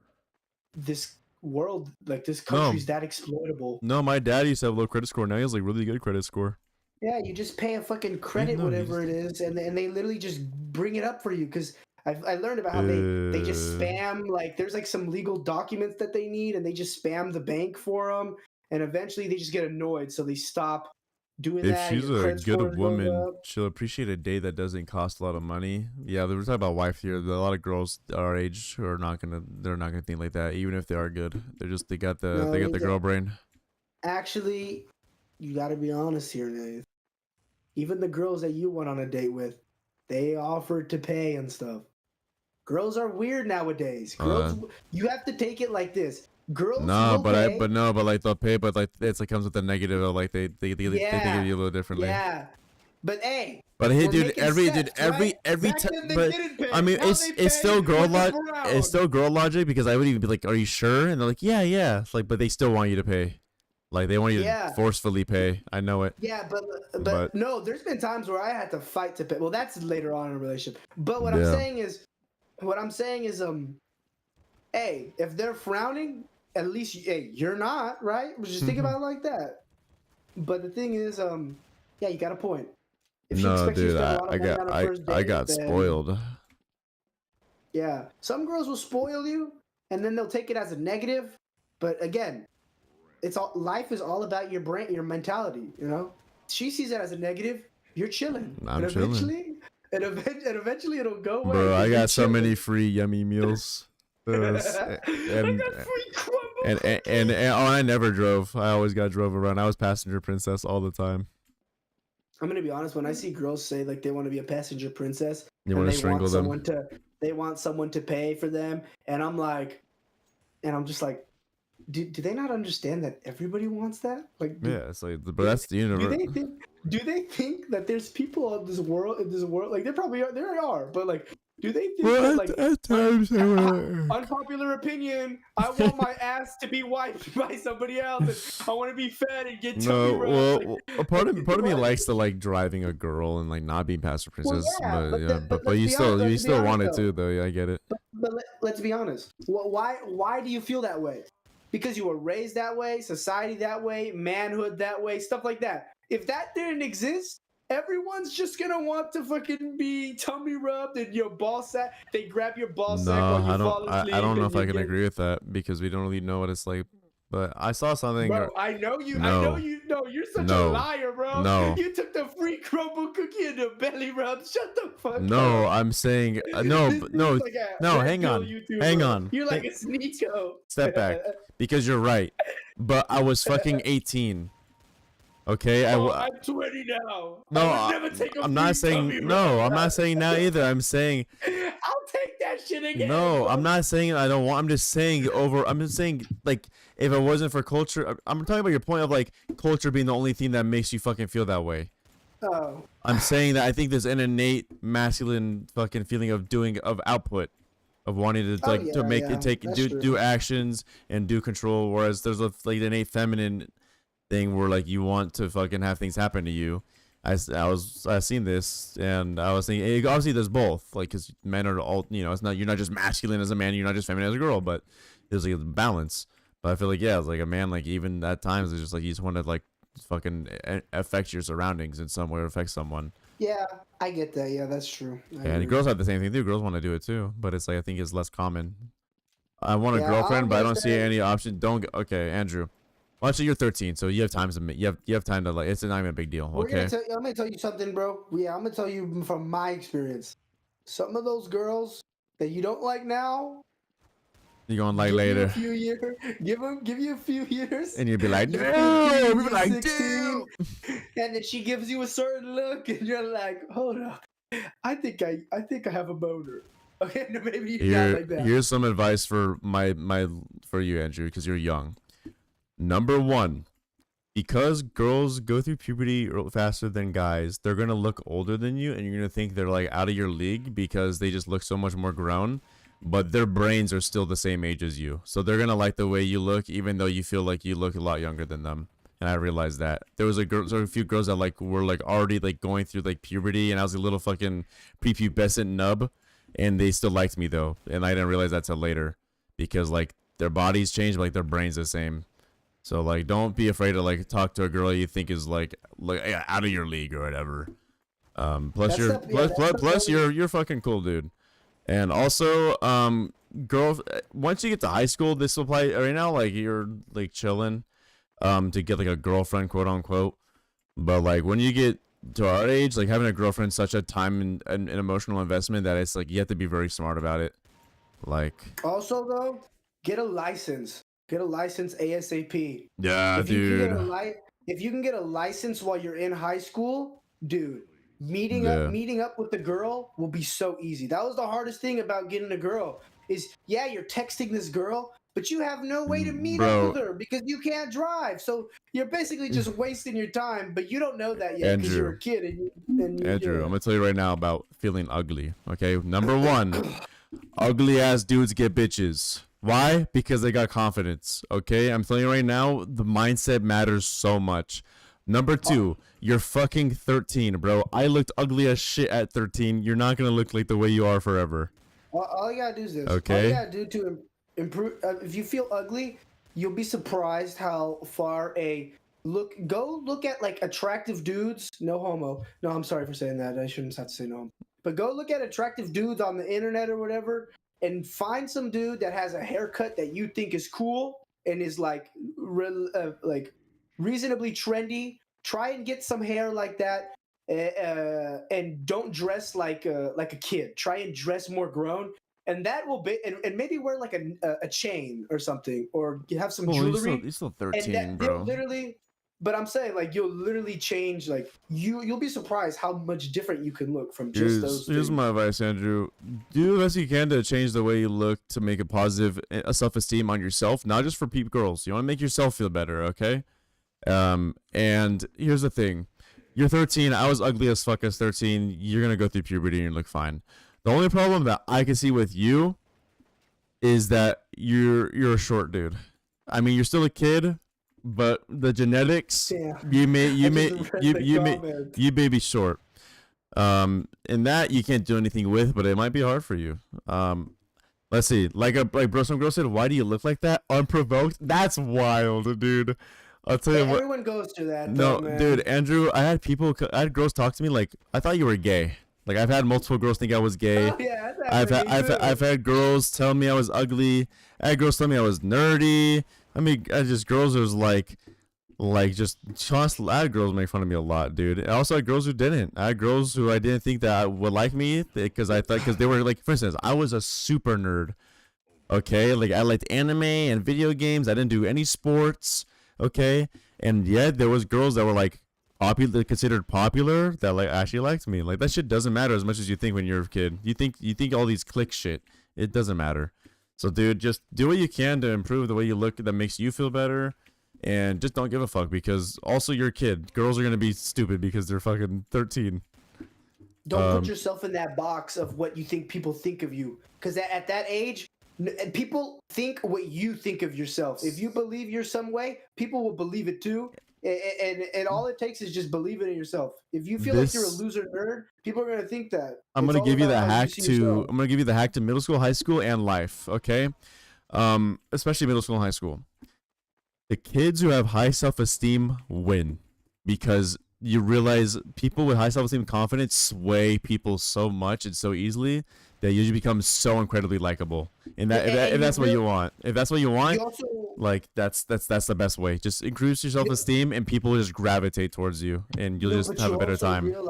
this world, like this country's that exploitable. No, my dad used to have low credit score. Now he has like really good credit score. Yeah, you just pay a fucking credit, no, you whatever it is, and they literally just bring it up for you. Because I learned about how they just spam, like there's like some legal documents that they need, and they just spam the bank for them, and eventually they just get annoyed, so they stop doing If that. she's your a credit score good goes woman, up. she'll appreciate a date that doesn't cost a lot of money. Yeah, we're talking about wife here. A lot of girls our age are they're not gonna think like that, even if they are good. They got the girl brain. Actually, you got to be honest here, Nath. Even the girls that you went on a date with, they offered to pay and stuff. Girls are weird nowadays. Girls, you have to take it like this. Girls, No, will pay. but like they'll pay, but like it comes with a negative of like they think of you a little differently. Yeah, but hey. But hey, we're dude, making every steps, right? every Back time, then they but didn't pay. I mean, Now it's they still pay, girl flip logic. around. It's still girl logic because I would even be like, "Are you sure?" And they're like, "Yeah, yeah." It's like, but they still want you to pay. Like they want you Yeah. to forcefully pay. I know it. Yeah, but But- no, there's been times where I had to fight to pay. Well, that's later on in a relationship. But what Yeah. I'm saying is, hey, if they're frowning, at least hey, you're not, right? Just think about it like that. But the thing is, yeah, you got a point. If she No, expects you to dude, spend a lot of money on a first I date, got then- spoiled. Yeah, some girls will spoil you, and then they'll take it as a negative. But again, it's all life is all about your brain, your mentality. You know, she sees it as a negative. You're chilling. I'm and chilling. Eventually it'll go away. Bro, I you're got so chilling. many free yummy meals. I Those- got and, free crumble and oh, I never drove. I always got drove around. I was passenger princess all the time. I'm gonna be honest. When I see girls say like they want to be a passenger princess, You and want to they strangle want them? they want someone to pay for them, and I'm just like, do they not understand that everybody wants that? Like, Yeah, it's like, but that's the universe. do they think that there's people in this world like there probably are, there are, but like, do they think that like at times I unpopular opinion, I want my ass to be wiped by somebody else, and I want to be fed and get No, tummy rubs, well, like- well, a part of me What? likes to like driving a girl and like not being passenger princess, yeah, but but yeah, the- but but let's you be still honest- you let's be still want it honest, too though. Yeah, I get it. But let's be honest. Why do you feel that way? Because you were raised that way, society that way, manhood that way, stuff like that. If that didn't exist, everyone's just gonna want to fucking be tummy rubbed and your ball sack. They grab your ball sack No, while you I fall don't. asleep. I don't know and if I you can get- agree with that because we don't really know what it's like. But I saw something. Bro, I know you. I No. know you. No, you're such No. a liar, bro. No. You took the free crumble cookie and the belly rub. Shut the fuck No, up. I'm saying no, This but no, dude's like a no. red Hang pill on, YouTuber. hang on. You're like a sneako. Step back, because you're right. But I was fucking 18. Okay, I'm 20 now. no, I would never take a I'm not free tummy saying no. rub. I'm not saying now either. I'm saying I'll take that shit again. no. bro. I'm not saying I don't want. I'm just saying over. I'm just saying like if it wasn't for culture, I'm talking about your point of like culture being the only thing that makes you fucking feel that way. Oh, I'm saying that I think there's an innate masculine fucking feeling of doing of output, of wanting to like to yeah, make yeah, it take that's do true. actions and do control. Whereas there's a like an innate feminine thing where like you want to fucking have things happen to you. I seen this and I was thinking obviously there's both like because men are all it's not you're not just masculine as a man, you're not just feminine as a girl, but there's like a balance. But I feel like yeah, it's like a man like even at times it's just like you just want to like fucking affect your surroundings in some way or affect someone. yeah, I get that. Yeah, that's true. I And agree. girls have the same thing too. Girls want to do it too, but it's like I think it's less common. I want a Yeah, girlfriend, but I don't see understand. any option. Okay, Andrew. Well, actually, you're 13, so you have time to you have time to like. It's not even a big deal. Okay. I'm gonna tell you something, bro. Yeah, I'm gonna tell you from my experience. Some of those girls that you don't like now, You're going like give you later, a few years, give you a few years, and you'd be like, You're damn. We'd be 15, like, 16, damn. and then she gives you a certain look, and you're like, hold up, I think I have a boner. Okay, no, maybe you're not like that. Here's some advice for for you, Andrew, because you're young. Number one, because girls go through puberty faster than guys, they're gonna look older than you, and you're gonna think they're like out of your league because they just look so much more grown. But their brains are still the same age as you, so they're gonna like the way you look, even though you feel like you look a lot younger than them. And I realized that there was a few girls that like were like already like going through like puberty, and I was a little fucking prepubescent nub, and they still liked me though, and I didn't realize that till later because like their bodies changed, but like their brains the same. So like, don't be afraid to like talk to a girl you think is like yeah, out of your league or whatever. Plus you're fucking cool, dude. And also, girls, once you get to high school, this will apply right now. Like you're like chilling, to get like a girlfriend, quote unquote. But like when you get to our age, like having a girlfriend is such a time and emotional investment that it's like you have to be very smart about it. Like Also, though, get a license. Get a license ASAP. yeah, If you can dude. get if you can get a license while you're in high school, dude, meeting Yeah. up with the girl will be so easy. That was the hardest thing about getting a girl is yeah, you're texting this girl, but you have no way to meet Bro. up with her because you can't drive. So you're basically just wasting your time, but you don't know that yet because you're a kid and you Andrew, yeah. I'm gonna tell you right now about feeling ugly. Okay, number one, ugly ass dudes get bitches. Why? Because they got confidence. Okay, I'm telling you right now, the mindset matters so much. Number two, you're fucking 13, bro. I looked ugly as shit at 13. You're not gonna look like the way you are forever. All you gotta do is this. Okay. All you gotta do to improve. If you feel ugly, you'll be surprised how far a look. Go look at like attractive dudes. No homo. No, I'm sorry for saying that. I shouldn't have to say no homo. But go look at attractive dudes on the internet or whatever, and find some dude that has a haircut that you think is cool and is like reasonably trendy. Try and get some hair like that. And don't dress like a kid. Try and dress more grown, and that will be. And maybe wear like a chain or something, or have some jewelry. You're still 13, and bro. literally, but I'm saying like you'll literally change. Like you'll be surprised how much different you can look from just those. Here's my advice, Andrew. Do the best you can to change the way you look to make a positive self-esteem on yourself, not just for girls. You want to make yourself feel better, okay? And here's the thing. You're 13. I was ugly as fuck as 13. You're gonna go through puberty and you look fine. The only problem that I can see with you is that you're a short dude. I mean, you're still a kid, but the genetics, Yeah. you may be short. And that you can't do anything with, but it might be hard for you. Let's see. Some girl said, "Why do you look like that? Unprovoked." That's wild, dude. I'll tell you what. Everyone goes through that. No, though, man. dude, Andrew, I had girls talk to me like I thought you were gay. Like I've had multiple girls think I was gay. Oh, yeah, I've had girls tell me I was ugly. I had girls tell me I was nerdy. I mean, girls was like just constantly. I had girls make fun of me a lot, dude. I also had girls who didn't. I had girls who I didn't think that would like me because they were like, for instance, I was a super nerd. Okay, like I liked anime and video games. I didn't do any sports. Okay, and yet there was girls that were like considered popular that like actually liked me. Like that shit doesn't matter as much as you think when you're a kid. You think all these click shit. It doesn't matter. So dude, just do what you can to improve the way you look that makes you feel better, and just don't give a fuck because also you're a kid. Girls are gonna be stupid because they're fucking 13. Don't put yourself in that box of what you think people think of you, because at that age. People think what you think of yourself. If you believe you're some way, people will believe it too. And all it takes is just believe it in yourself. If you feel like you're a loser nerd, people are gonna think that. I'm gonna give you the hack to middle school, high school, and life. Okay, especially middle school and high school. The kids who have high self-esteem win because you realize people with high self-esteem and confidence sway people so much and so easily. They usually become so incredibly likable, and if that's what you want, like that's the best way. Just increase your self-esteem, and people will just gravitate towards you, and you'll just have a better time. You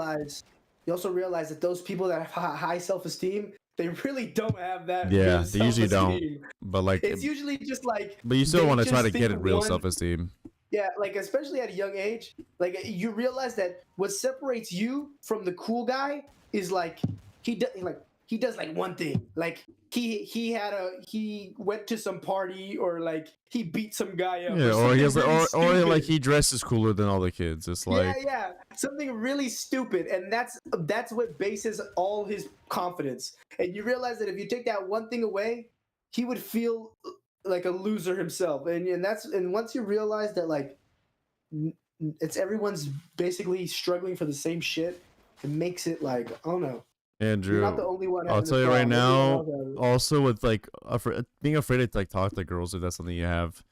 also realize that those people that have high self-esteem, they really don't have that. Yeah, they usually don't. But like, it's usually just like. But you still want to try to get real self-esteem. Yeah, like especially at a young age, like you realize that what separates you from the cool guy is like he does like one thing, like he went to some party or like he beat some guy up. Yeah, or like he dresses cooler than all the kids. It's like yeah, something really stupid, and that's what bases all his confidence. And you realize that if you take that one thing away, he would feel like a loser himself. And once you realize that like it's everyone's basically struggling for the same shit, it makes it like I don't know. Andrew, you're not the only one. I'll tell you right now. Also, with like being afraid to like talk to girls, if that's something you have,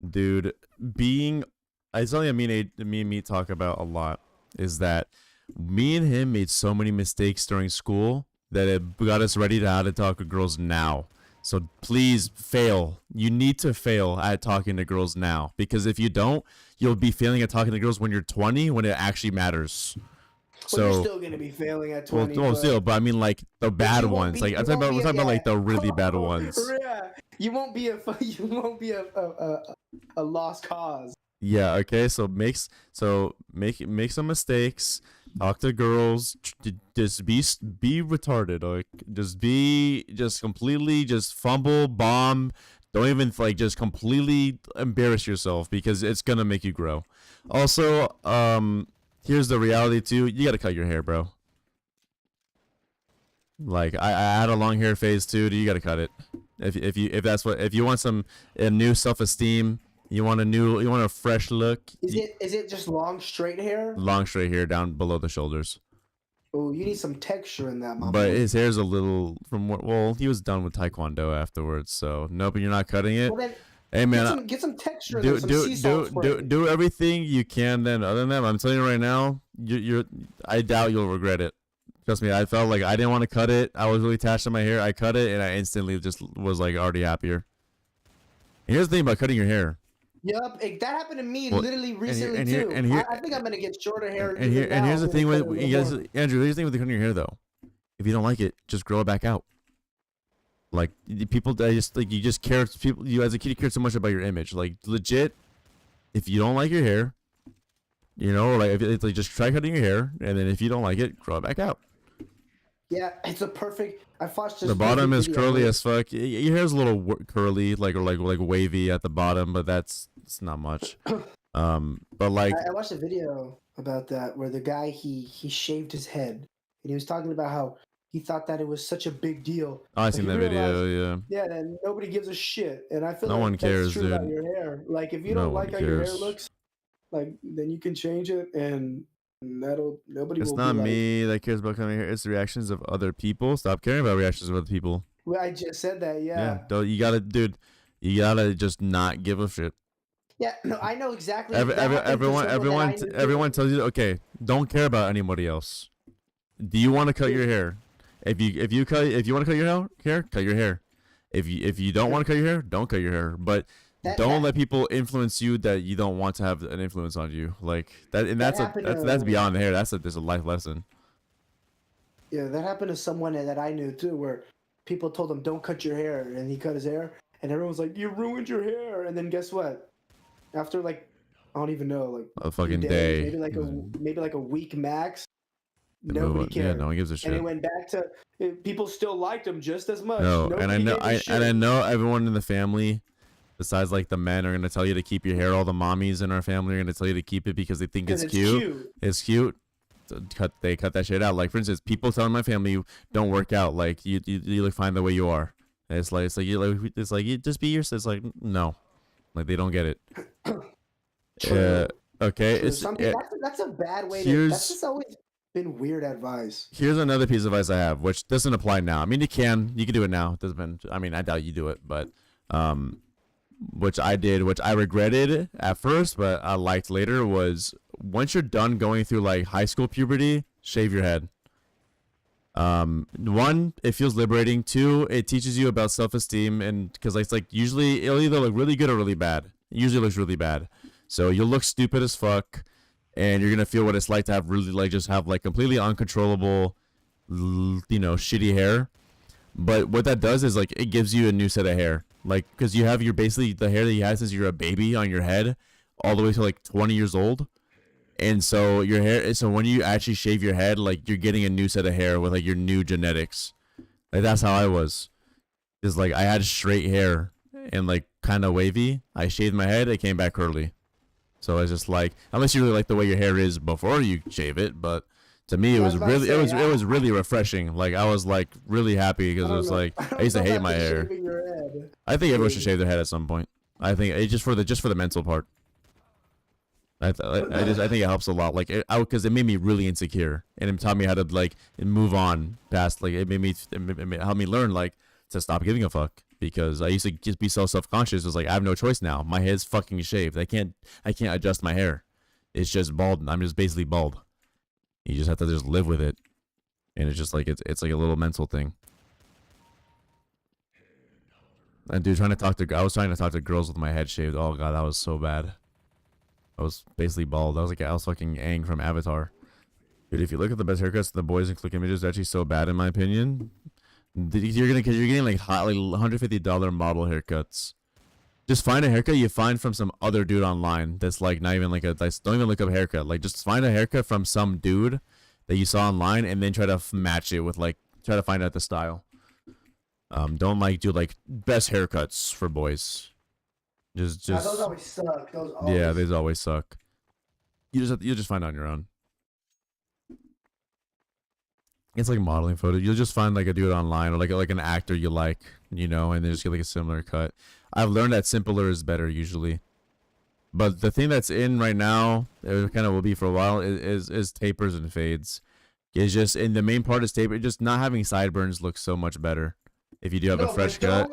dude. It's something me and me talk about a lot. Is that me and him made so many mistakes during school that it got us ready to how to talk to girls now. So please fail. You need to fail at talking to girls now, because if you don't, you'll be failing at talking to girls when you're 20, when it actually matters. So you're still gonna be failing at 20. Well, still, but I mean, like the bad ones. Like we're talking about like the really bad ones. Yeah, you won't be a lost cause. Yeah. Okay. So make some mistakes. Talk to girls. Just be retarded. Like just completely fumble, bomb. Don't even like just completely embarrass yourself, because it's gonna make you grow. Also, here's the reality too. You gotta cut your hair, bro. Like I had a long hair phase too. You gotta cut it. If you want a new self-esteem, you want a fresh look. Is it just long straight hair? Long straight hair down below the shoulders. Oh, you need some texture in that, my But boy. his hair's a little from what? Well, he was done with Taekwondo afterwards, so no. But you're not cutting it. Well, then, Hey man, get some texture in there, some sea salt spray. do everything you can. Then other than that, I'm telling you right now, I doubt you'll regret it. Trust me, I felt like I didn't want to cut it. I was really attached to my hair. I cut it, and I instantly just was like already happier. And here's the thing about cutting your hair. Yup, that happened to me literally recently too. I think I'm gonna get shorter hair. And here's the thing with Andrew. Here's the thing with cutting your hair though. If you don't like it, just grow it back out. Like people, I just like you just care. People, you as a kid, you care so much about your image. Like legit, if you don't like your hair, you know, like if it's like just try cutting your hair, and then if you don't like it, grow it back out. Yeah, it's a perfect. I watched this. The bottom is curly as fuck. Your hair's a little curly, like wavy at the bottom, but it's not much. But like I watched a video about that where the guy he shaved his head, and he was talking about how he thought that it was such a big deal. oh, I seen that video. Yeah. Yeah, and nobody gives a shit, and I feel No like one that's cares, true about dude. your hair. Like if you No don't one like how your hair cares. looks, like then you can change it, and nobody It's will not be me that cares about cutting hair. It's the reactions of other people. Stop caring about reactions of other people. Well, I just said that. Yeah. You gotta, dude. You gotta just not give a shit. Yeah. No, I know exactly. Everyone tells you, okay, don't care about anybody else. Do you want to cut your hair? If you want to cut your hair, cut your hair. If you don't want to cut your hair, don't cut your hair. But don't let people influence you that you don't want to have an influence on you. Like that, and that's beyond the hair. That's a life lesson. Yeah, that happened to someone that I knew too, where people told him don't ut your hair, and he cut his hair, and everyone was like, "You ruined your hair." And then guess what? After like, I don't even know, like a fucking days, day, maybe like a week max. Nobody cared. Yeah, no one gives a shit. And it went back to people still liked him just as much. No, Nobody and I gave a know shit. everyone in the family, besides like the men, are gonna tell you to keep your hair. All the mommies in our family are gonna tell you to keep it because they think it's cute. It's cute. They cut that shit out. Like for instance, people telling my family don't work out. Like you look fine the way you are. And it's like you just be yourself. It's like no, like they don't get it. Okay, True. That's a bad way. That's just always been weird advice. Here's another piece of advice I have, which doesn't apply now. I mean, you can do it now. It doesn't. I mean, I doubt you do it, but which I did, which I regretted at first, but I liked later, was once you're done going through like high school puberty, shave your head. One, it feels liberating. Two, it teaches you about self-esteem, and because it's like usually it'll either look really good or really bad. It usually looks really bad, so you'll look stupid as fuck, and you're gonna feel what it's like to have really like just have like completely uncontrollable, shitty hair. But what that does is like it gives you a new set of hair, like because you have basically the hair that you had since you're a baby on your head, all the way to like 20 years old. And so your hair, so when you actually shave your head, like you're getting a new set of hair with like your new genetics. Like that's how I was. Just like I had straight hair and like kind of wavy. I shaved my head, it came back curly. So it's just like, unless you really like the way your hair is before you shave it, but to me it was really refreshing. Like I was like really happy because it was like I used to hate my hair. I think everyone should shave their head at some point. I think it's just for the mental part. I think it helps a lot, like because it made me really insecure, and it taught me how to like move on past, like it helped me learn like to stop giving a fuck, because I used to just be so self-conscious. It was like I have no choice now. My head's fucking shaved. I can't adjust my hair. It's just bald. I'm just basically bald. You just have to just live with it, and it's just like it's like a little mental thing. And dude, I was trying to talk to girls with my head shaved. Oh god, that was so bad. I was basically bald. I was fucking Aang from Avatar. Dude, if you look at the best haircuts the boys in Click Images, they're actually so bad in my opinion. You're getting like hot, like $150 model haircuts. Just find a haircut you find from some other dude online that's like not even like don't even look up haircut. Like just find a haircut from some dude that you saw online and then try to match it with like try to find out the style. Don't like do like best haircuts for boys. Just those always suck. Yeah, those always suck. You just find out on your own. It's like modeling photos. You'll just find like a dude online or like an actor you like, you know, and then just get like a similar cut. I've learned that simpler is better usually. But the thing that's in right now, it kind of will be for a while, is tapers and fades. It's just, and the main part is taper. Just not having sideburns looks so much better if you do have a fresh cut.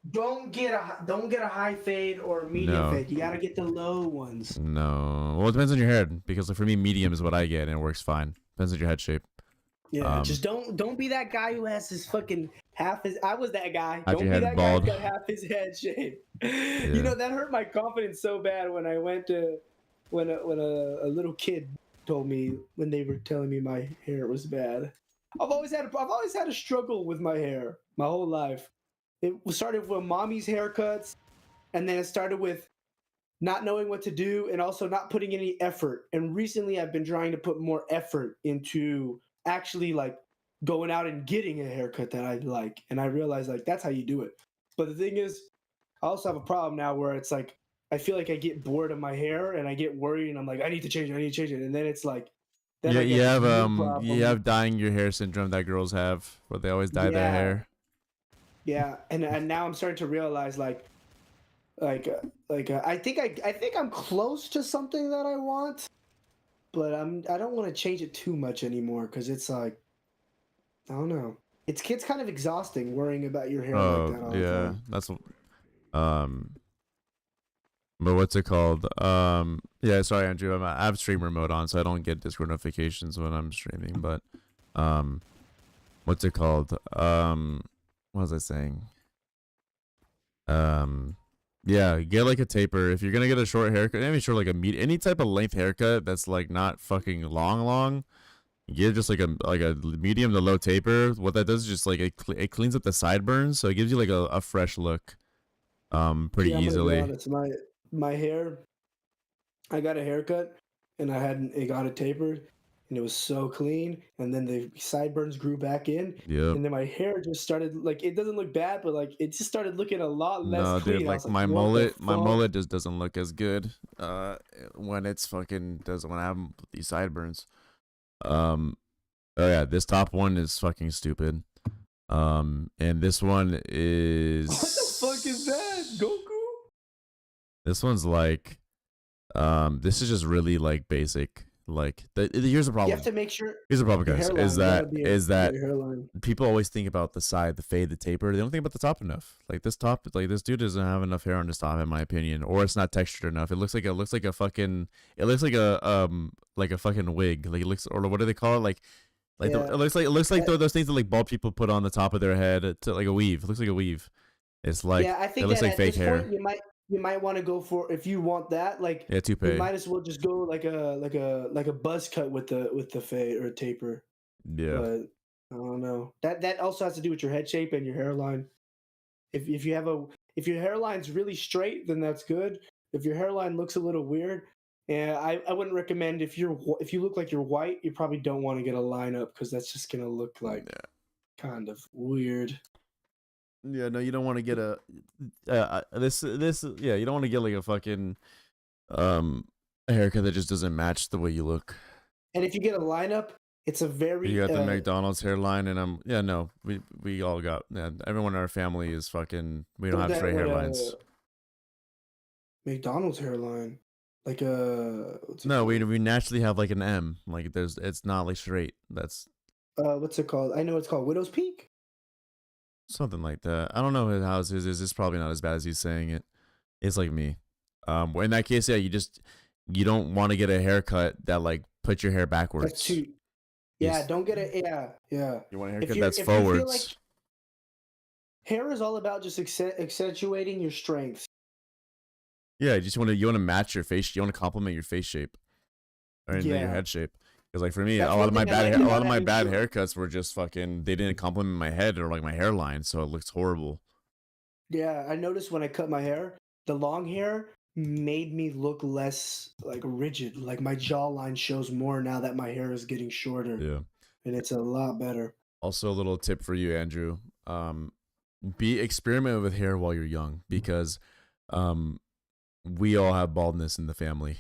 Don't get a high fade or medium fade. You gotta get the low ones. No, well, it depends on your head because like, for me, medium is what I get and it works fine. Depends on your head shape. Yeah, just don't be that guy who has his fucking half his. I was that guy. Half Don't your be head that bald. guy who's got half his head shaved. Yeah. You know that hurt my confidence so bad when I went to when a little kid told me when they were telling me my hair was bad. I've always had a struggle with my hair my whole life. It started with mommy's haircuts, and then it started with not knowing what to do and also not putting any effort. And recently I've been trying to put more effort into actually like going out and getting a haircut that I like. And I realized like that's how you do it. But the thing is, I also have a problem now where it's like I feel like I get bored of my hair and I get worried and I'm like, I need to change it. And then it's like then Yeah, I get you have dyeing your hair syndrome that girls have, where they always dye their hair. Yeah, and now I'm starting to realize I think I'm close to something that I want, but I don't want to change it too much anymore because it's like I don't know. It's kind of exhausting worrying about your hair like that all the time. That's but what's it called? Yeah, sorry, Andrew. I have streamer mode on, so I don't get Discord notifications when I'm streaming. But what's it called? What was I saying? Yeah, get like a taper. If you're gonna get a short haircut, I mean, sure, like any type of length haircut that's like not fucking long. Get just like a medium to low taper. What that does is just like it cleans up the sideburns, so it gives you like a fresh look, pretty easily. I'm gonna be honest, my hair, I got a haircut and it got a tapered and it was so clean, and then the sideburns grew back in. Yeah. And then my hair just started like it doesn't look bad, but like it just started looking a lot less clean. Dude, like my mullet just doesn't look as good when it's fucking when I have these sideburns. Oh yeah, this top one is fucking stupid. And this one is what the fuck is that, Goku? This one's like this is just really like basic. Like here's the problem. You have to make sure. Here's the problem, guys. Is that hairline. People always think about the side, the fade, the taper. They don't think about the top enough. Like this top, like this dude doesn't have enough hair on his top, in my opinion, or it's not textured enough. It looks like a fucking wig. Like it looks, or what do they call it? It looks like those things that like bald people put on the top of their head to like a weave. It looks like a weave. It's like I think it looks like fake hair. Point, you might want to go for, if you want that, like toupee. You might as well just go like a buzz cut with the fade or a taper. Yeah. But I don't know. That also has to do with your head shape and your hairline. If your hairline's really straight, then that's good. If your hairline looks a little weird, I wouldn't recommend if you look like you're white, you probably don't want to get a lineup because that's just gonna look like kind of weird. Yeah, no, you don't want to get a you don't want to get like a fucking a haircut that just doesn't match the way you look. And if you get a lineup, it's a very you got the McDonald's hairline, and we all got everyone in our family is fucking, we don't have straight hairlines. McDonald's hairline, like we naturally have like an M, like it's not like straight. That's what's it called? I know it's called Widow's Peak. Something like that. I don't know how his is. It's probably not as bad as he's saying it. It's like me. In that case, yeah, you don't want to get a haircut that like puts your hair backwards. That's too. Yeah, don't get it. Yeah. You want a haircut that's forwards. Like, hair is all about just accentuating your strengths. Yeah, you want to match your face. You want to complement your face shape, or your head shape. Because like for me, a lot of my bad haircuts were just fucking. They didn't complement my head or like my hairline, so it looks horrible. Yeah, I noticed when I cut my hair, the long hair made me look less like rigid. Like my jawline shows more now that my hair is getting shorter. Yeah, and it's a lot better. Also, a little tip for you, Andrew. Experiment with hair while you're young, because we all have baldness in the family,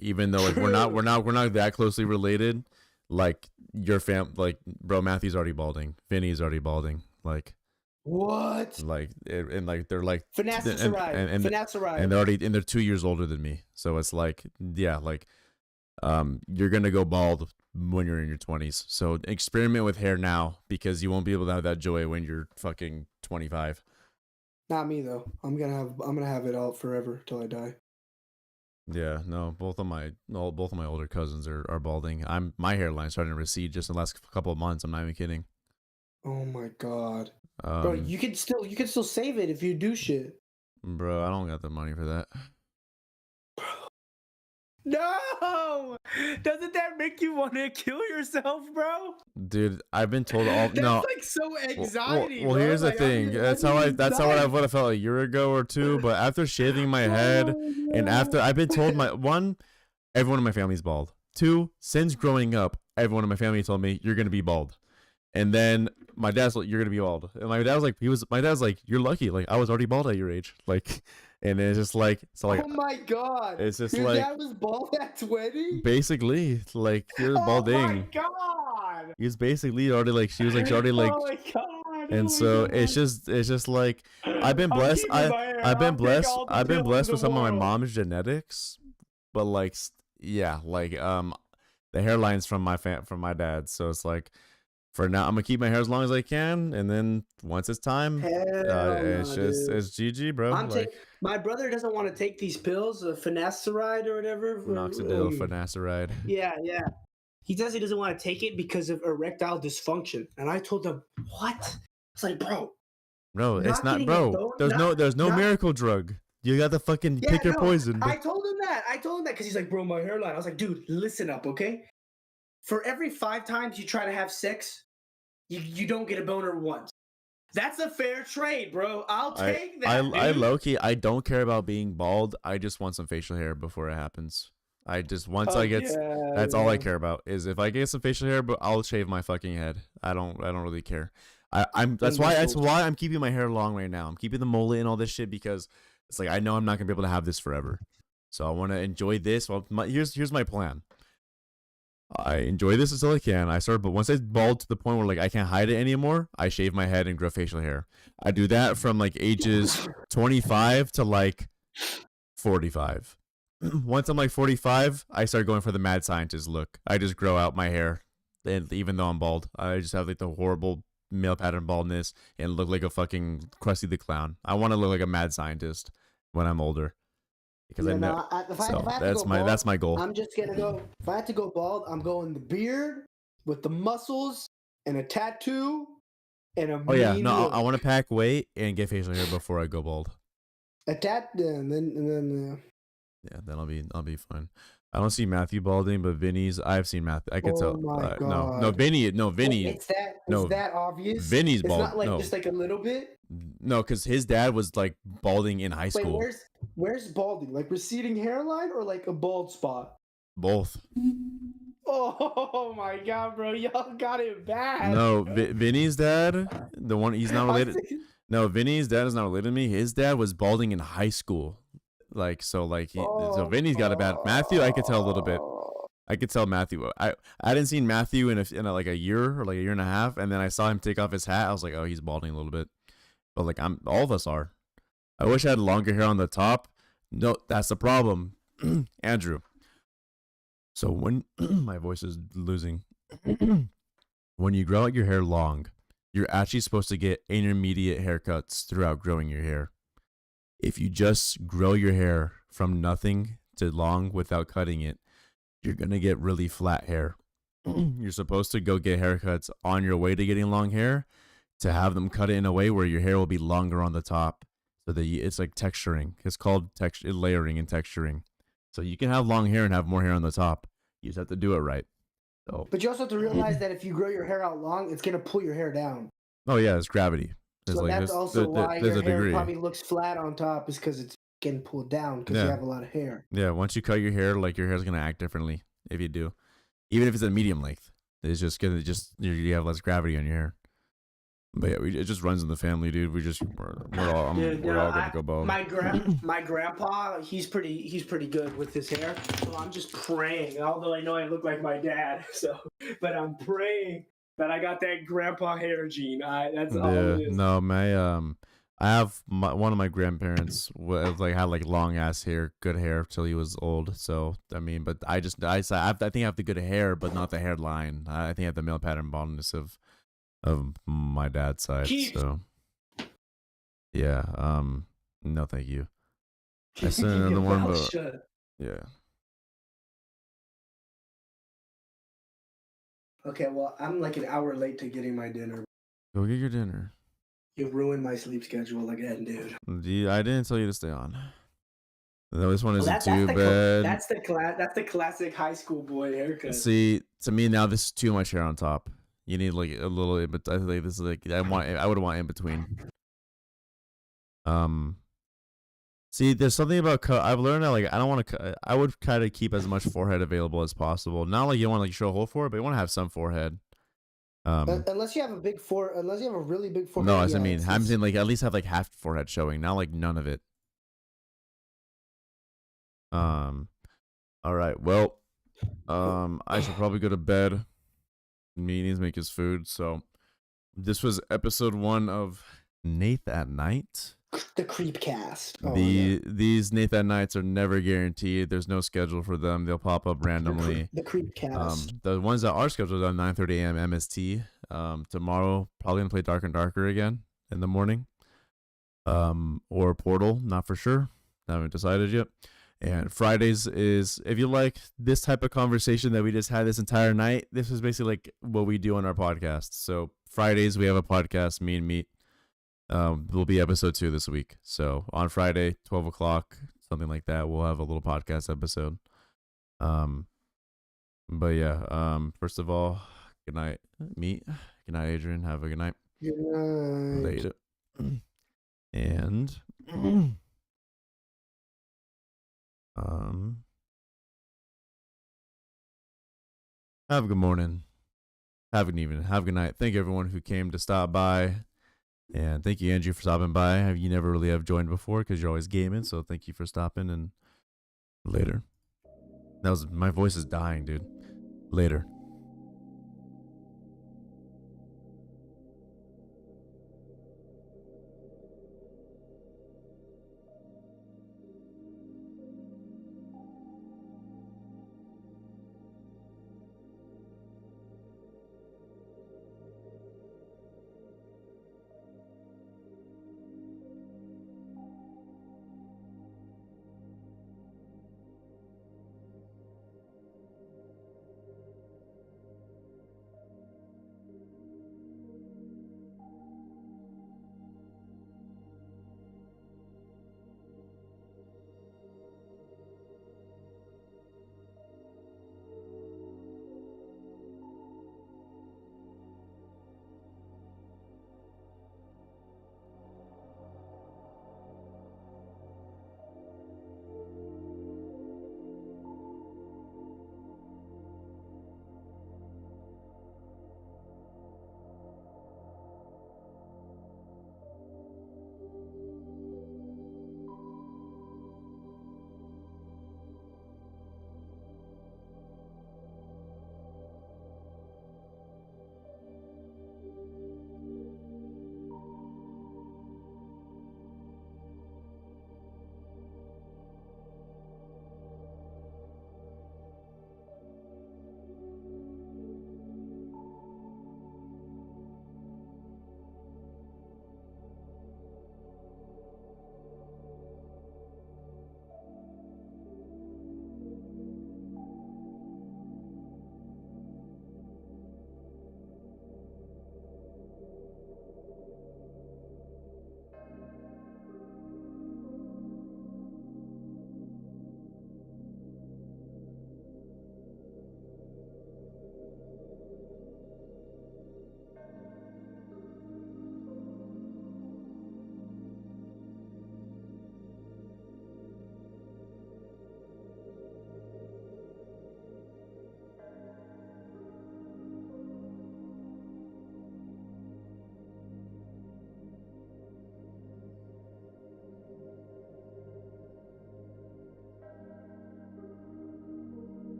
even though like we're not that closely related. like like bro, Matthew's already balding, Vinny's already balding, What? and like they're like Finasteride. they're already and they're 2 years older than me, so it's like yeah, like you're gonna go bald when you're in your 20s, so experiment with hair now because you won't be able to have that joy when you're fucking 25. Not me though. I'm gonna have it all forever till I die. Yeah, no, both of my older cousins are balding. My hairline's starting to recede just in the last couple of months. I'm not even kidding. Oh my god. Bro, you can still save it if you do shit. Bro, I don't got the money for that. No! Doesn't that make you want to kill yourself, bro? Dude, I've been told That's no. like so anxiety. Well, bro. here's the Like, thing. That's how I would have felt a year ago or two. But after shaving my head, and after I've been told everyone in my family's bald. 2, since growing up, everyone in my family told me you're gonna be bald. And then my dad's like, you're gonna be bald. And my dad's like, you're lucky. Like I was already bald at your age. Like, and it's just like, so like, oh my god. it's just Your like, dad was bald at 20? basically, like he was balding. Oh my god. He was basically already like, she was already like, oh my god. and so it's just like, I've been blessed. I've been blessed with some of my mom's genetics, but like, yeah, like the hairline's from my dad. So it's like, for now, I'm gonna keep my hair as long as I can, and then once it's time, it's GG, bro. My brother doesn't want to take these pills, finasteride or whatever. Finasteride. Yeah. He says he doesn't want to take it because of erectile dysfunction, and I told him, "What?" It's like, bro. It's not, bro. There's no miracle drug. You got to fucking pick your poison. I told him that because he's like, bro, my hairline. I was like, dude, listen up, okay? For every 5 times you try to have sex, you don't get a boner once. That's a fair trade, bro. I'll take that. I low-key, I don't care about being bald. I just want some facial hair before it happens. That's all I care about. Is if I get some facial hair, but I'll shave my fucking head. I don't really care. That's why I'm keeping my hair long right now. I'm keeping the mullet and all this shit because it's like I know I'm not gonna be able to have this forever. So I want to enjoy this. Well, here's my plan. I enjoy this until I can. But once I bald to the point where like I can't hide it anymore, I shave my head and grow facial hair. I do that from like ages 25 to like 45. Once I'm like 45, I start going for the mad scientist look. I just grow out my hair, and even though I'm bald, I just have like the horrible male pattern baldness and look like a fucking Krusty the Clown. I want to look like a mad scientist when I'm older. Because that's my goal. I'm just gonna go. If I had to go bald, I'm going the beard with the muscles and a tattoo and a. Oh yeah, no, I want to pack weight and get facial hair before I go bald. A tattoo, and then. Yeah, then I'll be fine. I don't see Matthew balding, but Vinny's. I've seen Matthew. I can tell. My God. No, Vinny. It's that obvious. Vinny's bald. It's not like just like a little bit. No, because his dad was like balding in high school. Where's balding? Like receding hairline or like a bald spot? Both. Oh my God, bro! Y'all got it bad. No, Vinny's dad, the one he's not related. No, Vinny's dad is not related to me. His dad was balding in high school. So Vinny's got it bad. Matthew, I could tell a little bit. I could tell Matthew. I didn't see Matthew in like a year or like a year and a half, and then I saw him take off his hat. I was like, oh, he's balding a little bit. But like all of us are. I wish I had longer hair on the top. No, that's the problem, Andrew. So when my voice is losing, when you grow out your hair long, you're actually supposed to get intermediate haircuts throughout growing your hair. If you just grow your hair from nothing to long without cutting it, you're going to get really flat hair. You're supposed to go get haircuts on your way to getting long hair to have them cut it in a way where your hair will be longer on the top. So that it's like texturing. It's called layering and texturing. So you can have long hair and have more hair on the top. You just have to do it right. So. But you also have to realize that if you grow your hair out long, it's going to pull your hair down. Oh, yeah, it's gravity. So that's also why your hair probably looks flat on top, is because it's getting pulled down because you have a lot of hair. Yeah, once you cut your hair, like your hair's gonna act differently if you do, even if it's a medium length. It's just gonna you have less gravity on your hair. But yeah, it just runs in the family, dude. We're all gonna go bald. My grandpa, he's pretty good with his hair. So I'm just praying, although I know I look like my dad. So, but I'm praying that I got that grandpa hair gene. That's all it is. No, I have one of my grandparents had like long ass hair, good hair till he was old. So I mean, but I think I have the good hair, but not the hairline. I think I have the male pattern baldness of my dad's side. So yeah, no, thank you. I sent another one, but yeah. Okay, well, I'm like an hour late to getting my dinner. Go get your dinner. You ruined my sleep schedule again, dude. I didn't tell you to stay on. This one isn't too bad. That's the classic high school boy haircut. See, to me now, this is too much hair on top. You need like a little, but I think this is like I would want in between. See, there's something about I've learned that like I don't want to. I would kind of keep as much forehead available as possible. Not like you want to like show a whole forehead, but you want to have some forehead. Unless you have unless you have a really big forehead. No, as I'm saying like at least have like half forehead showing, not like none of it. All right. Well, I should probably go to bed. Me needs to make his food. So, this was episode 1 of Nath at Night. The Creepcast. Oh, these Nath at Nights are never guaranteed. There's no schedule for them. They'll pop up randomly. The Creepcast. The ones that are scheduled are 9:30 a.m. MST. Tomorrow probably gonna play Dark and Darker again in the morning. Or Portal, not for sure. Haven't decided yet. And Fridays is, if you like this type of conversation that we just had this entire night, this is basically like what we do on our podcast. So Fridays we have a podcast, Me and Meat. Will be episode 2 this week. So on Friday, 12 o'clock, something like that, we'll have a little podcast episode. But yeah, first of all, good night, Meat. Good night, Adrian. Have a good night. Good night. Later. And have a good morning. Have an evening. Have a good night. Thank you everyone who came to stop by. And thank you, Andrew, for stopping by. You never really have joined before because you're always gaming. So thank you for stopping, and later. My voice is dying, dude. Later.